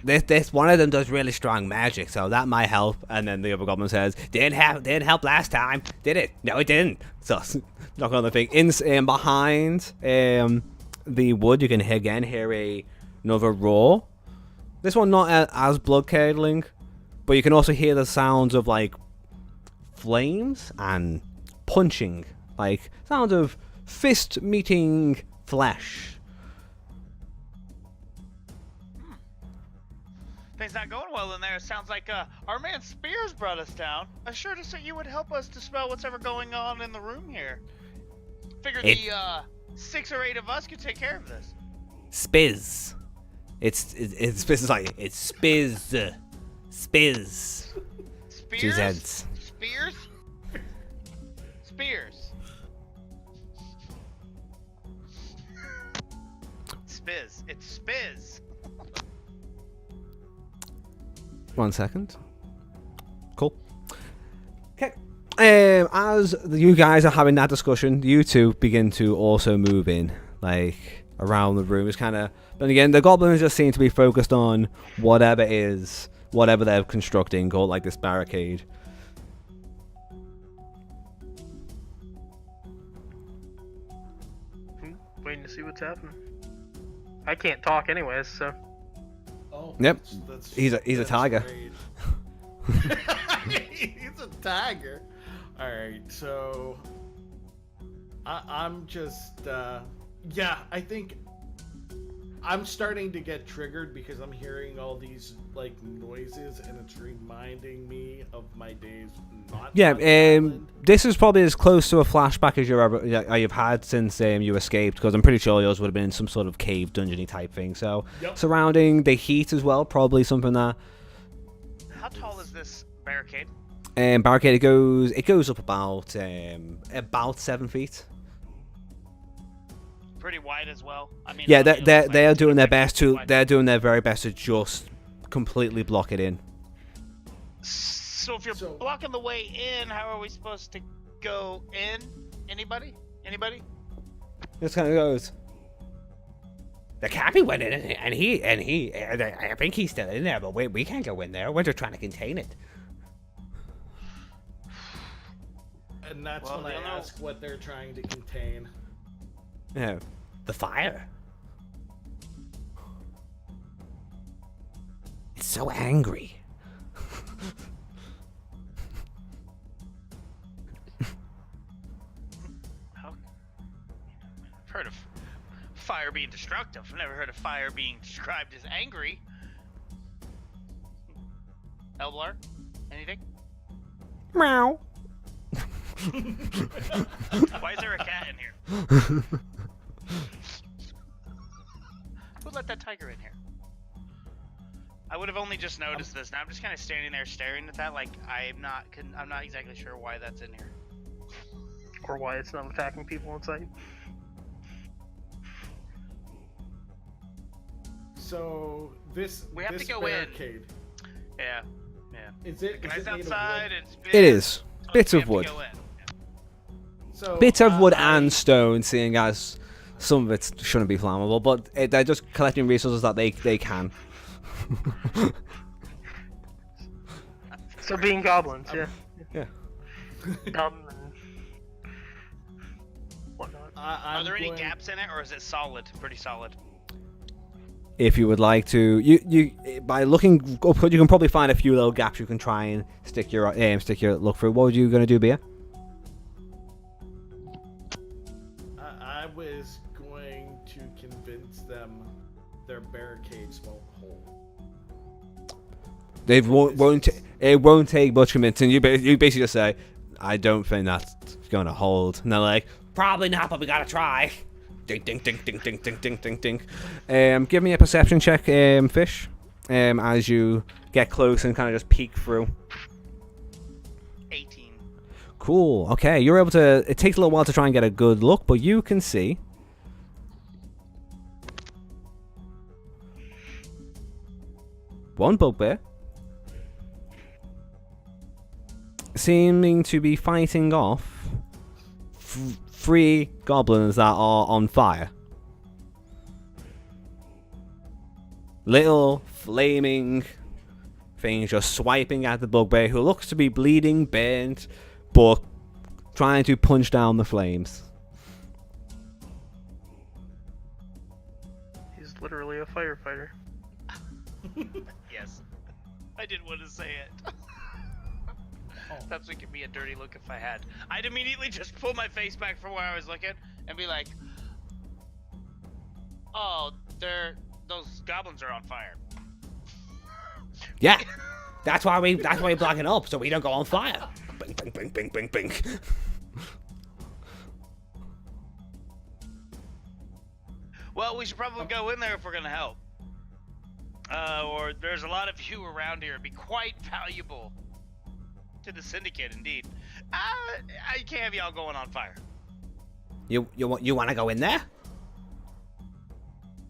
[SPEAKER 1] this one of them does really strong magic, so that might help. And then the other goblin says, didn't help last time, did it? No, it didn't. So knock on the thing. Behind the wood, you can again hear another roar. This one not as blood curdling, but you can also hear the sounds of like flames and punching, like sounds of fist meeting flesh.
[SPEAKER 6] Things not going well in there. It sounds like our man Spears brought us down. Assured us that you would help us dispel what's ever going on in the room here. Figured the 6 or 8 of us could take care of this.
[SPEAKER 1] Spiz. It's Spiz. Like it's Spiz. Spiz.
[SPEAKER 6] Spears?
[SPEAKER 1] 2 Z's.
[SPEAKER 6] Spears? Spears. Spiz. It's Spiz.
[SPEAKER 1] 1 second. Cool. Okay. As you guys are having that discussion, you two begin to also move in, like around the room. It's kind of. But again, the goblins just seem to be focused on whatever they're constructing, called like this barricade.
[SPEAKER 3] Waiting to see what's happening. I can't talk anyways, so.
[SPEAKER 4] Oh,
[SPEAKER 1] Yep.
[SPEAKER 4] that's
[SPEAKER 1] He's a
[SPEAKER 4] that's
[SPEAKER 1] tiger.
[SPEAKER 4] great. He's a tiger. All right, so I'm just yeah. I think I'm starting to get triggered because I'm hearing all these like noises, and it's reminding me of my days not.
[SPEAKER 1] Yeah,
[SPEAKER 4] on the island.
[SPEAKER 1] this is probably as close to a flashback as you've had since you escaped, because I'm pretty sure yours would have been some sort of cave dungeony type thing. So
[SPEAKER 4] Yep.
[SPEAKER 1] surrounding the heat as well, probably something that
[SPEAKER 6] How tall is this barricade?
[SPEAKER 1] barricade it goes up about 7 feet.
[SPEAKER 6] Pretty wide as well. I mean,
[SPEAKER 1] Yeah,
[SPEAKER 6] it looks like
[SPEAKER 1] they are
[SPEAKER 6] it's
[SPEAKER 1] doing their
[SPEAKER 6] like
[SPEAKER 1] best to
[SPEAKER 6] wide.
[SPEAKER 1] they're doing their very best to just completely block it in.
[SPEAKER 6] So if you're
[SPEAKER 4] So-
[SPEAKER 6] blocking the way in, how are we supposed to go in? Anybody? Anybody?
[SPEAKER 1] This kind of goes. The cabby went in, and he I think he's still in there, but we can't go in there. We're just trying to contain it.
[SPEAKER 4] And that's
[SPEAKER 6] Well,
[SPEAKER 4] when I
[SPEAKER 6] they'll know.
[SPEAKER 4] ask what they're trying to contain.
[SPEAKER 1] Yeah, the fire. It's so angry.
[SPEAKER 6] How? I've heard of fire being destructive. I've never heard of fire being described as angry. Elblar? Anything?
[SPEAKER 1] Meow.
[SPEAKER 6] Why is there a cat in here? Who let that tiger in here? I would have only just noticed this. Now I'm just kind of standing there staring at that, like I'm not exactly sure why that's in here.
[SPEAKER 3] Or why it's not attacking people in sight.
[SPEAKER 4] So this
[SPEAKER 6] We have to
[SPEAKER 4] this
[SPEAKER 6] go in.
[SPEAKER 4] barricade,
[SPEAKER 6] Yeah, yeah.
[SPEAKER 4] is it?
[SPEAKER 6] Guys
[SPEAKER 4] is it made of wood?
[SPEAKER 6] outside. It's
[SPEAKER 1] It is
[SPEAKER 6] so
[SPEAKER 1] bits
[SPEAKER 6] we
[SPEAKER 1] of
[SPEAKER 6] have to
[SPEAKER 1] wood,
[SPEAKER 6] go in.
[SPEAKER 4] So
[SPEAKER 1] bits of wood
[SPEAKER 4] I-
[SPEAKER 1] and stone. Seeing as some of it shouldn't be flammable, but they're just collecting resources that they can.
[SPEAKER 3] So being goblins, yeah.
[SPEAKER 1] Yeah.
[SPEAKER 3] Dumb and whatnot.
[SPEAKER 6] Are
[SPEAKER 4] I'm
[SPEAKER 6] there any
[SPEAKER 4] going-
[SPEAKER 6] gaps in it, or is it solid? Pretty solid.
[SPEAKER 1] If you would like to, you by looking up, you can probably find a few little gaps you can try and stick your look through. What were you gonna do, Bia?
[SPEAKER 4] I was going to convince them their barricades won't hold.
[SPEAKER 1] It won't take much convincing. You basically just say, I don't think that's gonna hold. And they're like, probably not, but we gotta try. Ding ding ding ding ding ding ding ding ding. Give me a perception check, Fish. As you get close and kind of just peek through.
[SPEAKER 6] 18.
[SPEAKER 1] Cool. Okay, you're able to. It takes a little while to try and get a good look, but you can see. One bugbear seeming to be fighting off 3 goblins that are on fire. Little flaming things just swiping at the bugbear, who looks to be bleeding, burnt, but trying to punch down the flames.
[SPEAKER 3] He's literally a firefighter.
[SPEAKER 6] Yes. I didn't want to say it. That's what give me a dirty look if I had. I'd immediately just pull my face back from where I was looking and be like, "Oh, those goblins are on fire."
[SPEAKER 1] Yeah, that's why we block it up so we don't go on fire. Bing, bing, bing, bing, bing, bing.
[SPEAKER 2] Well, we should probably go in there if we're gonna help. Or there's a lot of you around here. It'd be quite valuable to the syndicate, indeed. I can't have y'all going on fire.
[SPEAKER 1] You want to go in there?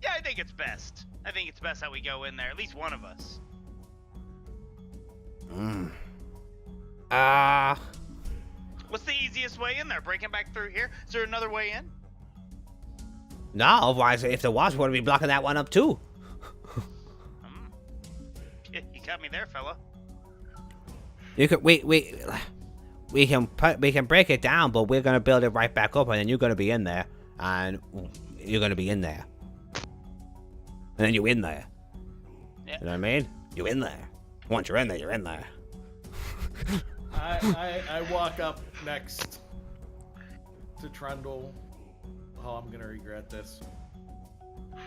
[SPEAKER 2] Yeah, I think it's best. I think it's best that we go in there. At least one of us. What's the easiest way in there? Breaking back through here? Is there another way in?
[SPEAKER 1] No, otherwise, if there was, we'd be blocking that one up too.
[SPEAKER 2] You got me there, fella.
[SPEAKER 1] You could we can break it down, but we're gonna build it right back up, and then you're gonna be in there, and you're gonna be in there, and then you're in there.
[SPEAKER 2] Yeah.
[SPEAKER 1] You know what I mean? You're in there. Once you're in there, you're in there.
[SPEAKER 4] I walk up next to Trundle. Oh, I'm gonna regret this.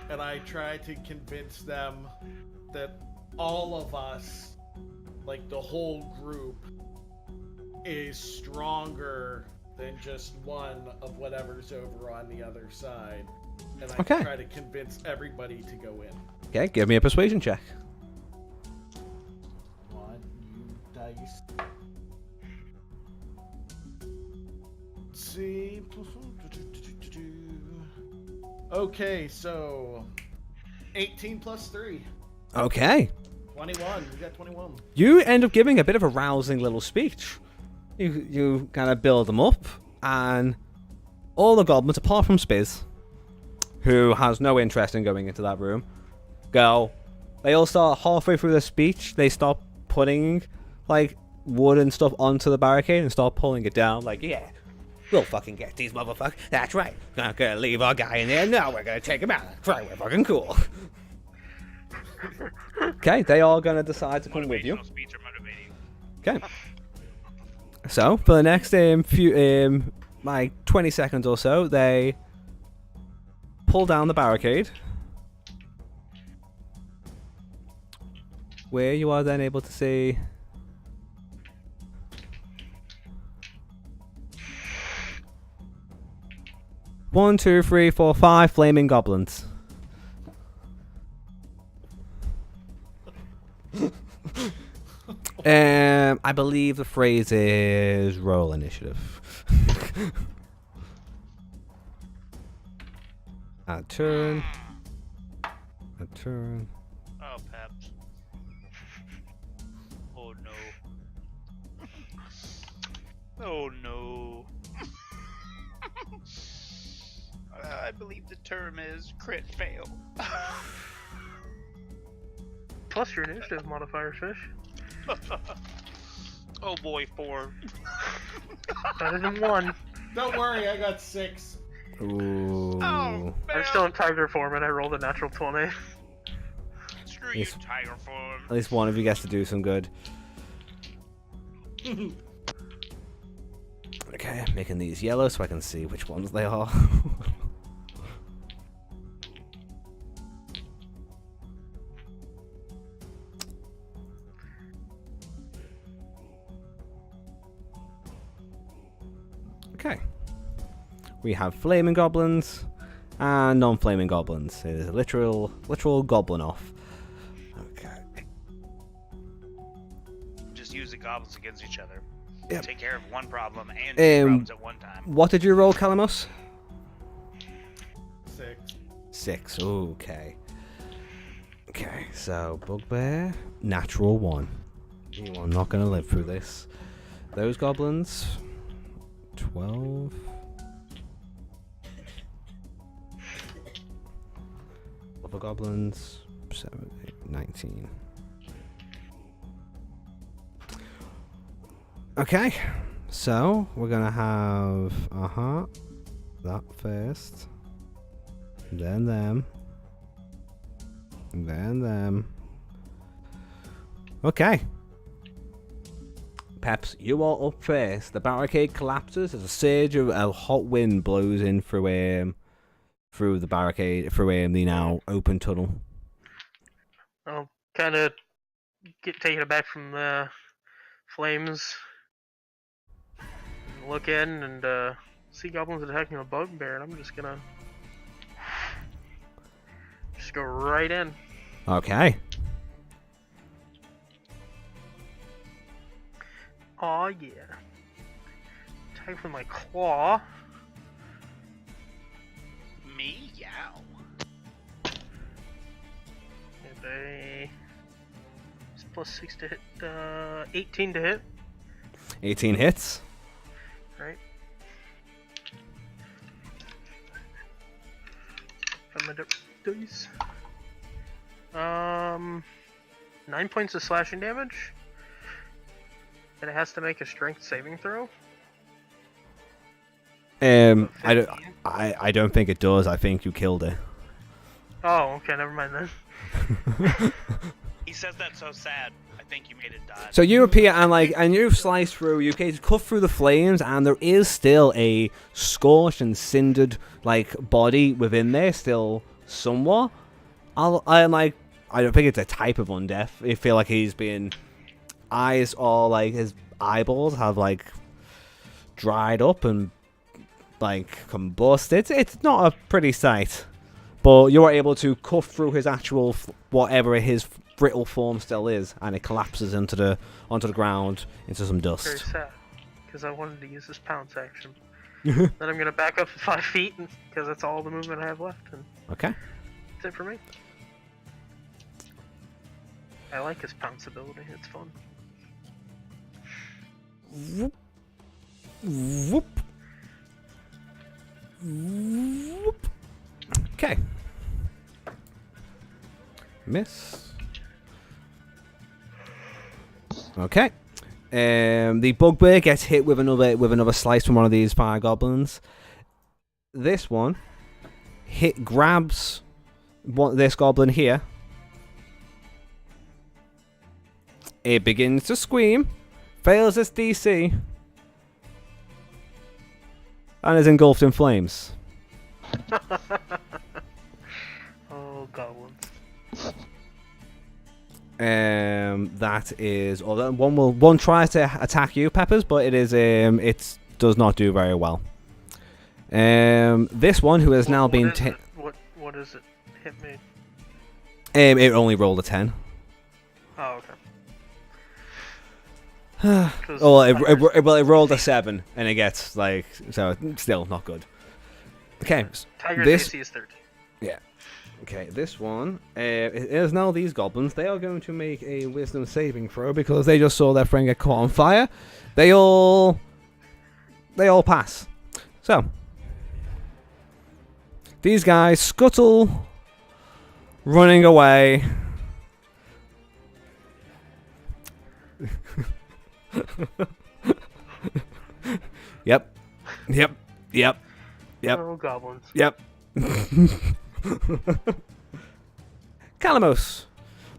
[SPEAKER 4] And I try to convince them that all of us, like the whole group, is stronger than just one of whatever's over on the other side. And I
[SPEAKER 1] Okay.
[SPEAKER 4] try to convince everybody to go in.
[SPEAKER 1] Okay, give me a persuasion check.
[SPEAKER 4] One, you dice. Let's see. Okay, so 18 plus 3.
[SPEAKER 1] Okay.
[SPEAKER 4] 21. We got 21.
[SPEAKER 1] You end up giving a bit of a rousing little speech. You kind of build them up, and all the goblins, apart from Spiz, who has no interest in going into that room, go. They all start halfway through the speech. They start putting like wood and stuff onto the barricade and start pulling it down. Like, yeah, we'll fucking get these motherfuckers. That's right. Not gonna leave our guy in there. No, we're gonna take him out. That's right. We're fucking cool. Okay, they are gonna decide to come with you.
[SPEAKER 2] Motivational speech or motivating.
[SPEAKER 1] Okay. So for the next few like 20 seconds or so, they pull down the barricade, where you are then able to see one, two, three, four, five flaming goblins. I believe the phrase is roll initiative. A turn. A turn.
[SPEAKER 2] Oh, Peps. Oh no. Oh no. I believe the term is crit fail.
[SPEAKER 3] Plus your initiative modifier, Fish.
[SPEAKER 2] Oh boy, 4.
[SPEAKER 3] Better than 1.
[SPEAKER 4] Don't worry, I got 6.
[SPEAKER 1] Ooh.
[SPEAKER 2] Oh,
[SPEAKER 3] I'm still in tiger form and I rolled a natural 20.
[SPEAKER 2] Screw you,
[SPEAKER 1] Yes.
[SPEAKER 2] tiger form.
[SPEAKER 1] At least one of you gets to do some good. Okay, making these yellow so I can see which ones they are. Okay. We have flaming goblins and non-flaming goblins. It is a literal goblin off. Okay.
[SPEAKER 2] Just use the goblins against each other.
[SPEAKER 1] Yep.
[SPEAKER 2] Take care of one problem and two problems at one time.
[SPEAKER 1] What did you roll, Calamus?
[SPEAKER 4] 6.
[SPEAKER 1] 6. Okay. Okay, so Bugbear, natural 1. You are not going to live through this. Those goblins, 12. Other goblins, 7, 8, 19. Okay, so we're going to have, that first. Then them. Then them. Okay. Peps, you are up first. The barricade collapses as a surge of a hot wind blows in through the barricade, through the now open tunnel.
[SPEAKER 3] I'll kind of taking it back from the flames. Look in and see goblins attacking a bugbear, and I'm just gonna go right in.
[SPEAKER 1] Okay.
[SPEAKER 3] Aw, yeah. Attack with my claw.
[SPEAKER 2] Meow.
[SPEAKER 3] And it's +6 to hit. 18 to hit.
[SPEAKER 1] 18 hits.
[SPEAKER 3] Right. From my dice. 9 points of slashing damage. And it has to make a strength saving throw.
[SPEAKER 1] I don't think it does. I think you killed it.
[SPEAKER 3] Oh, okay, never mind then.
[SPEAKER 2] He says that so sad. I think you made it die.
[SPEAKER 1] So you appear and you slice through. You can cut through the flames, and there is still a scorched and cindered body within there, still somewhat. I don't think it's a type of undeath. I feel like he's been eyes or his eyeballs have dried up and combust. It's not a pretty sight, but you are able to cut through his actual whatever his brittle form still is, and it collapses onto the ground into some
[SPEAKER 3] Very
[SPEAKER 1] dust.
[SPEAKER 3] sad, because I wanted to use this pounce action. Then I'm gonna back up 5 feet, because that's all the movement I have left, and
[SPEAKER 1] Okay.
[SPEAKER 3] that's it for me. I like his pounce ability, it's fun.
[SPEAKER 1] Whoop. Whoop. Whoop. Okay. Miss. Okay. The bugbear gets hit with another slice from one of these fire goblins. This one grabs this goblin here. It begins to scream, fails its DC, and is engulfed in flames.
[SPEAKER 3] Oh, goblins.
[SPEAKER 1] That is. Although one tries to attack you, Peppers, but it does not do very well. This one who has now been
[SPEAKER 3] What is it? Hit me.
[SPEAKER 1] it only rolled a 10.
[SPEAKER 3] Oh, okay.
[SPEAKER 1] Oh, it rolled a 7, and it gets so it's still not good. Okay,
[SPEAKER 3] Tiger's
[SPEAKER 1] this
[SPEAKER 3] AC is 13.
[SPEAKER 1] okay, this one is now these goblins. They are going to make a wisdom saving throw because they just saw their friend get caught on fire. They all pass. So these guys scuttle, running away. Yep.
[SPEAKER 3] Oh, goblins.
[SPEAKER 1] Yep. Calamos,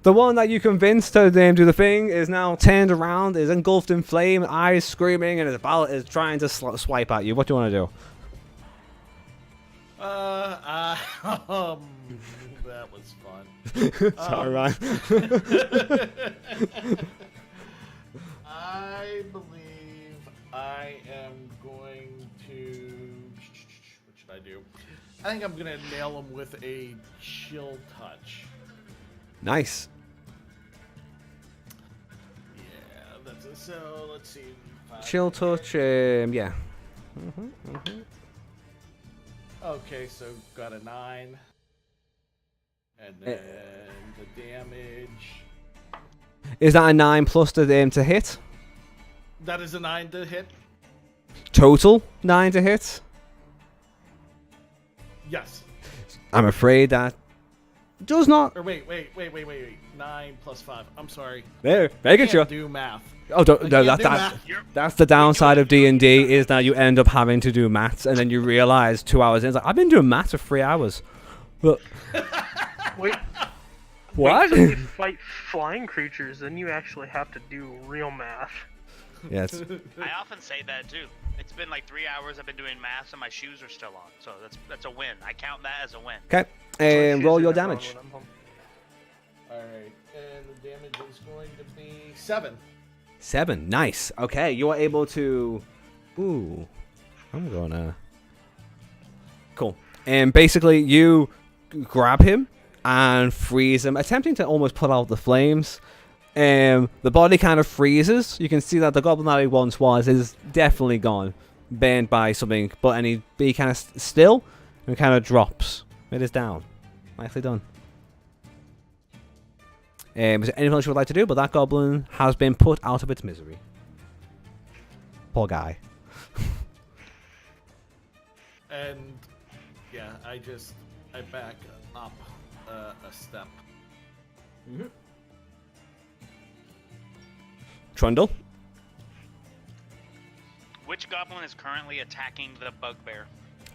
[SPEAKER 1] the one that you convinced to do the thing, is now turned around, is engulfed in flame, eyes screaming, and is trying to swipe at you. What do you want to do?
[SPEAKER 4] That was fun.
[SPEAKER 1] Sorry, Ryan.
[SPEAKER 4] I believe I am going to. What should I do? I think I'm gonna nail him with a chill touch.
[SPEAKER 1] Nice.
[SPEAKER 4] Yeah, that's it. So let's see.
[SPEAKER 1] Chill touch. Yeah.
[SPEAKER 4] Okay, so got a 9, and then the damage.
[SPEAKER 1] Is that a 9 plus to hit?
[SPEAKER 4] That is a 9 to hit.
[SPEAKER 1] Total 9 to hit.
[SPEAKER 4] Yes.
[SPEAKER 1] I'm afraid that does not.
[SPEAKER 4] Or wait. 9 plus 5. I'm sorry.
[SPEAKER 1] There, making
[SPEAKER 4] I
[SPEAKER 1] sure.
[SPEAKER 4] can't do math.
[SPEAKER 1] Oh, no,
[SPEAKER 4] I can't do
[SPEAKER 1] that's
[SPEAKER 4] math.
[SPEAKER 1] that's the downside of D&D is that you end up having to do maths, and then you realize 2 hours in, it's like, I've been doing maths for 3 hours. But
[SPEAKER 3] Wait,
[SPEAKER 1] what?
[SPEAKER 3] so you fight flying creatures, then you actually have to do real math.
[SPEAKER 1] Yes.
[SPEAKER 2] I often say that too. It's been like 3 hours I've been doing maths and my shoes are still on, so that's a win. I count that as a win.
[SPEAKER 1] Okay. Roll your damage.
[SPEAKER 4] Alright, and the damage is going to be 7.
[SPEAKER 1] 7. Nice. Okay, you are able to... Ooh. I'm gonna... Cool. And basically, you grab him and freeze him, attempting to almost put out the flames. The body kind of freezes. You can see that the goblin that he once was is definitely gone, burned by something. But he kind of still and kind of drops. It is down. Nicely done. Is there anything else you would like to do? But that goblin has been put out of its misery. Poor guy.
[SPEAKER 4] And yeah, I back up a step.
[SPEAKER 1] Trundle.
[SPEAKER 2] Which goblin is currently attacking the bugbear?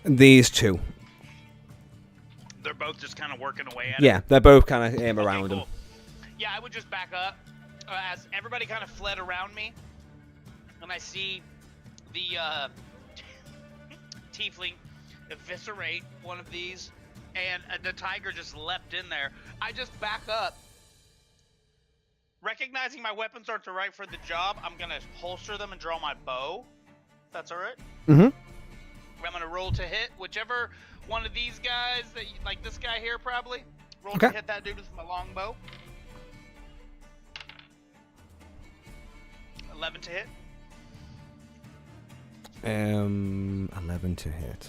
[SPEAKER 1] These two.
[SPEAKER 2] They're both just kind of working away at it.
[SPEAKER 1] Yeah, they're both kind of around
[SPEAKER 2] cool.
[SPEAKER 1] him.
[SPEAKER 2] Yeah, I would just back up as everybody kind of fled around me, and I see the tiefling eviscerate one of these, and the tiger just leapt in there. I just back up. Recognizing my weapons aren't the right for the job, I'm going to holster them and draw my bow. If that's all right?
[SPEAKER 1] Mm-hmm.
[SPEAKER 2] I'm going to roll to hit whichever one of these guys, like this guy here probably. Roll
[SPEAKER 1] Okay.
[SPEAKER 2] to hit that dude with my long bow. 11 to hit.
[SPEAKER 1] 11 to hit.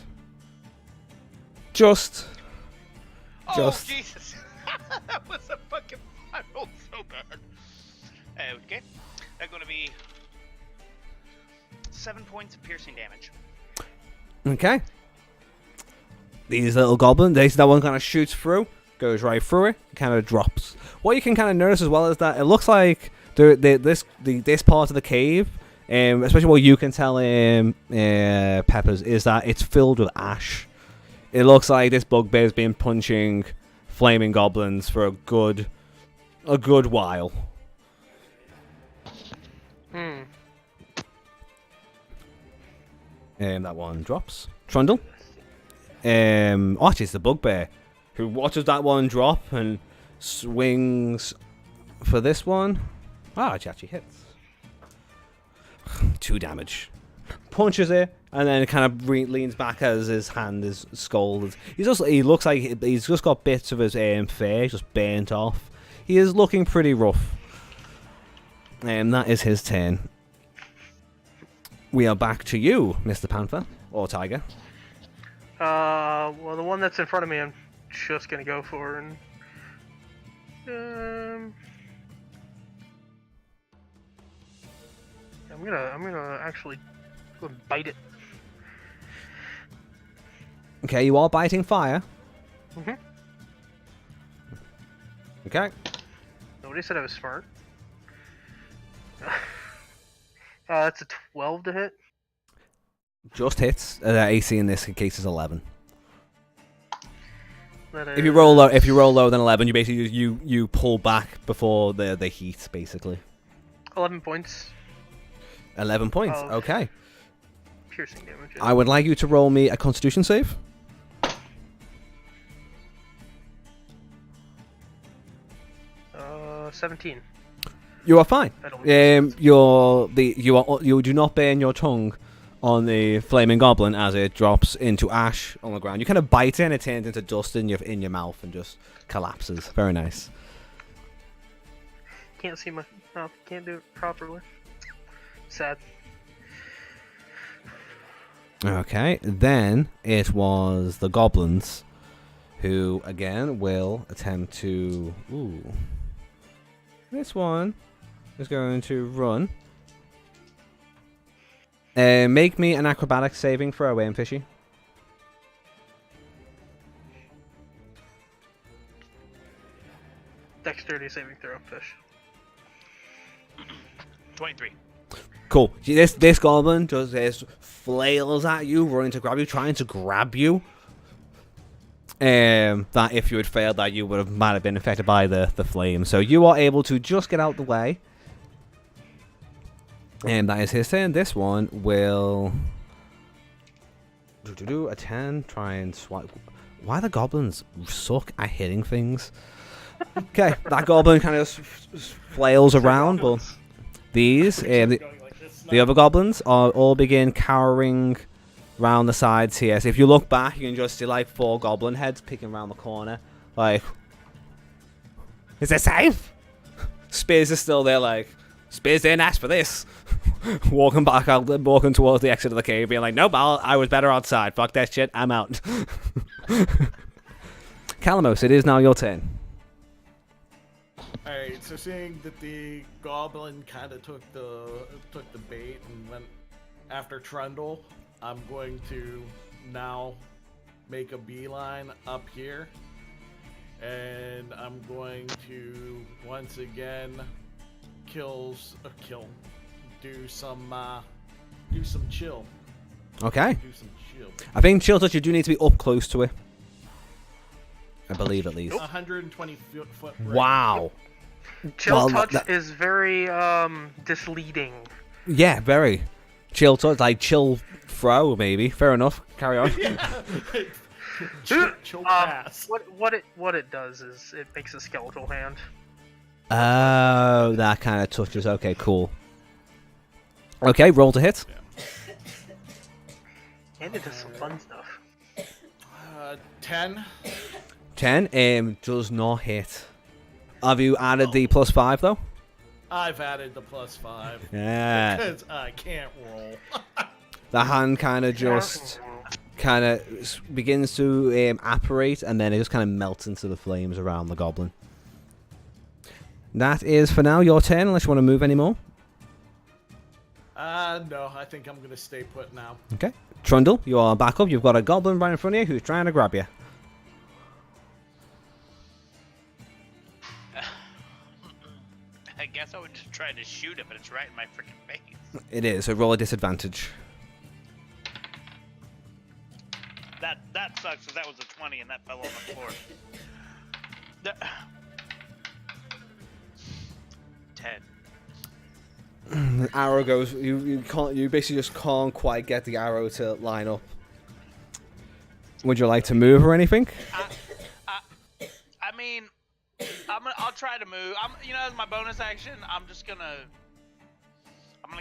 [SPEAKER 1] Just.
[SPEAKER 2] Oh, Jesus. That was a fucking... I rolled so bad. Okay. That's going to be 7 points of piercing damage.
[SPEAKER 1] Okay. These little goblins, that one kind of shoots through, goes right through it, kind of drops. What you can kind of notice as well is that it looks like this part of the cave, especially what you can tell Peppers, is that it's filled with ash. It looks like this bugbear's been punching flaming goblins for a good while. That one drops. Trundle. Actually, it's the bugbear who watches that one drop and swings for this one. It actually hits. 2 damage. Punches it, and then it kind of leans back as his hand is scalded. He looks like he's just got bits of his fur just burnt off. He is looking pretty rough. That is his turn. We are back to you, Mr. Panther or Tiger.
[SPEAKER 3] Well, the one that's in front of me, I'm just gonna go for, and I'm gonna actually go and bite it.
[SPEAKER 1] Okay, you are biting fire.
[SPEAKER 3] Mhm.
[SPEAKER 1] Okay.
[SPEAKER 3] Nobody said I was smart. That's a 12 to hit.
[SPEAKER 1] Just hits. AC in this case is 11.
[SPEAKER 3] That
[SPEAKER 1] If you roll lower than 11, you basically you pull back before the heat, basically.
[SPEAKER 3] 11 points
[SPEAKER 1] 11 points.
[SPEAKER 3] Oh.
[SPEAKER 1] Okay.
[SPEAKER 3] piercing damage.
[SPEAKER 1] I would like you to roll me a Constitution save.
[SPEAKER 3] 17.
[SPEAKER 1] You are fine.
[SPEAKER 3] I don't
[SPEAKER 1] You do not burn your tongue on the flaming goblin as it drops into ash on the ground. You kind of bite it and it turns into dust in your mouth and just collapses. Very nice.
[SPEAKER 3] Can't see my mouth. Can't do it properly. Sad.
[SPEAKER 1] Okay, then it was the goblins who again will attempt to. Ooh. This one is going to run. Make me an acrobatics saving throw, Fishy.
[SPEAKER 3] Dexterity saving throw, fish.
[SPEAKER 2] 23.
[SPEAKER 1] Cool. This goblin does this, flails at you, running to grab you, trying to grab you. That if you had failed that, you might have been affected by the flame. So you are able to just get out the way. And that is his turn. This one will a 10. Try and swipe. Why the goblins suck at hitting things? Okay, that goblin kind of flails around, but these, the other goblins all begin cowering round the sides here. So if you look back, you can just see like 4 goblin heads peeking around the corner. Like, is it safe? Spears is still there, like, Spears didn't ask for this. Walking back out, walking towards the exit of the cave, being like, nope, I was better outside. Fuck that shit, I'm out. Calamos, it is now your turn.
[SPEAKER 4] Alright, so seeing that the goblin kind of took the bait and went after Trundle, I'm going to now make a beeline up here, and I'm going to once again do some chill.
[SPEAKER 1] Okay.
[SPEAKER 4] Do some chill.
[SPEAKER 1] I think chill touch, you do need to be up close to it. I believe at least.
[SPEAKER 4] 120 foot range.
[SPEAKER 1] Wow.
[SPEAKER 3] Chill
[SPEAKER 1] Well,
[SPEAKER 3] touch is very misleading.
[SPEAKER 1] Yeah, very. Chill touch, like chill throw, maybe. Fair enough. Carry on.
[SPEAKER 4] chill pass.
[SPEAKER 3] What it does is it makes a skeletal hand.
[SPEAKER 1] Oh, that kind of touches. Okay, cool. Okay, roll to hit.
[SPEAKER 3] And it does some fun stuff.
[SPEAKER 4] 10.
[SPEAKER 1] 10 does not hit. Have you added the +5 though?
[SPEAKER 4] I've added the +5.
[SPEAKER 1] Yeah.
[SPEAKER 4] Because I can't roll.
[SPEAKER 1] The hand kind of just begins to apparate, and then it just kind of melts into the flames around the goblin. That is for now your turn, unless you want to move anymore.
[SPEAKER 4] No, I think I'm going to stay put now.
[SPEAKER 1] Okay. Trundle, you are back up. You've got a goblin right in front of you who's trying to grab you.
[SPEAKER 2] I guess I would just try to shoot it, but it's right in my freaking face.
[SPEAKER 1] It is, so roll a disadvantage.
[SPEAKER 2] That sucks, because that was a 20 and that fell on the floor. 10.
[SPEAKER 1] The arrow goes. You can't. You basically just can't quite get the arrow to line up. Would you like to move or anything?
[SPEAKER 2] I mean, I'll try to move. As my bonus action, I'm gonna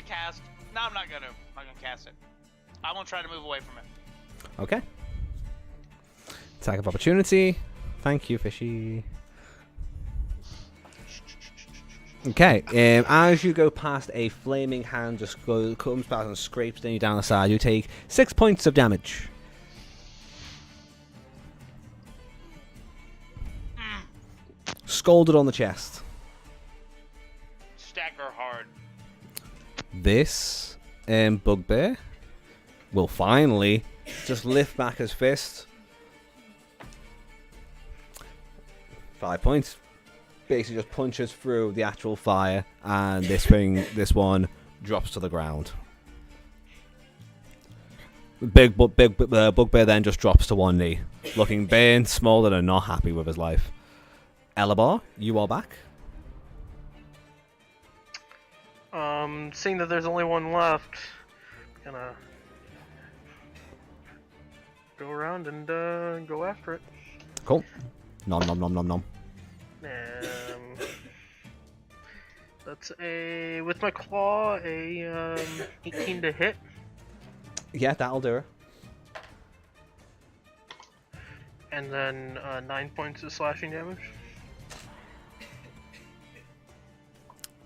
[SPEAKER 2] cast. No, I'm not gonna cast it. I'm gonna try to move away from it.
[SPEAKER 1] Okay. Attack of opportunity. Thank you, fishy. Okay, as you go past, a flaming hand just comes past and scrapes you down the side. You take 6 points of damage. Scalded on the chest.
[SPEAKER 2] Stagger hard.
[SPEAKER 1] This bugbear will finally just lift back his fist. 5 points. Basically just punches through the actual fire, and this one drops to the ground. Big bugbear then just drops to one knee, looking burnt, smoldered, and not happy with his life. Elabar, you are back.
[SPEAKER 3] Seeing that there's only one left, gonna go around and go after it.
[SPEAKER 1] Cool. Nom nom nom nom nom.
[SPEAKER 3] That's with my claw, 18 to hit.
[SPEAKER 1] Yeah, that'll do it.
[SPEAKER 3] And then 9 points of slashing damage.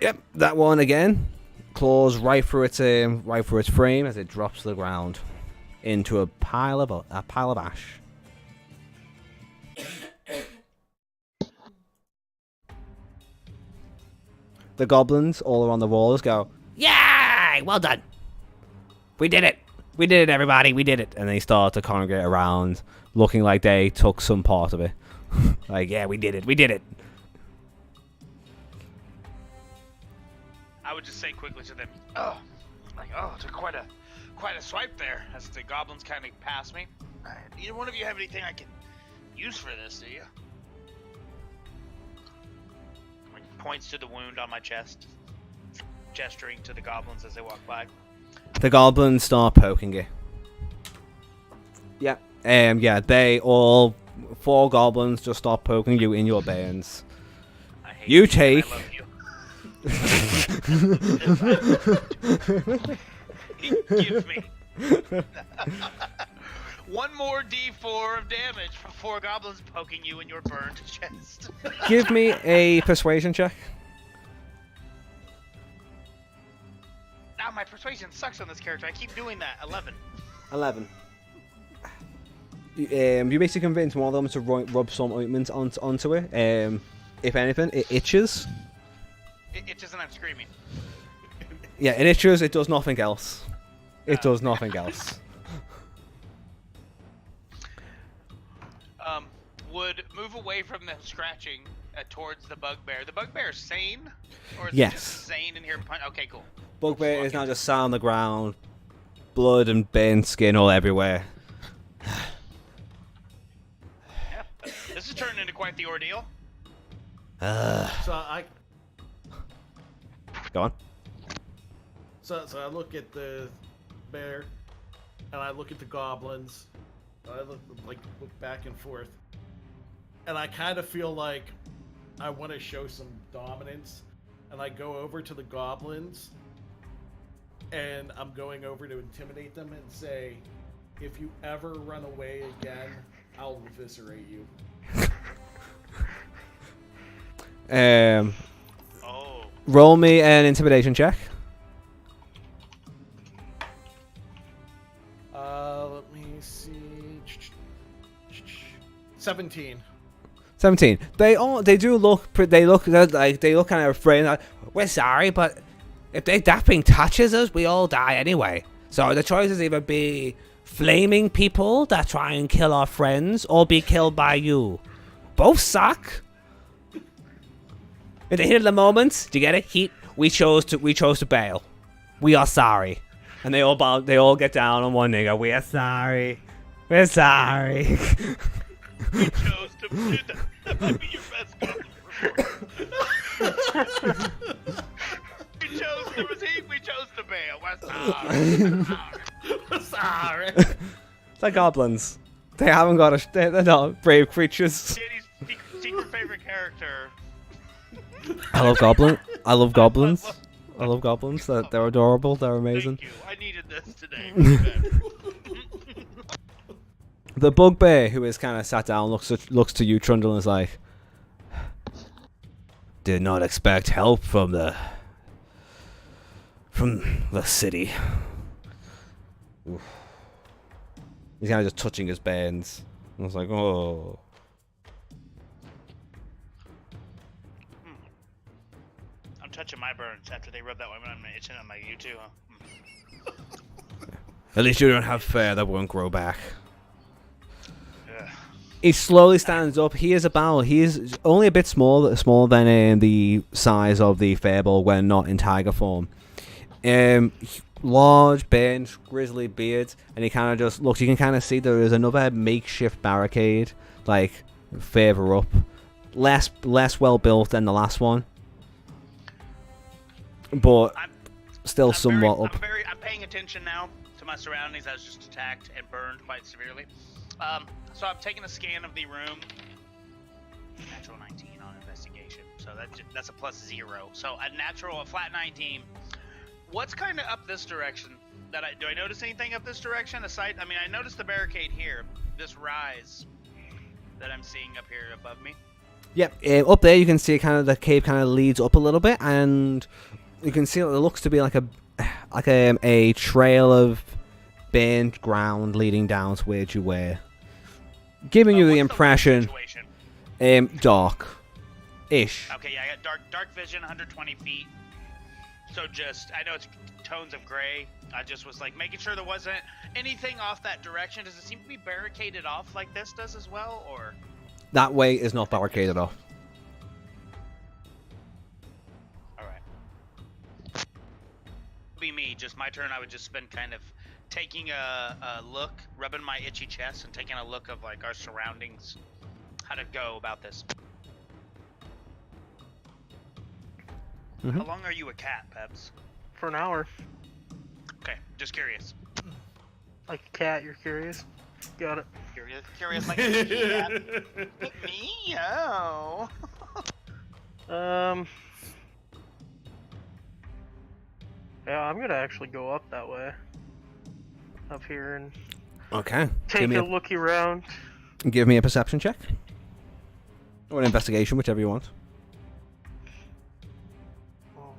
[SPEAKER 1] Yep, that one again. Claws right through its frame as it drops to the ground into a pile of ash. The goblins all around the walls go, "Yay! Well done! We did it! We did it, everybody! We did it!" And they start to congregate around, looking like they took some part of it. Like, yeah, we did it! We did it!
[SPEAKER 2] I would just say quickly to them, took quite a swipe there, as the goblins kind of pass me. Either one of you have anything I can use for this, do you? Points to the wound on my chest, gesturing to the goblins as they walk by.
[SPEAKER 1] The goblins start poking you. Yeah, they all 4 goblins just start poking you in your burns.
[SPEAKER 2] hate
[SPEAKER 1] You
[SPEAKER 2] and
[SPEAKER 1] take-
[SPEAKER 2] I love you. Give me one more D4 of damage for 4 goblins poking you in your burned chest.
[SPEAKER 1] Give me a persuasion check.
[SPEAKER 2] Now my persuasion sucks on this character. I keep doing that. 11.
[SPEAKER 1] 11. You basically convince one of them to rub some ointment onto it. If anything, it itches.
[SPEAKER 2] It itches and I'm screaming.
[SPEAKER 1] Yeah, it itches. It does nothing else. It does nothing else.
[SPEAKER 2] Would move away from the scratching towards the bugbear. The bugbear is sane? Or is
[SPEAKER 1] Yes.
[SPEAKER 2] it just sane in here? Okay, cool.
[SPEAKER 1] Bugbear is now just sat on the ground, blood and burnt skin all everywhere.
[SPEAKER 2] Yeah, this is turning into quite the ordeal.
[SPEAKER 4] So I
[SPEAKER 1] Go on.
[SPEAKER 4] so I look at the bear, and I look at the goblins. I look back and forth, and I kind of feel like I want to show some dominance, and I go over to the goblins, and I'm going over to intimidate them and say, "If you ever run away again, I'll eviscerate you."
[SPEAKER 2] Oh.
[SPEAKER 1] Roll me an intimidation check.
[SPEAKER 4] Let me see. 17.
[SPEAKER 1] 17. They do look. They look kind of afraid. Like, we're sorry, but if that thing touches us, we all die anyway. So the choices either be flaming people that try and kill our friends, or be killed by you. Both suck. In the heat of the moment, do you get it? Heat. We chose to bail. We are sorry. And they all bow. They all get down on one knee. Go, we are sorry. We're sorry.
[SPEAKER 2] We chose to do that. That might be your best goblin performance. We chose, there was heat, we chose to bail. We're sorry.
[SPEAKER 4] Sorry.
[SPEAKER 1] It's like goblins. They haven't got they're not brave creatures.
[SPEAKER 2] Danny's secret favorite character.
[SPEAKER 1] I love goblins. I love goblins. I love goblins. They're adorable. They're amazing.
[SPEAKER 2] Thank you. I needed this today. Really bad.
[SPEAKER 1] The bugbear, who is kind of sat down, looks to you, Trundle, and is like, "Did not expect help from the city." Oof. He's kind of just touching his burns. I was like, "Oh."
[SPEAKER 2] I'm touching my burns after they rub that one on my itching on my you too, huh?
[SPEAKER 1] At least you don't have fur that won't grow back.
[SPEAKER 2] Ugh.
[SPEAKER 1] He slowly stands up. He is he is only a bit smaller than the size of the Fairball when not in tiger form. Large, bent, grizzly beard, and he kind of just looks. You can kind of see there is another makeshift barricade, like further up, less well built than the last one, but still somewhat up.
[SPEAKER 2] I'm paying attention now to my surroundings. I was just attacked and burned quite severely. So I'm taking a scan of the room. Natural 19 on investigation, so that's a +0. So a flat 19. What's kind of up this direction? Do I notice anything up this direction? Aside, I mean, I noticed the barricade here, this rise that I'm seeing up here above me.
[SPEAKER 1] Yep, up there you can see kind of the cave kind of leads up a little bit, and you can see it looks to be like a trail of burnt ground leading down to where you were, giving you the
[SPEAKER 2] What's
[SPEAKER 1] impression dark-ish.
[SPEAKER 2] Okay, yeah, I got dark vision, 120 feet. So I know it's tones of gray. I just was like making sure there wasn't anything off that direction. Does it seem to be barricaded off like this does as well, or?
[SPEAKER 1] That way is not barricaded off.
[SPEAKER 2] All right. Be me, just my turn. I would just spend kind of taking a look, rubbing my itchy chest, and taking a look of like our surroundings, how to go about this.
[SPEAKER 1] Mm-hmm.
[SPEAKER 2] How long are you a cat, Peps?
[SPEAKER 3] For an hour.
[SPEAKER 2] Okay, just curious.
[SPEAKER 3] Like a cat, you're curious? Got it.
[SPEAKER 2] Curious like a cat. Me? Oh.
[SPEAKER 3] Yeah, I'm gonna actually go up that way. Up here and
[SPEAKER 1] Okay.
[SPEAKER 3] take a looky around.
[SPEAKER 1] Give me a perception check. Or an investigation, whichever you want.
[SPEAKER 3] Oh,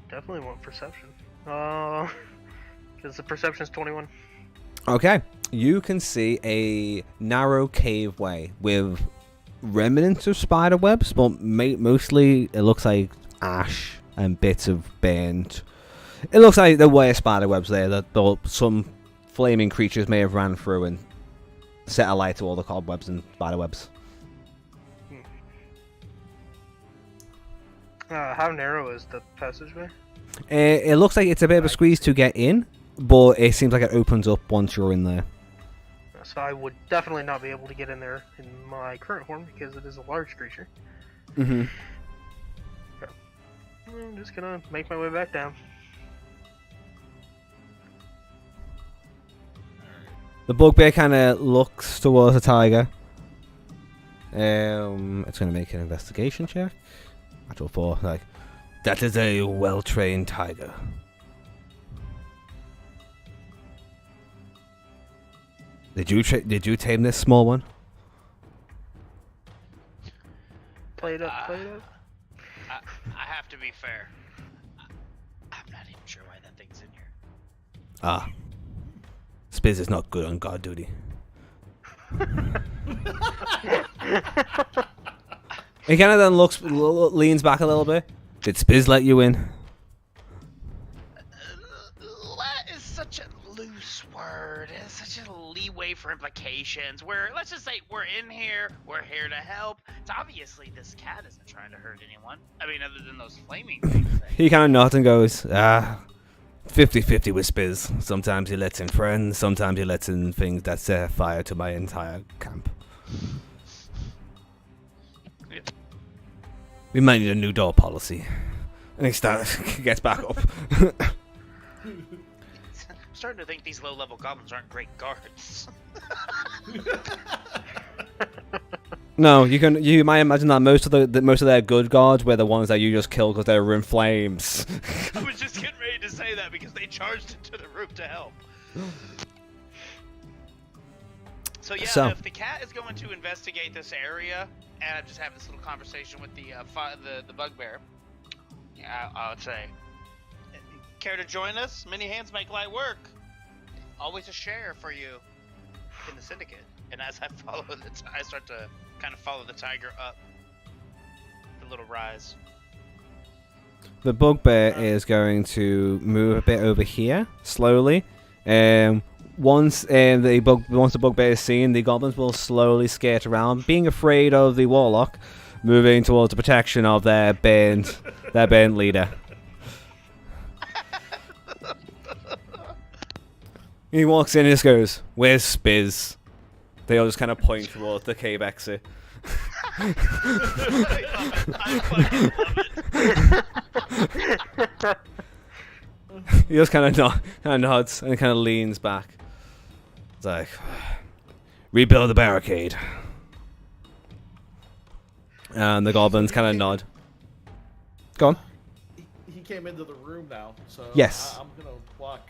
[SPEAKER 3] definitely want perception. Because the perception's 21.
[SPEAKER 1] Okay. You can see a narrow cave way with remnants of spider webs, but mostly it looks like ash and bits of burnt. It looks like there were spider webs there that some flaming creatures may have ran through and set alight to all the cobwebs and spider webs.
[SPEAKER 3] How narrow is the passageway?
[SPEAKER 1] It looks like it's a bit of a squeeze to get in, but it seems like it opens up once you're in there.
[SPEAKER 3] So I would definitely not be able to get in there in my current form because it is a large creature.
[SPEAKER 1] Mm-hmm.
[SPEAKER 3] I'm just gonna make my way back down.
[SPEAKER 1] The bugbear kind of looks towards the tiger. It's going to make an investigation check. Natural 4. Like, that is a well-trained tiger. Did you tame this small one?
[SPEAKER 3] Play it up, play it up.
[SPEAKER 2] I have to be fair. I'm not even sure why that thing's in here.
[SPEAKER 1] Ah. Spiz is not good on guard duty. He kind of then leans back a little bit. Did Spiz let you in?
[SPEAKER 2] Let is such a loose word. It's such a leeway for implications. Let's just say we're in here. We're here to help. It's obviously this cat isn't trying to hurt anyone. I mean, other than those flaming things.
[SPEAKER 1] He kind of nods and goes, 50-50 with Spiz. Sometimes he lets in friends, sometimes he lets in things that set fire to my entire camp.
[SPEAKER 2] Yeah.
[SPEAKER 1] We might need a new door policy. And he gets back up.
[SPEAKER 2] I'm starting to think these low-level goblins aren't great guards.
[SPEAKER 1] No, you might imagine that most of their good guards were the ones that you just killed because they were in flames.
[SPEAKER 2] I was just getting ready to say that because they charged into the roof to help. So yeah, if the cat is going to investigate this area, and I'm just having this little conversation with the bugbear, yeah, I would say, care to join us? Many hands make light work. Always a share for you in the syndicate. And as I follow I start to kind of follow the tiger up the little rise.
[SPEAKER 1] The bugbear is going to move a bit over here slowly. Once the bugbear is seen, the goblins will slowly skate around, being afraid of the warlock, moving towards the protection of their band leader. He walks in and just goes, "Where's Spiz?" They all just kind of point towards the cave exit.
[SPEAKER 2] I fucking love it.
[SPEAKER 1] He just kind of nods and kind of leans back. It's like, rebuild the barricade. And the goblins kind of nod. Go on.
[SPEAKER 4] He came into the room now, so
[SPEAKER 1] Yes.
[SPEAKER 4] I'm gonna walk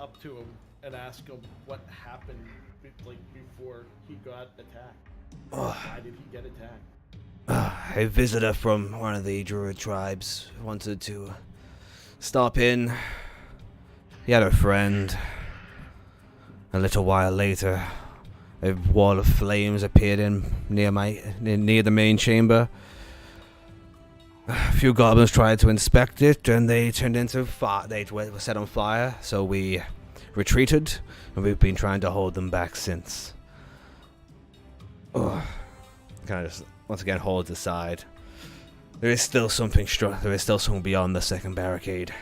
[SPEAKER 4] up to him and ask him what happened, before he got attacked. Why did he get attacked?
[SPEAKER 1] A visitor from one of the druid tribes wanted to stop in. He had a friend. A little while later, a wall of flames appeared near the main chamber. A few goblins tried to inspect it, and they turned into fire. They were set on fire, so we retreated, and we've been trying to hold them back since. Kind of just once again holds aside. There is still something There is still something beyond the second barricade.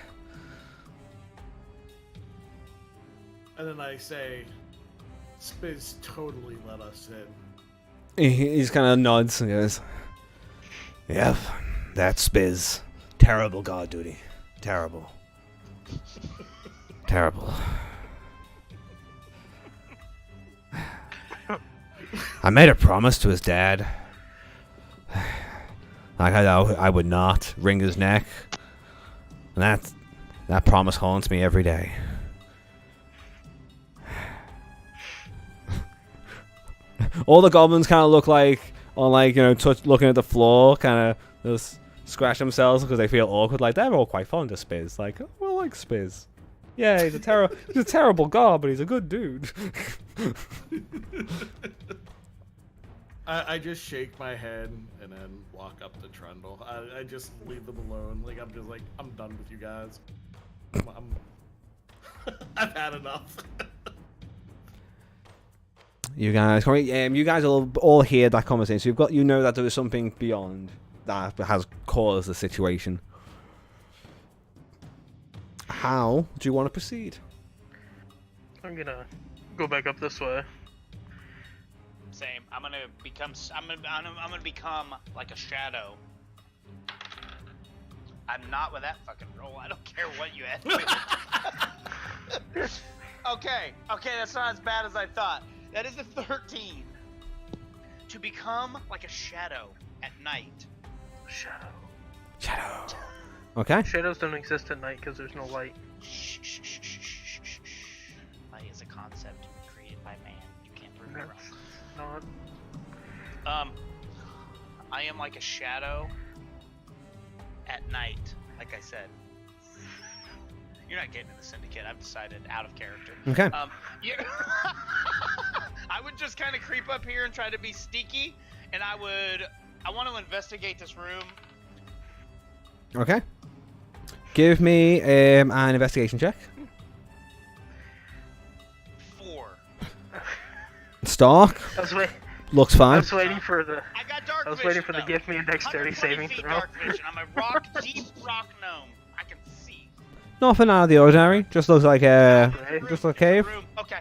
[SPEAKER 4] And then I say, Spiz totally let us in.
[SPEAKER 1] He's kind of nods and goes, "Yep, that's Spiz. Terrible guard duty. Terrible. Terrible. I made a promise to his dad. Like I would not wring his neck. And that promise haunts me every day. All the goblins kind of look like, looking at the floor, kind of just scratch themselves because they feel awkward. Like they're all quite fond of Spiz. Like, oh, I like Spiz. Yeah, he's a terrible god, but he's a good dude.
[SPEAKER 4] I just shake my head and then walk up to Trundle. I just leave them alone. Like I'm just like, I'm done with you guys. I've had enough.
[SPEAKER 1] You guys all hear that conversation. So you know that there was something beyond that has caused the situation. How do you want to proceed?
[SPEAKER 3] I'm gonna go back up this way.
[SPEAKER 2] Same. I'm gonna become like a shadow. I'm not with that fucking roll. I don't care what you ask me. Okay, that's not as bad as I thought. That is a 13. To become like a shadow at night.
[SPEAKER 3] Shadow.
[SPEAKER 1] Okay.
[SPEAKER 3] Shadows don't exist at night because there's no light.
[SPEAKER 2] Shh. Light is a concept created by man. You can't prove it wrong.
[SPEAKER 3] Not.
[SPEAKER 2] I am like a shadow at night, like I said. You're not getting in the syndicate. I've decided out of character.
[SPEAKER 1] Okay.
[SPEAKER 2] I would just kind of creep up here and try to be sneaky, and I want to investigate this room.
[SPEAKER 1] Okay. Give me an investigation check.
[SPEAKER 2] 4.
[SPEAKER 1] Stark looks
[SPEAKER 3] I
[SPEAKER 1] fine.
[SPEAKER 3] was waiting for the.
[SPEAKER 2] I got dark vision.
[SPEAKER 3] I was waiting for the
[SPEAKER 2] though.
[SPEAKER 3] give me a dexterity
[SPEAKER 2] 120
[SPEAKER 3] saving
[SPEAKER 2] feet
[SPEAKER 3] throw.
[SPEAKER 2] Dark vision. I'm a deep rock gnome. I can see.
[SPEAKER 1] Nothing out of the ordinary. Just looks like a
[SPEAKER 3] Right?
[SPEAKER 1] cave.
[SPEAKER 2] Room. Okay.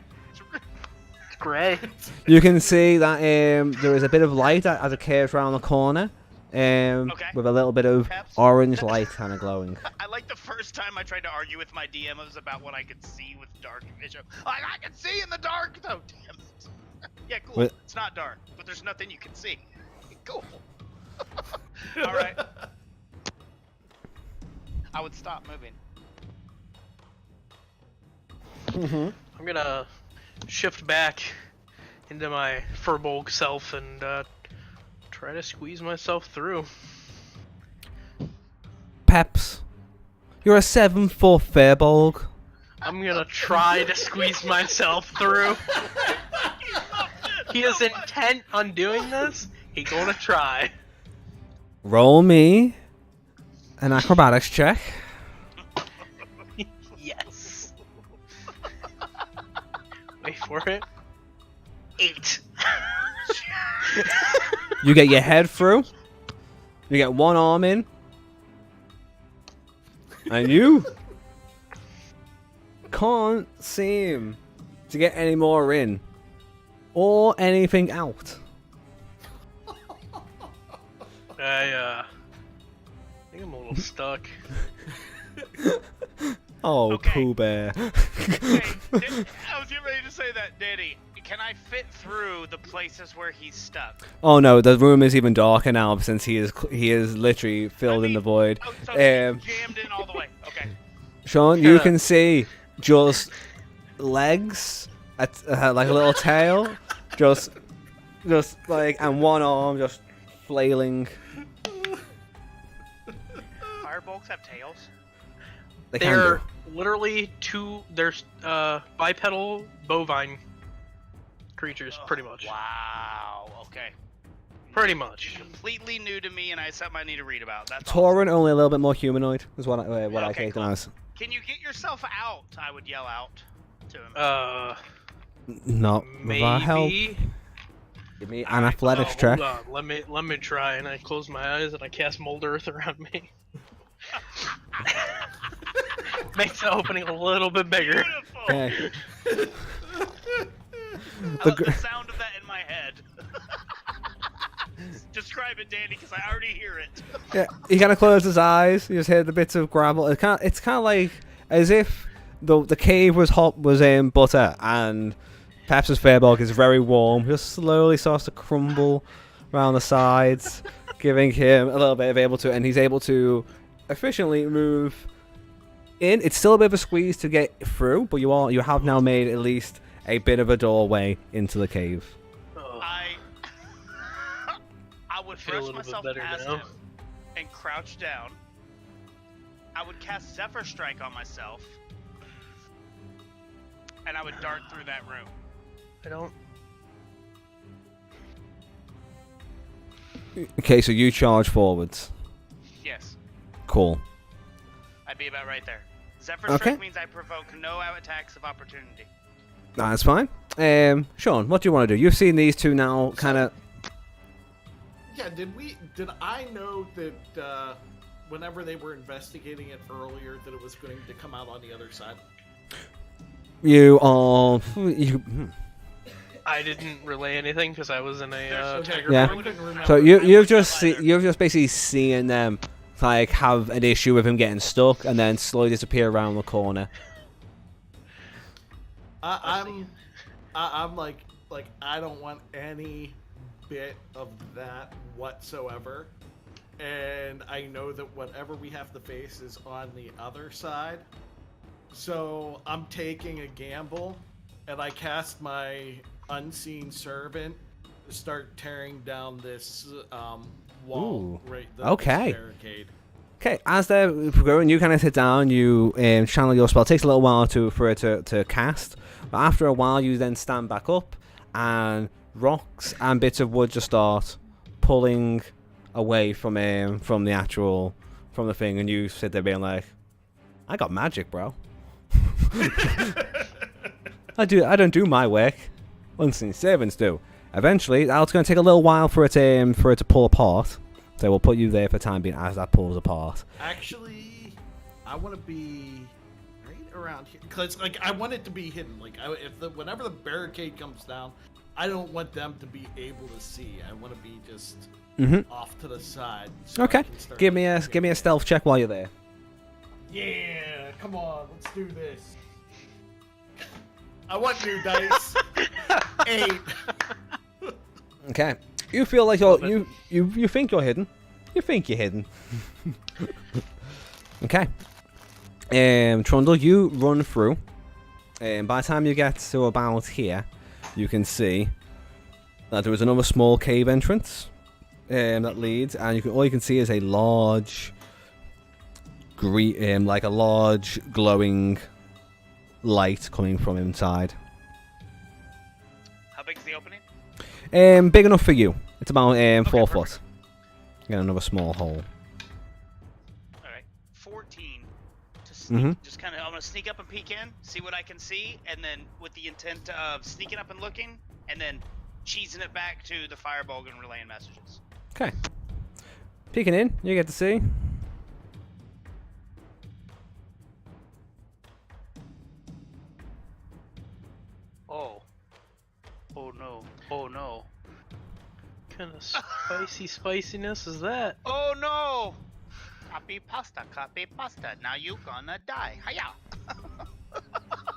[SPEAKER 3] It's gray.
[SPEAKER 1] You can see that there is a bit of light as it curves around the corner, with a little bit of
[SPEAKER 2] Peps.
[SPEAKER 1] orange light kind of glowing.
[SPEAKER 2] I like the first time I tried to argue with my DM it was about what I could see with dark vision. Like, I can see in the dark though. Damn it. Yeah, cool.
[SPEAKER 1] Wait.
[SPEAKER 2] It's not dark, but there's nothing you can see. Cool. All right. I would stop moving.
[SPEAKER 3] I'm gonna shift back into my Furbolg self and try to squeeze myself through.
[SPEAKER 1] Peps, you're a 7-foot Fairbolg.
[SPEAKER 3] I'm gonna try to squeeze myself through. He is intent on doing this. He gonna try.
[SPEAKER 1] Roll me an acrobatics check.
[SPEAKER 3] Yes. Wait for it. 8.
[SPEAKER 1] You get your head through. You get one arm in. And you can't seem to get any more in. Or anything out.
[SPEAKER 3] I think I'm a little stuck.
[SPEAKER 1] Oh,
[SPEAKER 2] Okay.
[SPEAKER 1] Pooh Bear.
[SPEAKER 2] Hey, I was getting ready to say that, Danny. Can I fit through the places where he's stuck?
[SPEAKER 1] Oh no, the room is even darker now since he is literally filled in the void.
[SPEAKER 2] Oh, so he's jammed in all the way. Okay.
[SPEAKER 1] Sean, you can see just legs, like a little tail, just like, and one arm just flailing.
[SPEAKER 2] Firebolgs have tails?
[SPEAKER 1] They can
[SPEAKER 3] They're
[SPEAKER 1] do.
[SPEAKER 3] literally there's bipedal bovine creatures, pretty much.
[SPEAKER 2] Wow. Okay.
[SPEAKER 3] Pretty much.
[SPEAKER 2] Completely new to me, and it's something I need to read about. That's
[SPEAKER 1] Tauren only a little bit more humanoid is what I
[SPEAKER 2] Okay,
[SPEAKER 1] take them
[SPEAKER 2] cool.
[SPEAKER 1] as.
[SPEAKER 2] awesome. Can you get yourself out? I would yell out to him.
[SPEAKER 1] Not with our help.
[SPEAKER 3] Maybe.
[SPEAKER 1] Give me an athletics check.
[SPEAKER 3] Hold on. Let me try, and I close my eyes and I cast Mold Earth around me. Makes the opening a little bit bigger.
[SPEAKER 2] Beautiful.
[SPEAKER 1] Okay.
[SPEAKER 2] I love the sound of that in my head. Describe it, Danny, because I already hear it.
[SPEAKER 1] Yeah, he kind of closed his eyes. You just hear the bits of gravel. It's kind of like as if the cave was butter and Pep's Fairbolg is very warm. Just slowly starts to crumble around the sides. giving him a little bit of able to, and he's able to efficiently move in. It's still a bit of a squeeze to get through, but you have now made at least a bit of a doorway into the cave.
[SPEAKER 2] I would
[SPEAKER 3] Feel a
[SPEAKER 2] brush
[SPEAKER 3] little bit
[SPEAKER 2] myself
[SPEAKER 3] better
[SPEAKER 2] past
[SPEAKER 3] now.
[SPEAKER 2] him and crouch down. I would cast Zephyr Strike on myself, and I would dart through that room.
[SPEAKER 3] I don't.
[SPEAKER 1] Okay, so you charge forwards.
[SPEAKER 2] Yes,
[SPEAKER 1] Cool.
[SPEAKER 2] I'd be about right there. Zephyr
[SPEAKER 1] Okay.
[SPEAKER 2] Strike means I provoke no attacks of opportunity.
[SPEAKER 1] That's fine. Sean, what do you want to do? You've seen these two now, kind of.
[SPEAKER 4] Yeah, did I know that whenever they were investigating it earlier that it was going to come out on the other side?
[SPEAKER 1] You are.
[SPEAKER 3] I didn't relay anything because I was in a
[SPEAKER 4] Okay,
[SPEAKER 3] tiger
[SPEAKER 1] Yeah.
[SPEAKER 4] I
[SPEAKER 3] mode.
[SPEAKER 4] couldn't remember.
[SPEAKER 1] So
[SPEAKER 2] I
[SPEAKER 1] you've
[SPEAKER 2] wouldn't
[SPEAKER 1] just
[SPEAKER 2] have either.
[SPEAKER 1] you've just basically seen them like have an issue with him getting stuck and then slowly disappear around the corner.
[SPEAKER 4] I'm like I don't want any bit of that whatsoever, and I know that whatever we have to face is on the other side. So I'm taking a gamble, and I cast my Unseen Servant to start tearing down this wall
[SPEAKER 1] Ooh,
[SPEAKER 4] right
[SPEAKER 1] okay.
[SPEAKER 4] this barricade.
[SPEAKER 1] Okay, as they're going, you kind of sit down, you channel your spell. It takes a little while for it to cast, but after a while, you then stand back up, and rocks and bits of wood just start pulling away from the thing, and you sit there being like, "I got magic, bro. I don't do my work. Unseen servants do." Eventually, it's going to take a little while for it to pull apart. So we'll put you there for the time being as that pulls apart.
[SPEAKER 4] Actually, I want to be right around here because, like, I want it to be hidden. Like, whenever the barricade comes down, I don't want them to be able to see. I want to be just off to the side. So I
[SPEAKER 1] Okay,
[SPEAKER 4] can start
[SPEAKER 1] give me
[SPEAKER 4] looking
[SPEAKER 1] a
[SPEAKER 4] at
[SPEAKER 1] stealth check while you're there.
[SPEAKER 4] it. Yeah, come on, let's do this. I want new dice. 8.
[SPEAKER 1] Okay, you feel like you think you're hidden. You think you're hidden. Okay. Trundle, you run through. And by the time you get to about here, you can see that there is another small cave entrance that leads, and all you can see is a large, like a large glowing light coming from inside.
[SPEAKER 2] How big's the opening?
[SPEAKER 1] Big enough for you. It's about 4
[SPEAKER 2] perfect.
[SPEAKER 1] foot. Get another small hole.
[SPEAKER 2] All right, 14 to sneak.
[SPEAKER 1] Mhm.
[SPEAKER 2] Just kind of, I'm gonna sneak up and peek in, see what I can see, and then with the intent of sneaking up and looking, and then cheesing it back to the fireball and relaying messages.
[SPEAKER 1] Okay. Peeking in, you get to see.
[SPEAKER 2] Oh. Oh no. Oh no.
[SPEAKER 3] What kind of spiciness is that?
[SPEAKER 2] Oh no! Copy pasta, copy pasta. Now you gonna die. Hiya!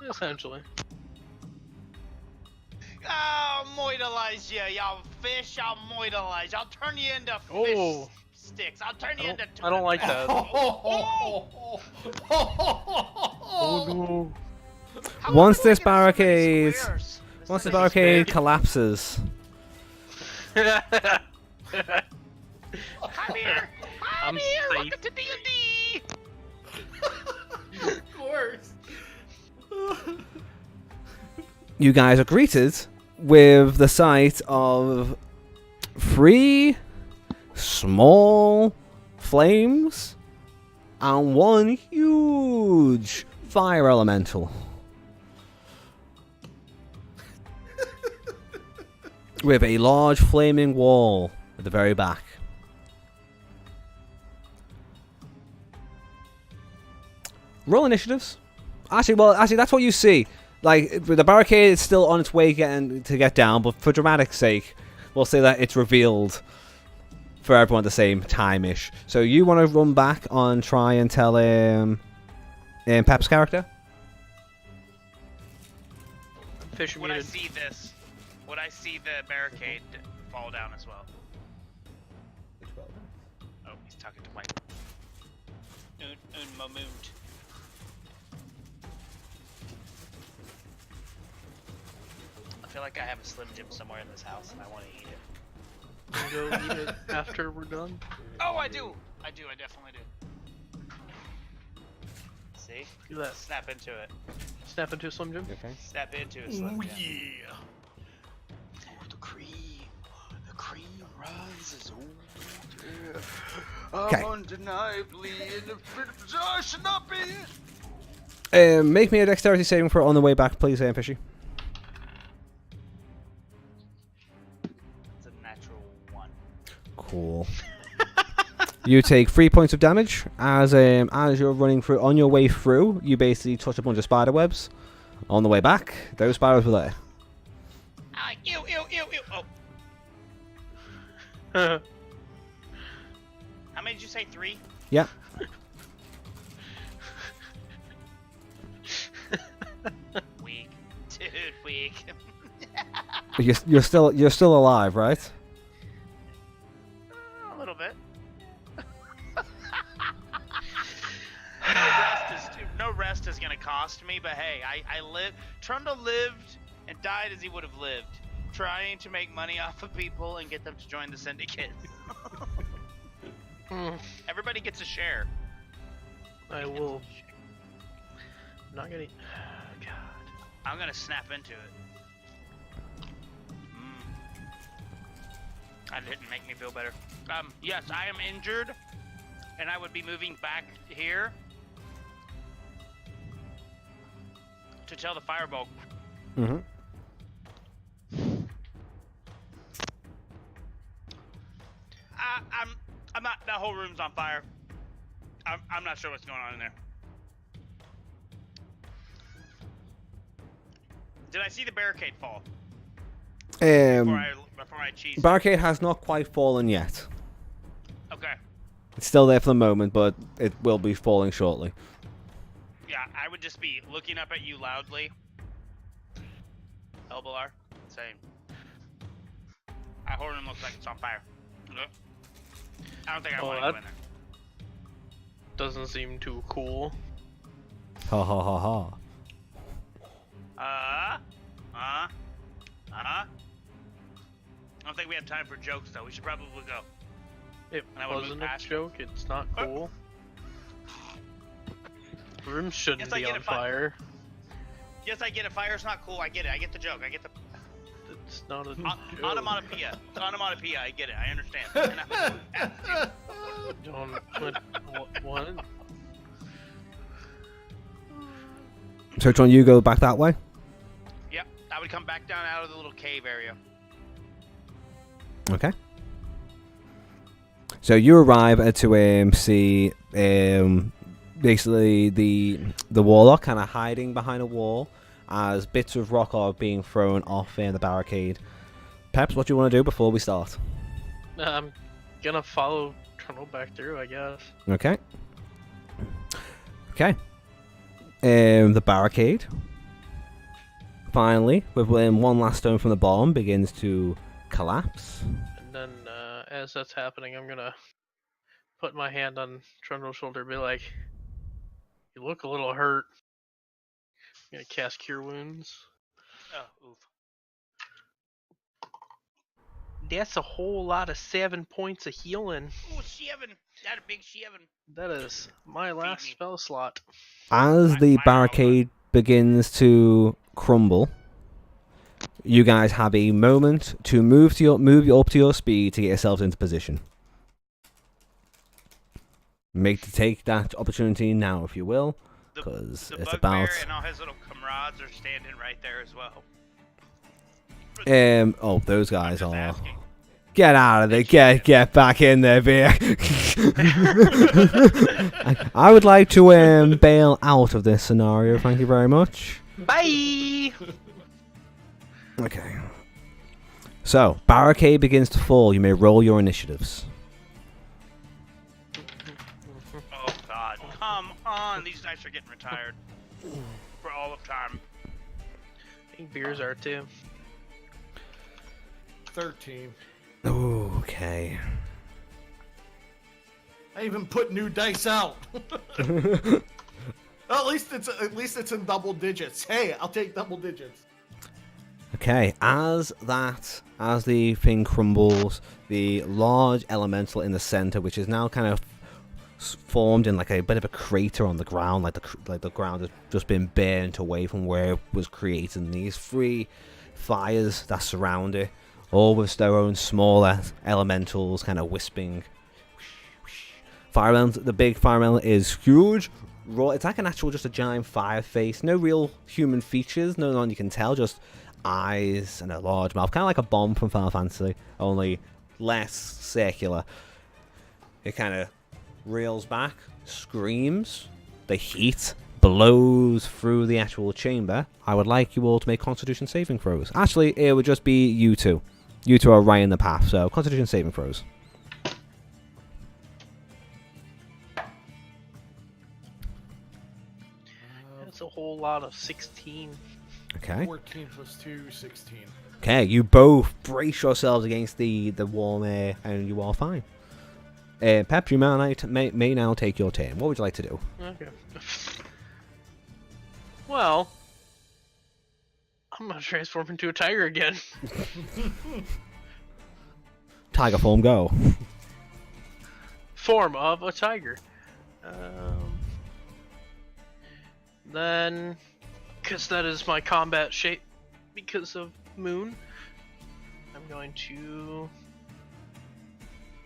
[SPEAKER 3] Essentially.
[SPEAKER 2] I'll moidalize you, y'all fish. I'll moidalize. I'll turn you into fish
[SPEAKER 3] Oh.
[SPEAKER 2] sticks. I'll turn you into
[SPEAKER 3] I don't like that.
[SPEAKER 4] Oh,
[SPEAKER 3] Oh no.
[SPEAKER 2] How
[SPEAKER 1] Once
[SPEAKER 2] do I
[SPEAKER 1] this
[SPEAKER 2] get so many
[SPEAKER 1] barricade-
[SPEAKER 2] squares?
[SPEAKER 1] Once the
[SPEAKER 2] This thing is
[SPEAKER 1] barricade
[SPEAKER 2] big.
[SPEAKER 1] collapses,
[SPEAKER 2] Come here!
[SPEAKER 3] I'm
[SPEAKER 2] Come here!
[SPEAKER 3] safe.
[SPEAKER 2] Welcome to D&D!
[SPEAKER 4] of course.
[SPEAKER 1] you guys are greeted with the sight of 3 small flames and 1 huge fire elemental. With a large flaming wall at the very back. Roll initiatives. Actually, that's what you see. Like, the barricade is still on its way to get down, but for dramatic's sake, we'll say that it's revealed for everyone at the same time-ish. So you want to run back on try and tell Pep's character?
[SPEAKER 3] Fish
[SPEAKER 2] Would I
[SPEAKER 3] muted.
[SPEAKER 2] see this? Would I see the barricade fall down as well? talking to White. Un moment. I feel like I have a Slim Jim somewhere in this house and I want to eat it.
[SPEAKER 3] You go eat it after we're done.
[SPEAKER 2] Oh, I do! I definitely do. See?
[SPEAKER 3] Do that.
[SPEAKER 2] Snap into it.
[SPEAKER 3] Snap into a Slim Jim.
[SPEAKER 1] Okay.
[SPEAKER 2] Snap into a Slim Jim.
[SPEAKER 4] Yeah.
[SPEAKER 2] Oh, the cream rises. Oh, yeah.
[SPEAKER 1] Okay.
[SPEAKER 2] I'm undeniably in a fit of joy. I should not be.
[SPEAKER 1] Make me a dexterity saving throw on the way back, please, Fishy.
[SPEAKER 2] It's a natural 1.
[SPEAKER 1] Cool. You take 3 points of damage as you're running through. On your way through, you basically touch a bunch of spider webs. On the way back, those spiders were there.
[SPEAKER 2] Ah, ew. Oh, how many did you say? 3?
[SPEAKER 1] Yeah.
[SPEAKER 2] Weak, dude, weak.
[SPEAKER 1] You're still alive, right?
[SPEAKER 2] A little bit. No rest is gonna cost me, but hey, I lived. Trundle lived and died as he would have lived, trying to make money off of people and get them to join the syndicate. Everybody gets a share.
[SPEAKER 3] I will. I'm not gonna. God.
[SPEAKER 2] I'm gonna snap into it. That didn't make me feel better. Yes, I am injured, and I would be moving back here to tell the firebolt.
[SPEAKER 1] Mm-hmm.
[SPEAKER 2] I'm not. That whole room's on fire. I'm not sure what's going on in there. Did I see the barricade fall before I cheese?
[SPEAKER 1] Barricade has not quite fallen yet.
[SPEAKER 2] Okay.
[SPEAKER 1] It's still there for the moment, but it will be falling shortly.
[SPEAKER 2] Yeah, I would just be looking up at you loudly. Elbolar, saying, "That whole room looks like it's on fire." I don't think I want to go in there.
[SPEAKER 3] Doesn't seem too cool.
[SPEAKER 1] Ha ha ha ha.
[SPEAKER 2] I don't think we have time for jokes though. We should probably go.
[SPEAKER 3] It
[SPEAKER 2] And I would
[SPEAKER 3] wasn't
[SPEAKER 2] move
[SPEAKER 3] a
[SPEAKER 2] past
[SPEAKER 3] joke. It's not cool. Room shouldn't
[SPEAKER 2] Yes, I
[SPEAKER 3] be
[SPEAKER 2] get
[SPEAKER 3] on
[SPEAKER 2] it,
[SPEAKER 3] fire.
[SPEAKER 2] Yes, I get it. Fire's not cool. I get it. I get the joke. I get the
[SPEAKER 3] It's not a joke.
[SPEAKER 2] onomatopoeia. It's onomatopoeia. I get it. I understand.
[SPEAKER 3] What?
[SPEAKER 1] So, John, you go back that way?
[SPEAKER 2] Yep. I would come back down out of the little cave area.
[SPEAKER 1] Okay. So you arrive to see basically the warlock kind of hiding behind a wall as bits of rock are being thrown off in the barricade. Peps, what do you want to do before we start?
[SPEAKER 3] I'm gonna follow Trundle back through, I guess.
[SPEAKER 1] Okay. Okay. The barricade, finally, with one last stone from the bomb, begins to collapse.
[SPEAKER 3] And then, as that's happening, I'm gonna put my hand on Trundle's shoulder and be like, "You look a little hurt." I'm gonna cast Cure Wounds.
[SPEAKER 2] Oh, oof.
[SPEAKER 3] That's a whole lot of 7 points of healing.
[SPEAKER 2] Ooh, Sheevan. That a big Sheevan.
[SPEAKER 3] That is my last
[SPEAKER 2] me.
[SPEAKER 3] spell slot.
[SPEAKER 1] As the barricade begins to crumble, you guys have a moment to move up to your speed to get yourselves into position. Take that opportunity now, if you will, because
[SPEAKER 2] The
[SPEAKER 1] it's
[SPEAKER 2] bugbear
[SPEAKER 1] about.
[SPEAKER 2] and all his little comrades are standing right there as well.
[SPEAKER 1] Oh, those
[SPEAKER 2] I'm
[SPEAKER 1] guys
[SPEAKER 2] just
[SPEAKER 1] are.
[SPEAKER 2] asking.
[SPEAKER 1] Get out of there! Get back in there, beer. I would like to bail out of this scenario. Thank you very much.
[SPEAKER 3] Bye!
[SPEAKER 1] Okay. So, barricade begins to fall. You may roll your initiatives.
[SPEAKER 2] Oh God! Come on! These dice are getting retired for all of time.
[SPEAKER 3] I think beers are too.
[SPEAKER 4] 13.
[SPEAKER 1] Okay.
[SPEAKER 4] I even put new dice out. Well, at least it's in double digits. Hey, I'll take double digits.
[SPEAKER 1] Okay, as the thing crumbles, the large elemental in the center, which is now kind of formed in like a bit of a crater on the ground, like the ground has just been burnt away from where it was created. And these three fires that surround it, all with their own smaller elementals, kind of wisping. Fire elemental, the big fire elemental is huge. It's like an actual, just a giant fire face. No real human features, no one you can tell, just eyes and a large mouth, kind of like a bomb from Final Fantasy, only less circular. It kind of reels back, screams, the heat blows through the actual chamber. I would like you all to make Constitution saving throws. Actually, it would just be you two. You two are right in the path, so Constitution saving throws.
[SPEAKER 3] That's a whole lot of 16.
[SPEAKER 1] Okay.
[SPEAKER 4] 14 plus 2, 16.
[SPEAKER 1] Okay, you both brace yourselves against the warm air, and you are fine. Pep, you may now take your turn. What would you like to do?
[SPEAKER 3] Okay. Well, I'm gonna transform into a tiger again.
[SPEAKER 1] Tiger form, go.
[SPEAKER 3] Form of a tiger. Then, because that is my combat shape, because of Moon, I'm going to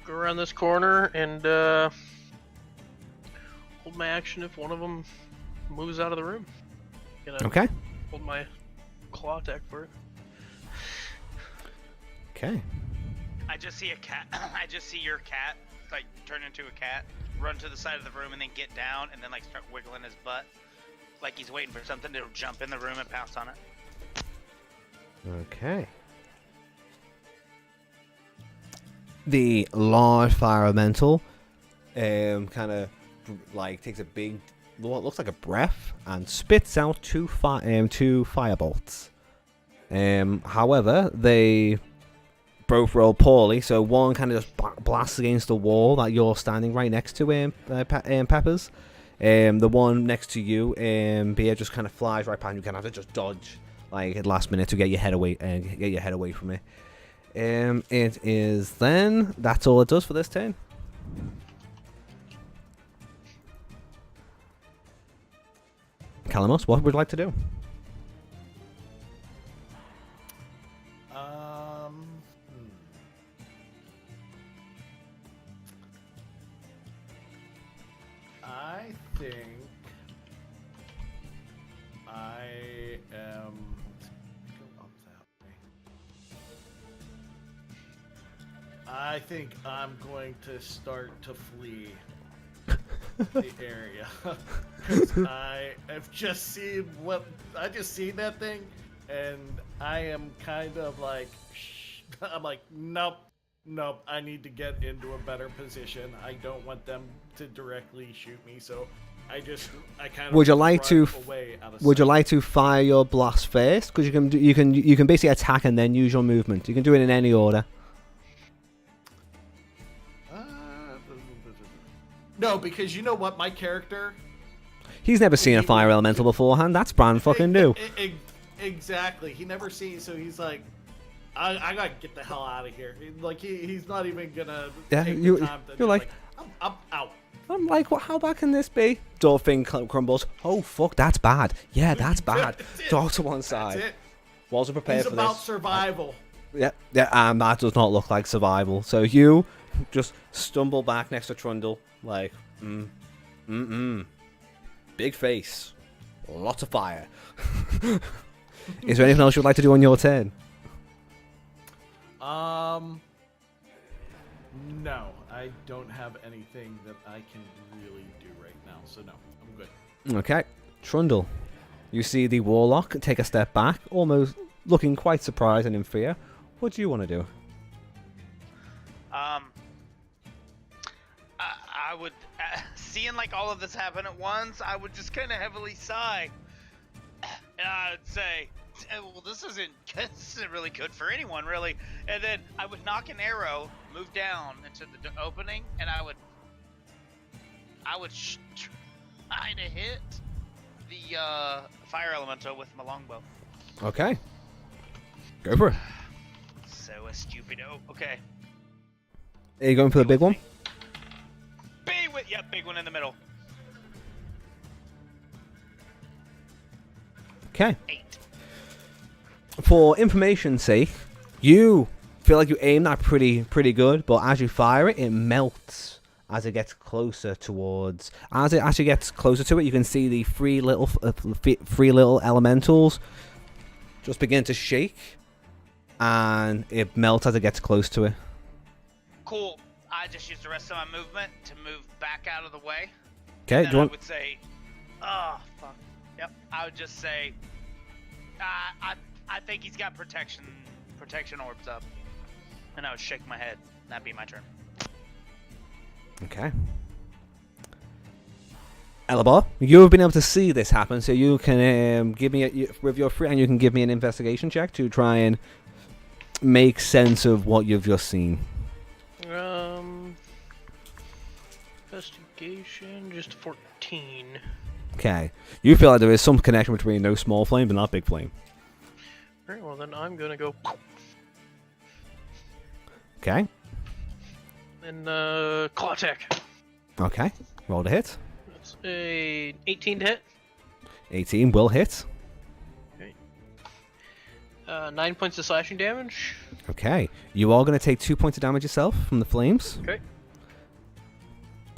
[SPEAKER 3] go around this corner and hold my action if one of them moves out of the room. Gonna
[SPEAKER 1] Okay.
[SPEAKER 3] hold my claw attack for it.
[SPEAKER 1] Okay.
[SPEAKER 2] I just see a cat. I just see your cat, like, turn into a cat, run to the side of the room, and then get down, and then, like, start wiggling his butt. Like he's waiting for something to jump in the room and pounce on it.
[SPEAKER 1] Okay. The large fire elemental kind of like takes a big, what looks like a breath, and spits out two fire bolts. However, they both roll poorly, so one kind of just blasts against the wall that you're standing right next to, Peppers. The one next to you, Bea, just kind of flies right past you. You kind of have to just dodge, like, at the last minute to get your head away from it. It is then. That's all it does for this turn. Calamos, what would you like to do?
[SPEAKER 4] I think I am. Go up that way. I think I'm going to start to flee the area. 'Cause I have just seen that thing, and I am kind of like, I'm like, nope, I need to get into a better position. I don't want them to directly shoot me, so I kind of
[SPEAKER 1] Would you like to?
[SPEAKER 4] away out of
[SPEAKER 1] Would you
[SPEAKER 4] sight.
[SPEAKER 1] like to fire your blast first? Because you can basically attack and then use your movement. You can do it in any order.
[SPEAKER 4] No, because you know what, my character.
[SPEAKER 1] He's never seen a fire elemental beforehand. That's brand fucking new.
[SPEAKER 4] Exactly. He never seen, so he's like, I gotta get the hell out of here. Like he's not even gonna.
[SPEAKER 1] Yeah,
[SPEAKER 4] take
[SPEAKER 1] you're
[SPEAKER 4] the time to
[SPEAKER 1] like,
[SPEAKER 4] I'm out.
[SPEAKER 1] I'm like, well, how bad can this be? Door thing crumbles. Oh fuck, that's bad. Yeah, that's bad.
[SPEAKER 4] That's it.
[SPEAKER 1] Door to one
[SPEAKER 4] That's
[SPEAKER 1] side.
[SPEAKER 4] it.
[SPEAKER 1] Wasn't prepared
[SPEAKER 4] He's
[SPEAKER 1] for
[SPEAKER 4] about
[SPEAKER 1] this.
[SPEAKER 4] survival.
[SPEAKER 1] Yeah, and that does not look like survival. So you just stumble back next to Trundle, like, big face, lots of fire. Is there anything else you'd like to do on your turn?
[SPEAKER 4] No, I don't have anything that I can really do right now. So no, I'm good.
[SPEAKER 1] Okay, Trundle. You see the warlock take a step back, almost looking quite surprised and in fear. What do you want to do?
[SPEAKER 2] I would, seeing like all of this happen at once, I would just kind of heavily sigh, and I would say, "Well, this isn't really good for anyone, really." And then I would knock an arrow, move down into the opening, and I would I would try to hit the fire elemental with my longbow.
[SPEAKER 1] Okay. Go for it.
[SPEAKER 2] So a stupido. Okay.
[SPEAKER 1] Are you going for the big one?
[SPEAKER 2] Big one in the middle.
[SPEAKER 1] Okay.
[SPEAKER 2] 8.
[SPEAKER 1] For information's sake, you feel like you aim that pretty good, but as you fire it, it melts as it gets closer towards. As it actually gets closer to it, you can see the three little elementals just begin to shake, and it melts as it gets close to it.
[SPEAKER 2] Cool. I just used the rest of my movement to move back out of the way.
[SPEAKER 1] Okay.
[SPEAKER 2] And
[SPEAKER 1] Do you
[SPEAKER 2] I
[SPEAKER 1] want?
[SPEAKER 2] would say, oh fuck. Yep. I would just say, I think he's got protection orbs up, and I would shake my head. That'd be my turn.
[SPEAKER 1] Okay. Elabar, you have been able to see this happen, so you can give me with your free, and you can give me an investigation check to try and make sense of what you've just seen.
[SPEAKER 3] Investigation, just 14.
[SPEAKER 1] Okay. You feel like there is some connection between no small flame and that big flame.
[SPEAKER 3] Alright, well then I'm gonna go.
[SPEAKER 1] Okay.
[SPEAKER 3] And claw attack.
[SPEAKER 1] Okay. Roll to hit.
[SPEAKER 3] That's a 18 to hit.
[SPEAKER 1] 18 will hit.
[SPEAKER 3] 9 points of slashing damage.
[SPEAKER 1] Okay. You are going to take 2 points of damage yourself from the flames.
[SPEAKER 3] Okay.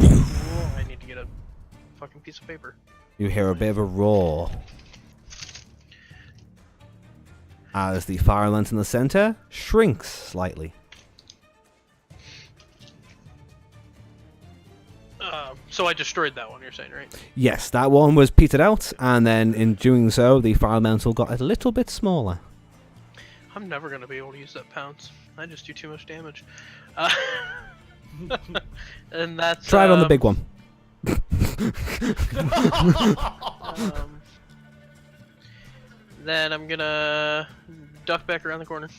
[SPEAKER 3] Oh, I need to get a fucking piece of paper.
[SPEAKER 1] You hear a bit of a roar as the fire lance in the center shrinks slightly.
[SPEAKER 3] So I destroyed that one, you're saying, right?
[SPEAKER 1] Yes, that one was petered out, and then in doing so, the fire elemental got a little bit smaller.
[SPEAKER 3] I'm never gonna be able to use that pounce. I just do too much damage. And that's
[SPEAKER 1] Try it on the big one.
[SPEAKER 3] Then I'm gonna duck back around the corner.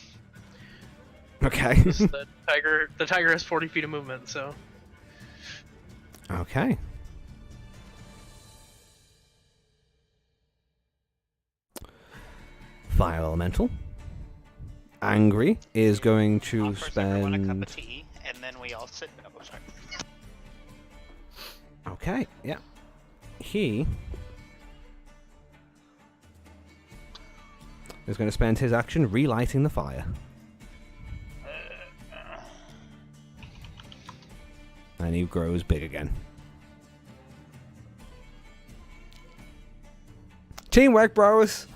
[SPEAKER 1] Okay.
[SPEAKER 3] The tiger has 40 feet of movement, so.
[SPEAKER 1] Okay. Fire elemental. Angry is going to
[SPEAKER 2] Offers everyone a cup
[SPEAKER 1] spend.
[SPEAKER 2] of tea, and then we all sit. Oh, sorry.
[SPEAKER 1] Okay, yeah. He is going to spend his action relighting the fire. And he grows big again. Teamwork, bros!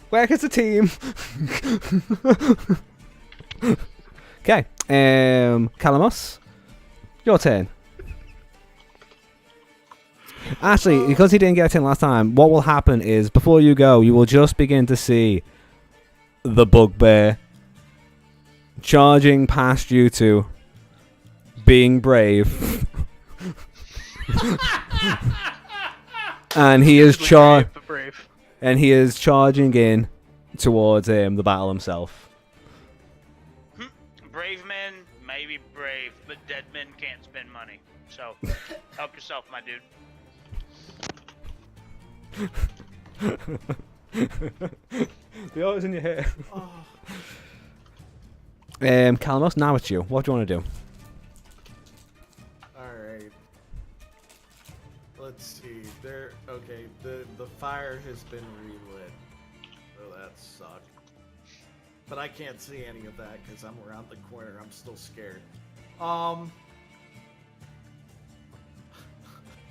[SPEAKER 1] Work as a team! Okay, Calamos, your turn. Actually, because he didn't get a turn last time, what will happen is, before you go, you will just begin to see the bugbear charging past you two, being brave. And he is
[SPEAKER 3] Brave.
[SPEAKER 1] and he is charging in towards the battle himself.
[SPEAKER 2] Brave men may be brave, but dead men can't spend money. So, help yourself, my dude.
[SPEAKER 1] The oil's in your hair. Calamos, now it's you. What do you want to do?
[SPEAKER 4] Alright. Let's see. Okay, the fire has been relit. Oh, that sucked. But I can't see any of that because I'm around the corner. I'm still scared. I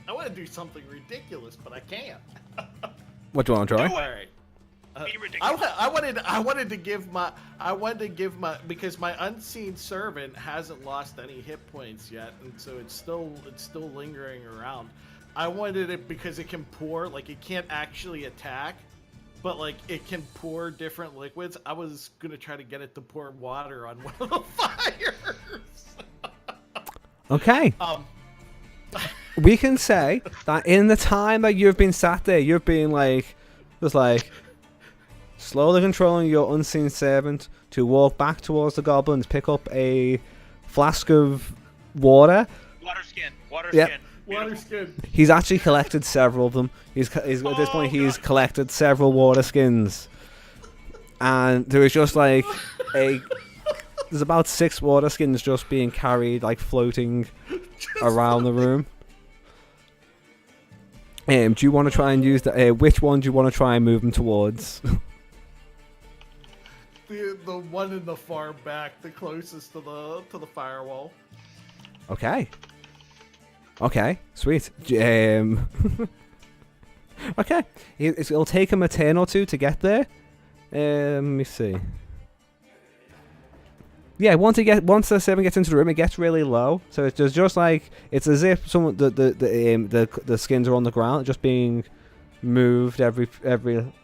[SPEAKER 4] want to do something ridiculous, but I can't.
[SPEAKER 1] What do you want to try?
[SPEAKER 4] All right.
[SPEAKER 2] Be ridiculous.
[SPEAKER 4] I wanted to give my because my unseen servant hasn't lost any hit points yet, and so it's still lingering around. I wanted it because it can pour, like it can't actually attack, but like it can pour different liquids. I was gonna try to get it to pour water on one of the fires.
[SPEAKER 1] Okay. We can say that in the time that you've been sat there, you've been just slowly controlling your unseen servant to walk back towards the goblins, pick up a flask of water.
[SPEAKER 2] Water skin.
[SPEAKER 1] Yep.
[SPEAKER 4] Water skin.
[SPEAKER 1] He's actually collected several of them. He's at this point he's collected several water skins, and there was just like there's about 6 water skins just being carried, like floating around the room. Do you want to try and use the? Which one do you want to try and move them towards?
[SPEAKER 4] The one in the far back, the closest to the firewall.
[SPEAKER 1] Okay. Okay, sweet. Okay, it'll take him a turn or two to get there. Let me see. Yeah, once the 7 gets into the room, it gets really low. So it's just like it's as if the skins are on the ground, just being moved every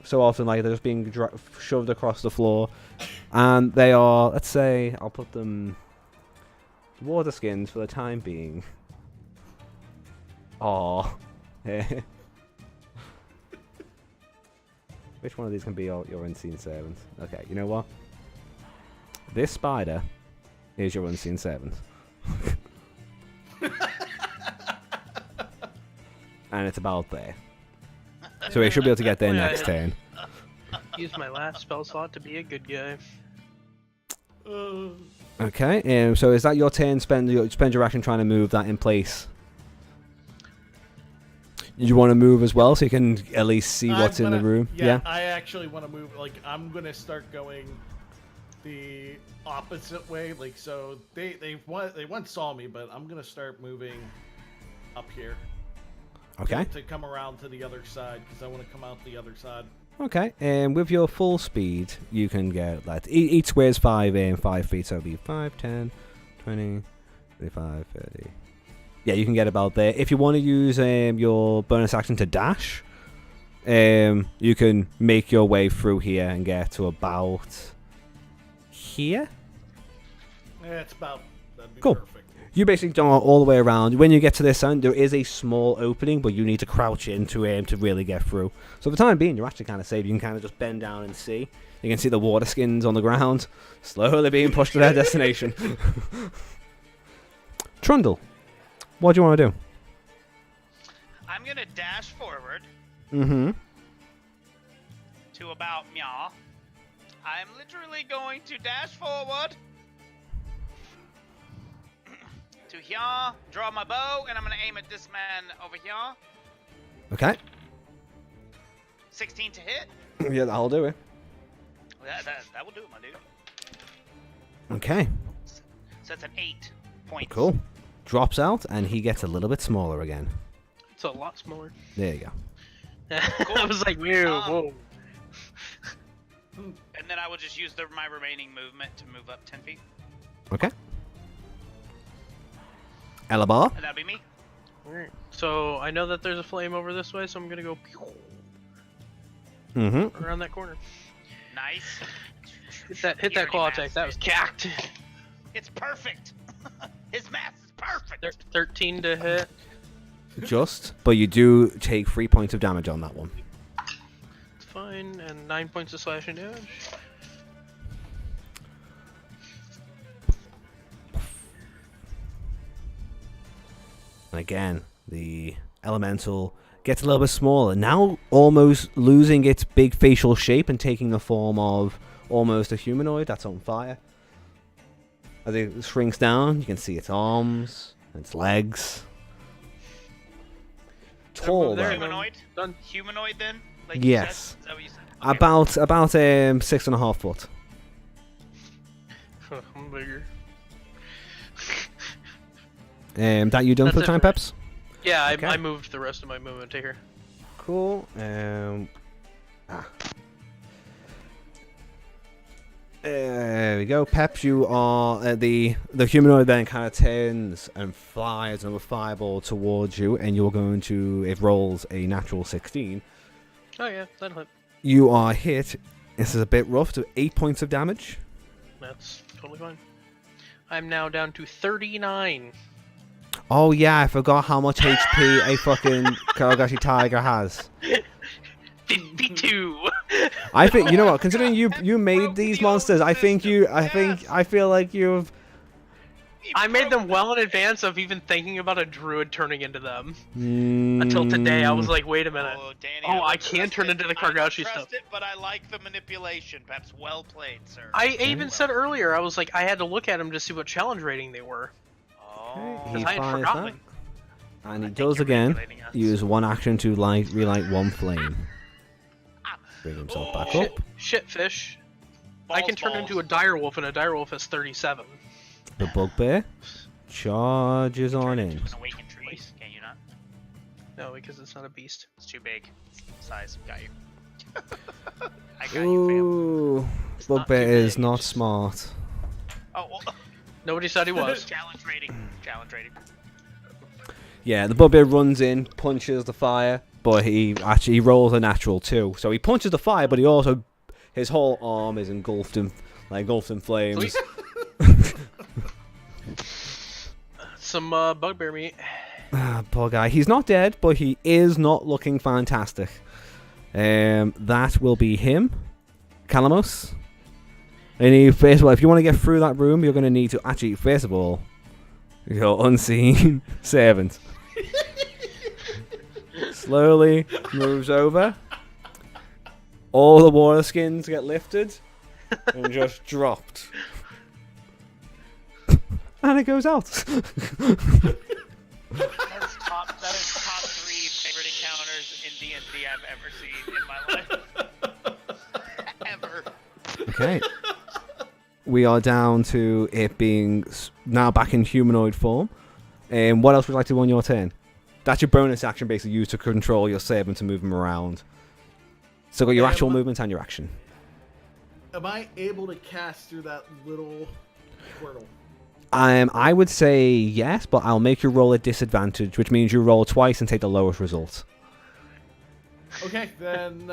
[SPEAKER 1] so often, like they're just being shoved across the floor, and they are. Let's say I'll put them water skins for the time being. Aww. Which one of these can be your unseen servant? Okay, you know what? This spider is your unseen servant. And it's about there. So we should be able to get there next turn.
[SPEAKER 3] Use my last spell slot to be a good guy.
[SPEAKER 1] Okay, so is that your turn? Spend your action trying to move that in place. You want to move as well, so you can at least see what's in the room.
[SPEAKER 4] Yeah, I actually want to move. Like, I'm gonna start going the opposite way. Like, so they once saw me, but I'm gonna start moving up here.
[SPEAKER 1] Okay.
[SPEAKER 4] To come around to the other side, because I want to come out the other side.
[SPEAKER 1] Okay, and with your full speed, you can get that. Each square is 5 feet, so it'll be 5, 10, 20, 25, 30. Yeah, you can get about there. If you want to use your bonus action to dash, you can make your way through here and get to about here.
[SPEAKER 4] Yeah, it's about. That'd be
[SPEAKER 1] Cool.
[SPEAKER 4] perfect.
[SPEAKER 1] You basically go all the way around. When you get to this end, there is a small opening, but you need to crouch in to really get through. So for the time being, you're actually kind of safe. You can kind of just bend down and see. You can see the water skins on the ground, slowly being pushed to their destination. Trundle, what do you want to do?
[SPEAKER 2] I'm gonna dash forward
[SPEAKER 1] Mm-hmm.
[SPEAKER 2] to about meow. I'm literally going to dash forward to here, draw my bow, and I'm gonna aim at this man over here.
[SPEAKER 1] Okay.
[SPEAKER 2] 16 to hit.
[SPEAKER 1] Yeah, that'll do it.
[SPEAKER 2] That will do it, my dude.
[SPEAKER 1] Okay.
[SPEAKER 2] So that's an 8 points.
[SPEAKER 1] Cool. Drops out, and he gets a little bit smaller again.
[SPEAKER 3] It's a lot smaller.
[SPEAKER 1] There you go.
[SPEAKER 3] I was like, whoa.
[SPEAKER 2] And then I will just use my remaining movement to move up 10 feet.
[SPEAKER 1] Okay. Elabar.
[SPEAKER 2] And that'll be me.
[SPEAKER 3] Alright. So I know that there's a flame over this way, so I'm gonna go
[SPEAKER 1] Mm-hmm.
[SPEAKER 3] around that corner.
[SPEAKER 2] Nice.
[SPEAKER 3] Hit that claw attack. That was cacked.
[SPEAKER 2] It's perfect. His math is perfect.
[SPEAKER 3] 13 to hit.
[SPEAKER 1] Just, but you do take 3 points of damage on that one.
[SPEAKER 3] It's fine, and 9 points of slashing damage.
[SPEAKER 1] And again, the elemental gets a little bit smaller, now almost losing its big facial shape and taking the form of almost a humanoid that's on fire. As it shrinks down, you can see its arms, its legs. Tall,
[SPEAKER 3] There,
[SPEAKER 1] though.
[SPEAKER 2] Humanoid?
[SPEAKER 3] Done.
[SPEAKER 2] Humanoid then? Like you
[SPEAKER 1] Yes.
[SPEAKER 2] said? Is that what you said? Okay.
[SPEAKER 1] About 6.5 foot.
[SPEAKER 3] I'm bigger.
[SPEAKER 1] That you done
[SPEAKER 3] That's
[SPEAKER 1] for the
[SPEAKER 3] it
[SPEAKER 1] time,
[SPEAKER 3] for me.
[SPEAKER 1] Peps?
[SPEAKER 3] Yeah,
[SPEAKER 1] Okay.
[SPEAKER 3] I moved the rest of my movement to here.
[SPEAKER 1] Cool. There we go. Peps, you are the humanoid then kind of turns and flies another fireball towards you, and you're going to, it rolls a natural 16.
[SPEAKER 3] Oh yeah, that'll hit.
[SPEAKER 1] You are hit. This is a bit rough, to 8 points of damage.
[SPEAKER 3] That's totally fine. I'm now down to 39.
[SPEAKER 1] Oh yeah, I forgot how much HP a fucking Karagashi Tiger has.
[SPEAKER 3] 52.
[SPEAKER 1] I think, you know what, considering you made these monsters, I feel like you've
[SPEAKER 3] I made them well in advance of even thinking about a druid turning into them. Until today, I was like, wait a minute.
[SPEAKER 6] Oh, Danny,
[SPEAKER 3] Oh, I
[SPEAKER 6] don't
[SPEAKER 3] can
[SPEAKER 6] trust
[SPEAKER 3] turn
[SPEAKER 6] it.
[SPEAKER 3] into the
[SPEAKER 6] I don't
[SPEAKER 3] Kargashi
[SPEAKER 6] trust
[SPEAKER 3] stuff.
[SPEAKER 6] it, but I like the manipulation. Perhaps well played, sir.
[SPEAKER 3] I even said earlier, I was like, I had to look at them to see what challenge rating they were.
[SPEAKER 6] Oh.
[SPEAKER 1] He
[SPEAKER 3] Because I had
[SPEAKER 1] fires
[SPEAKER 3] forgotten.
[SPEAKER 1] that. And he
[SPEAKER 6] think
[SPEAKER 1] does
[SPEAKER 6] you're
[SPEAKER 1] again.
[SPEAKER 6] regulating us.
[SPEAKER 1] Use one action to relight one flame. Bring himself back
[SPEAKER 6] Oh.
[SPEAKER 1] up.
[SPEAKER 3] Shit, fish. I can turn
[SPEAKER 6] Balls.
[SPEAKER 3] into a direwolf, and a direwolf has 37.
[SPEAKER 1] The bugbear charges on in.
[SPEAKER 6] An awakened tree, can you not?
[SPEAKER 3] No, because it's not a beast.
[SPEAKER 6] It's too big. Size, got you. I got you, fam.
[SPEAKER 1] Ooh,
[SPEAKER 3] It's not
[SPEAKER 1] bugbear
[SPEAKER 3] too
[SPEAKER 1] is
[SPEAKER 3] big,
[SPEAKER 1] not
[SPEAKER 3] it's just-
[SPEAKER 1] smart.
[SPEAKER 6] Oh, well,
[SPEAKER 3] Nobody said he was.
[SPEAKER 6] challenge rating. Challenge rating.
[SPEAKER 1] Yeah, the bugbear runs in, punches the fire, but he rolls a natural 2. So he punches the fire, but he also his whole arm is engulfed in flames.
[SPEAKER 3] Some bugbear meat.
[SPEAKER 1] Ah, poor guy. He's not dead, but he is not looking fantastic. That will be him, Calamos. And first of all, if you want to get through that room, you're going to need to actually, first of all, your unseen servant slowly moves over. All the water skins get lifted and just dropped. And it goes out.
[SPEAKER 6] That is top 3 favorite encounters in D&D I've ever seen in my life. Ever.
[SPEAKER 1] Okay. We are down to it being now back in humanoid form. What else would you like to do on your turn? That's your bonus action basically used to control your servant to move him around. So got your actual movement and your action.
[SPEAKER 4] Am I able to cast through that little portal?
[SPEAKER 1] I would say yes, but I'll make you roll at disadvantage, which means you roll twice and take the lowest result.
[SPEAKER 4] Okay, then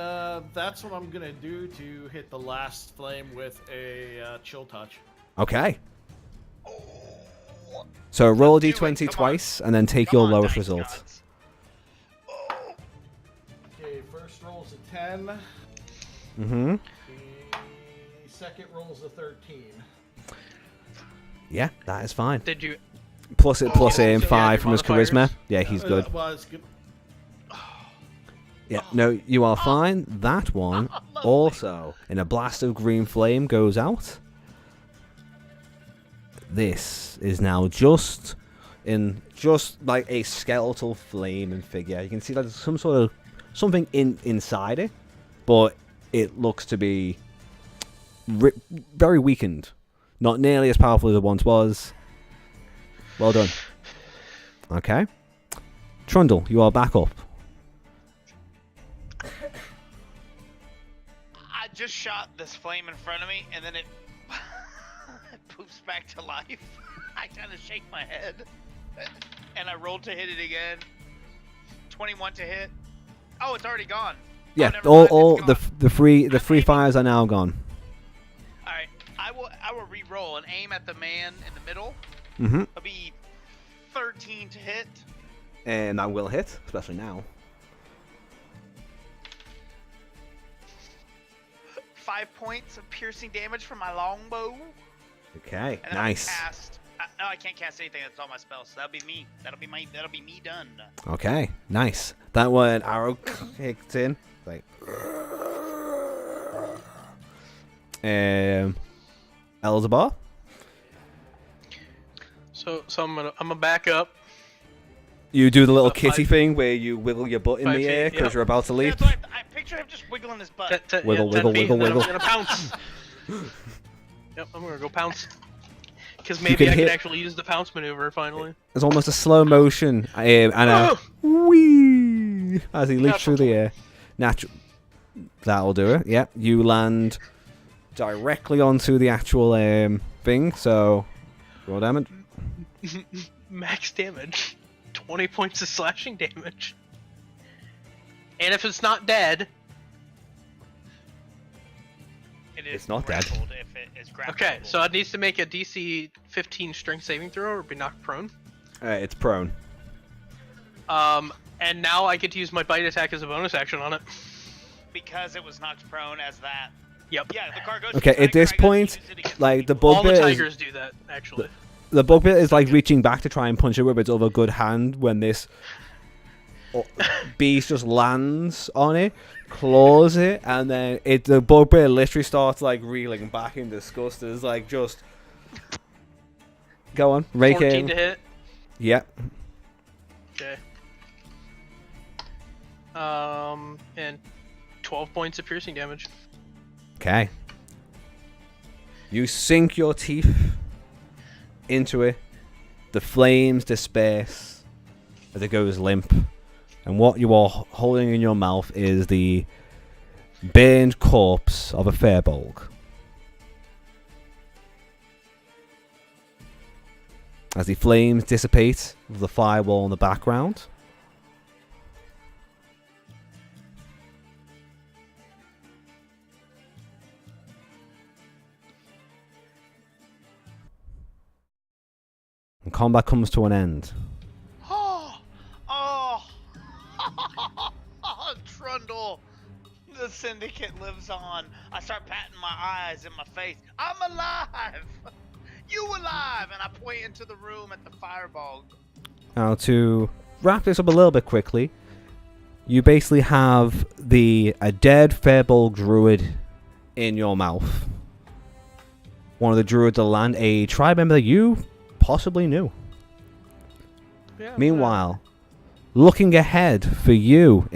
[SPEAKER 4] that's what I'm gonna do to hit the last flame with a chill touch.
[SPEAKER 1] Okay. So roll
[SPEAKER 6] Let's do it,
[SPEAKER 1] d20
[SPEAKER 6] come on.
[SPEAKER 1] twice and then take
[SPEAKER 6] Come
[SPEAKER 1] your
[SPEAKER 6] on,
[SPEAKER 1] lowest
[SPEAKER 6] dice
[SPEAKER 1] result.
[SPEAKER 6] gods.
[SPEAKER 4] Okay, first roll's a 10.
[SPEAKER 1] Mm-hmm.
[SPEAKER 4] The second roll's a 13.
[SPEAKER 1] Yeah, that is fine.
[SPEAKER 3] Did you?
[SPEAKER 1] Plus
[SPEAKER 3] so
[SPEAKER 1] 5
[SPEAKER 3] yeah,
[SPEAKER 1] from his
[SPEAKER 3] modifiers?
[SPEAKER 1] charisma. Yeah, he's good.
[SPEAKER 4] Well, it's good.
[SPEAKER 1] Yeah, no, you are fine. That one also, in a blast of green flame, goes out. This is now just like a skeletal flame and figure. You can see that there's some sort of something inside it, but it looks to be very weakened. Not nearly as powerful as it once was. Well done. Okay. Trundle, you are back up.
[SPEAKER 6] I just shot this flame in front of me, and then it, it poofs back to life. I kind of shake my head, and I rolled to hit it again. 21 to hit. Oh, it's already gone.
[SPEAKER 1] Yeah,
[SPEAKER 6] never mind,
[SPEAKER 1] all
[SPEAKER 6] it's
[SPEAKER 1] the
[SPEAKER 6] gone.
[SPEAKER 1] the free
[SPEAKER 6] aiming.
[SPEAKER 1] fires are now gone.
[SPEAKER 6] All right, I will re-roll and aim at the man in the middle.
[SPEAKER 1] Mm-hmm.
[SPEAKER 6] It'll be 13 to hit.
[SPEAKER 1] And that will hit, especially now.
[SPEAKER 6] 5 points of piercing damage from my longbow.
[SPEAKER 1] Okay,
[SPEAKER 6] And then
[SPEAKER 1] nice.
[SPEAKER 6] I'll cast. No, I can't cast anything. That's all my spells. So that'll be me. That'll be me done.
[SPEAKER 1] Okay, nice. That one arrow kicked in. Like, Elzebub.
[SPEAKER 3] So I'm gonna back up.
[SPEAKER 1] You do the little
[SPEAKER 3] About
[SPEAKER 1] kitty
[SPEAKER 3] 5
[SPEAKER 1] thing where you wiggle your butt in
[SPEAKER 3] 5
[SPEAKER 1] the
[SPEAKER 3] feet,
[SPEAKER 1] air because
[SPEAKER 3] yep.
[SPEAKER 1] you're about to leap.
[SPEAKER 6] That's what I picture him just wiggling his butt.
[SPEAKER 1] Wiggle,
[SPEAKER 3] 10
[SPEAKER 1] wiggle,
[SPEAKER 3] feet,
[SPEAKER 1] wiggle,
[SPEAKER 3] and then
[SPEAKER 1] wiggle.
[SPEAKER 3] I'm gonna pounce. Yep, I'm gonna go pounce. Because
[SPEAKER 1] You
[SPEAKER 3] maybe
[SPEAKER 1] can
[SPEAKER 3] I
[SPEAKER 1] hit-
[SPEAKER 3] can actually use the pounce maneuver finally.
[SPEAKER 1] There's almost a slow motion and a whee as he leaps through the air. Natural. That'll do it. Yep, you land directly onto the actual thing. So roll damage.
[SPEAKER 3] Max damage. 20 points of slashing damage. And if it's not dead,
[SPEAKER 6] It is
[SPEAKER 1] It's not dead.
[SPEAKER 6] grappled if it is grappled.
[SPEAKER 3] okay, so it needs to make a DC 15 strength saving throw or be knocked prone.
[SPEAKER 1] It's prone.
[SPEAKER 3] And now I get to use my bite attack as a bonus action on it.
[SPEAKER 6] because it was knocked prone as that.
[SPEAKER 3] Yep.
[SPEAKER 6] Yeah, the Kargoshi
[SPEAKER 1] Okay, at
[SPEAKER 6] tiger,
[SPEAKER 1] this
[SPEAKER 6] I got to
[SPEAKER 1] point,
[SPEAKER 6] use it against
[SPEAKER 1] like
[SPEAKER 6] me.
[SPEAKER 1] the
[SPEAKER 3] All the
[SPEAKER 1] bugbear is
[SPEAKER 3] tigers do that, actually.
[SPEAKER 1] the bugbear is like reaching back to try and punch it with its other good hand when this beast just lands on it, claws it, and then the bugbear literally starts like reeling back in disgust. It's like just go on, rake
[SPEAKER 7] 14
[SPEAKER 1] him.
[SPEAKER 7] to hit.
[SPEAKER 1] Yeah.
[SPEAKER 7] Okay. And 12 points of piercing damage.
[SPEAKER 1] Okay. You sink your teeth into it. The flames disperse as it goes limp. And what you are holding in your mouth is the burned corpse of a Firbolg. As the flames dissipate with the firewall in the background. And combat comes to an end.
[SPEAKER 6] Trundle. The syndicate lives on. I start patting my eyes and my face. I'm alive. You alive? And I point into the room at the fireball.
[SPEAKER 1] Now, to wrap this up a little bit quickly, you basically have a dead Firbolg druid in your mouth. One of the druids of the land, a tribe member that you possibly knew.
[SPEAKER 7] Yeah,
[SPEAKER 1] Meanwhile, looking ahead for you,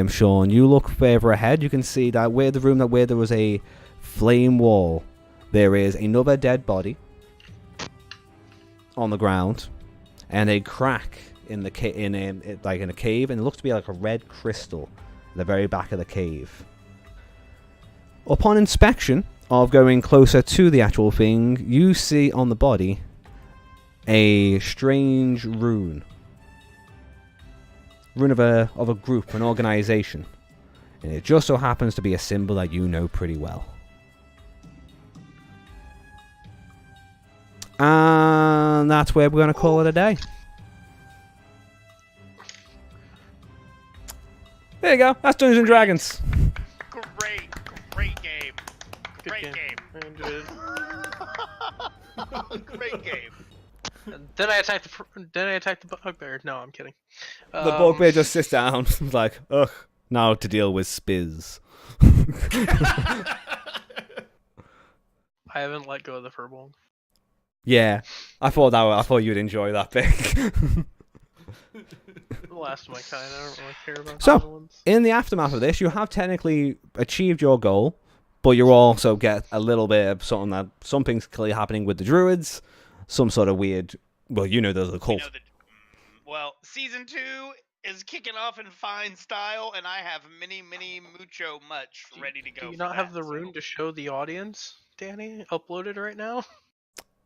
[SPEAKER 1] Sean, you look further ahead. You can see that where there was a flame wall, there is another dead body on the ground, and a crack in the in a cave, and it looks to be like a red crystal at the very back of the cave. Upon inspection of going closer to the actual thing, you see on the body a strange rune of a group, an organization, and it just so happens to be a symbol that you know pretty well. And that's where we're going to call it a day. There you go. That's Dungeons and Dragons.
[SPEAKER 6] Great game.
[SPEAKER 7] Good
[SPEAKER 6] Great
[SPEAKER 7] game.
[SPEAKER 6] game.
[SPEAKER 7] I enjoyed it.
[SPEAKER 6] Great game.
[SPEAKER 7] Then I attacked the bugbear. No, I'm kidding.
[SPEAKER 1] The bugbear just sits down, like, ugh, now to deal with Spiz.
[SPEAKER 7] I haven't let go of the Firbolg.
[SPEAKER 1] Yeah, I thought you'd enjoy that bit.
[SPEAKER 7] The last of my kind. I don't really care about
[SPEAKER 1] So,
[SPEAKER 7] the other ones.
[SPEAKER 1] in the aftermath of this, you have technically achieved your goal, but you also get a little bit of something's clearly happening with the druids, some sort of weird. Well, you know there's a cult.
[SPEAKER 6] Well, season 2 is kicking off in fine style, and I have many mucho much ready to go.
[SPEAKER 7] Do you
[SPEAKER 6] for
[SPEAKER 7] not have
[SPEAKER 6] that,
[SPEAKER 7] the rune to show the audience, Danny? Uploaded right now?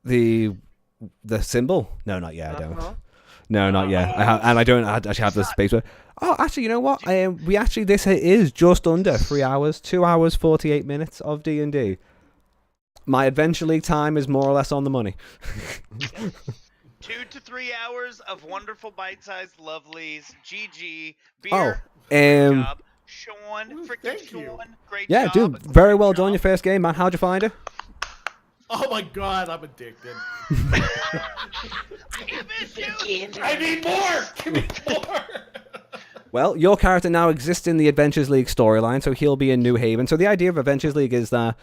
[SPEAKER 1] The symbol? No, not yet. I don't.
[SPEAKER 7] Uh-huh.
[SPEAKER 1] No, not yet. I don't actually have the space. Oh, actually, you know what? This is just under 3 hours, 2 hours 48 minutes of D&D. My Adventure League time is more or less on the money.
[SPEAKER 6] 2 to 3 hours of wonderful bite-sized lovelies. GG.
[SPEAKER 1] Oh,
[SPEAKER 6] Beer. Great job. Sean,
[SPEAKER 4] Ooh,
[SPEAKER 6] freaking
[SPEAKER 4] thank you.
[SPEAKER 6] Sean. Great
[SPEAKER 1] Yeah,
[SPEAKER 6] job.
[SPEAKER 1] dude, very well
[SPEAKER 6] Great
[SPEAKER 1] done.
[SPEAKER 6] job.
[SPEAKER 1] Your first game, man. How'd you find it?
[SPEAKER 4] Oh my god, I'm addicted. I need more! Give me more!
[SPEAKER 1] Well, your character now exists in the Adventures League storyline, so he'll be in New Haven. So the idea of Adventures League is that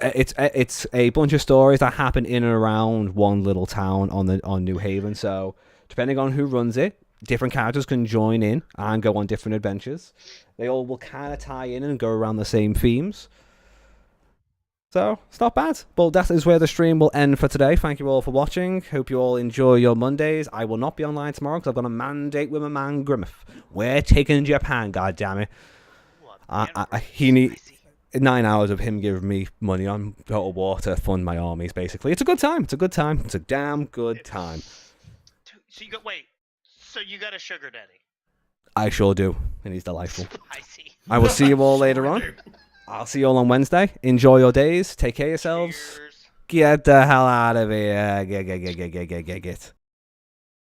[SPEAKER 1] it's a bunch of stories that happen in and around one little town on New Haven. So depending on who runs it, different characters can join in and go on different adventures. They all will kind of tie in and go around the same themes. So it's not bad. But that is where the stream will end for today. Thank you all for watching. Hope you all enjoy your Mondays. I will not be online tomorrow because I've got a mandate with my man Grimmeth. We're taking Japan, goddammit. He needs 9 hours of him giving me money on Total War to fund my armies, basically. It's a good time. It's a good time. It's a damn good time.
[SPEAKER 6] So you got a sugar daddy.
[SPEAKER 1] I sure do. And he's delightful.
[SPEAKER 6] Spicy.
[SPEAKER 1] I will see you all later on. I'll see you all on Wednesday. Enjoy your days. Take care of yourselves.
[SPEAKER 6] Cheers.
[SPEAKER 1] Get the hell out of here. Get.